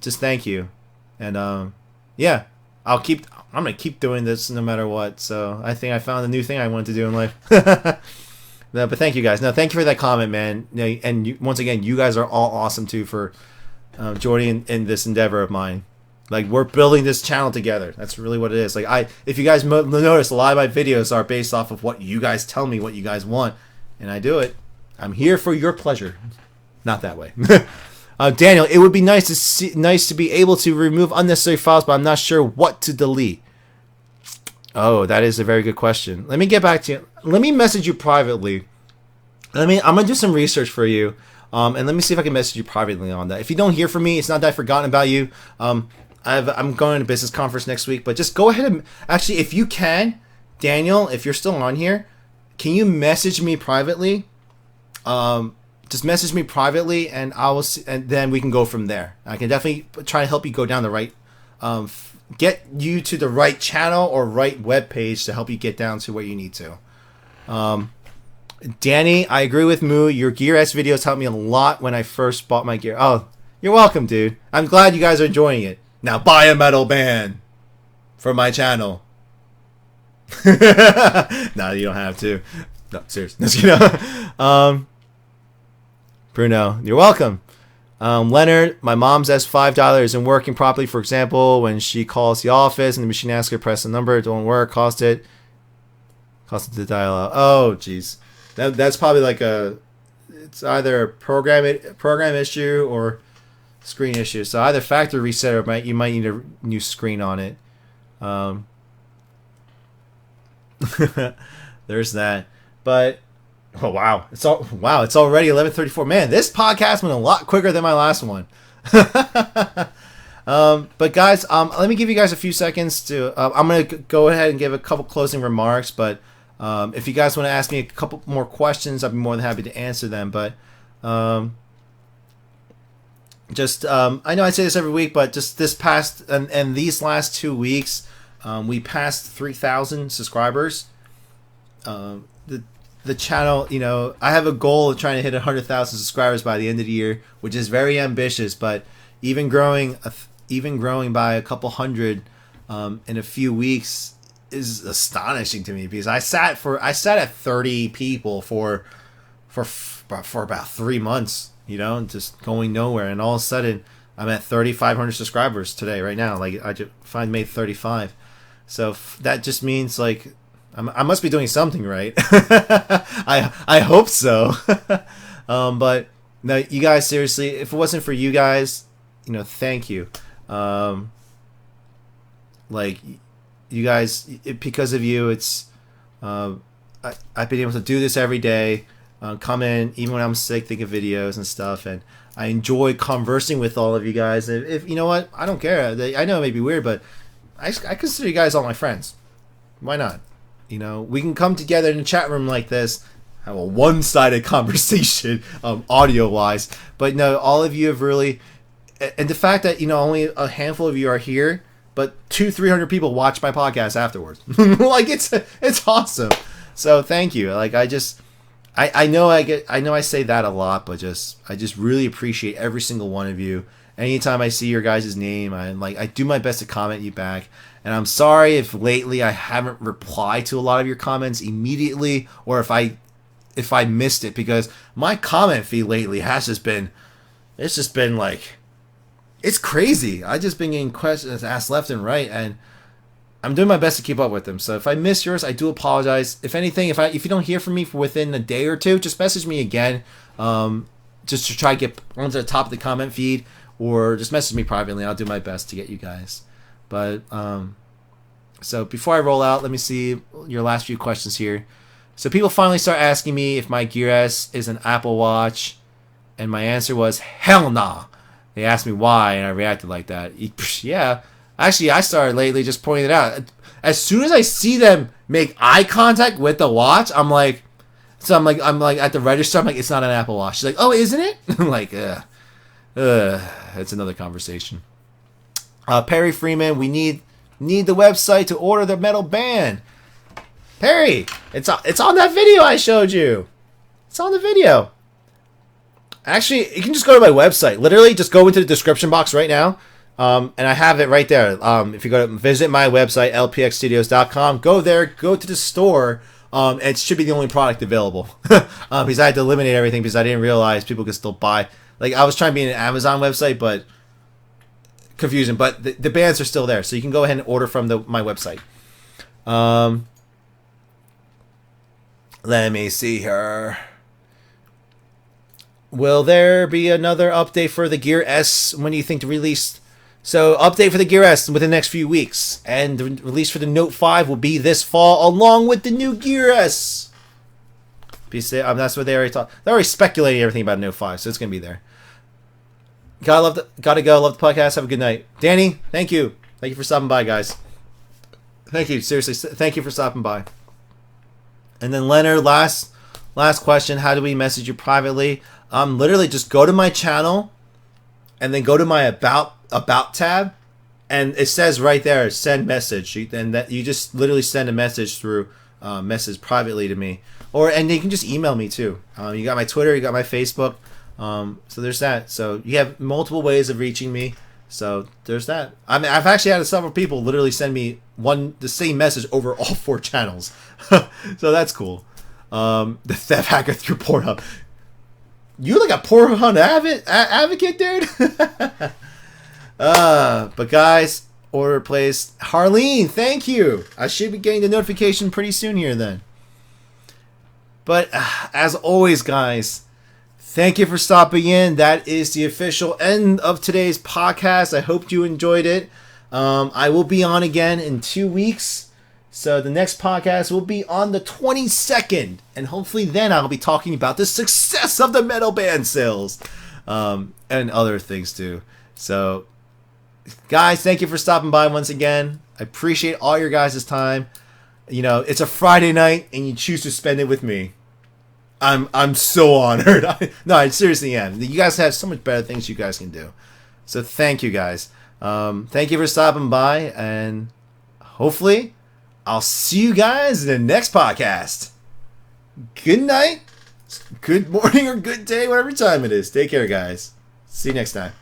just thank you. And yeah, I'm gonna keep doing this no matter what. So I think I found a new thing I wanted to do in life. No, but thank you guys. No, thank you for that comment, man. And once again, you guys are all awesome too for joining in this endeavor of mine. Like, we're building this channel together. That's really what it is. Like, if you guys notice, a lot of my videos are based off of what you guys tell me, what you guys want, and I do it. I'm here for your pleasure. Not that way. Daniel, it would be nice to be able to remove unnecessary files, but I'm not sure what to delete. Oh, that is a very good question. Let me get back to you. Let me message you privately. I'm gonna do some research for you, and let me see if I can message you privately on that. If you don't hear from me, it's not that I've forgotten about you. I'm going to a business conference next week, but just go ahead and actually, if you can, Daniel, if you're still on here, can you message me privately? Just message me privately, and and then we can go from there. I can definitely try to help you go down the right, get you to the right channel or right web page to help you get down to where you need to. Danny, I agree with Moo. Your Gear S videos helped me a lot when I first bought my gear. Oh, you're welcome, dude. I'm glad you guys are enjoying it. Now buy a metal band for my channel. No, you don't have to. No, seriously. Bruno, you're welcome. Leonard, my mom's S5 isn't working properly. For example, when she calls the office and the machine asks her to press a number, it don't work. Cost it to dial out. Oh, jeez. That's probably like it's either a program issue or screen issue. So either factory reset or you might need a new screen on it. There's that. But Oh wow! It's already 11:34. Man, this podcast went a lot quicker than my last one. But guys, let me give you guys a few seconds to. I'm gonna go ahead and give a couple closing remarks. But if you guys want to ask me a couple more questions, I'd be more than happy to answer them. But I know I say this every week, but just this past and these last 2 weeks, we passed 3,000 subscribers. The channel, I have a goal of trying to hit 100,000 subscribers by the end of the year, which is very ambitious. But even growing by a couple hundred in a few weeks is astonishing to me, because I sat at 30 people for about 3 months, just going nowhere, and all of a sudden I'm at 3,500 subscribers today, right now. Like I just made 35, so that just means like. I must be doing something right. I hope so. But no, you guys, seriously, if it wasn't for you guys, thank you. Like you guys, because of you, it's I've been able to do this every day. Come in even when I'm sick, think of videos and stuff, and I enjoy conversing with all of you guys. If you know what, I don't care. I know it may be weird, but I consider you guys all my friends. Why not? We can come together in a chat room like this, have a one-sided conversation, audio-wise. But no, all of you have really, and the fact that only a handful of you are here, but 200-300 people watch my podcast afterwards. Like it's awesome. So thank you. Like I know I say that a lot, but I just really appreciate every single one of you. Anytime I see your guys' name, I do my best to comment you back. And I'm sorry if lately I haven't replied to a lot of your comments immediately, or if I missed it, because my comment feed lately has just been like, it's crazy. I just been getting questions asked left and right, and I'm doing my best to keep up with them. So if I miss yours, I do apologize. If anything, if you don't hear from me for within a day or two, just message me again, just to try to get onto the top of the comment feed, or just message me privately. I'll do my best to get you guys. But so before I roll out, let me see your last few questions here. So people finally start asking me if my Gear S is an Apple Watch, and my answer was hell nah. They asked me why, and I reacted like that. Yeah, actually, I started lately just pointing it out. As soon as I see them make eye contact with the watch, I'm like at the register. I'm like, it's not an Apple Watch. She's like, oh, isn't it? I'm like, it's another conversation. Perry Freeman, we need the website to order the metal band. Perry, it's on that video I showed you. It's on the video. Actually, you can just go to my website. Literally, just go into the description box right now, and I have it right there. If you go to visit my website, lpxstudios.com, go there, go to the store. It should be the only product available. Because I had to eliminate everything because I didn't realize people could still buy. Like, I was trying to be an Amazon website, but confusing. But the bands are still there, so you can go ahead and order from my website. Let me see here. Will there be another update for the Gear S? When do you think to release? So, update for the Gear S within the next few weeks. And the release for the Note 5 will be this fall, along with the new Gear S. That's what they already thought. They're already speculating everything about Note 5, so it's going to be there. Gotta go. Love the podcast. Have a good night. Danny, thank you. Thank you for stopping by, guys. Thank you. Seriously, thank you for stopping by. And then Leonard, last question. How do we message you privately? Literally just go to my channel and then go to my about tab, and it says right there, send message. And that you just literally send a message through message privately to me, and you can just email me too. You got my Twitter, you got my Facebook. So there's that. So you have multiple ways of reaching me. So there's that. I mean, I've actually had several people literally send me the same message over all 4 channels. So that's cool. The theft hacker through Pornhub. You like a Pornhub advocate, dude? But guys, order placed. Harleen, thank you. I should be getting the notification pretty soon here then. But as always, guys, thank you for stopping in. That is the official end of today's podcast. I hope you enjoyed it. I will be on again in 2 weeks. So the next podcast will be on the 22nd. And hopefully then I'll be talking about the success of the metal band sales. And other things too. So, guys, thank you for stopping by once again. I appreciate all your guys' time. You know, it's a Friday night and you choose to spend it with me. I'm so honored. No, I seriously am. You guys have so much better things you guys can do. So thank you guys. Thank you for stopping by, and hopefully I'll see you guys in the next podcast. Good night, good morning, or good day, whatever time it is. Take care, guys. See you next time.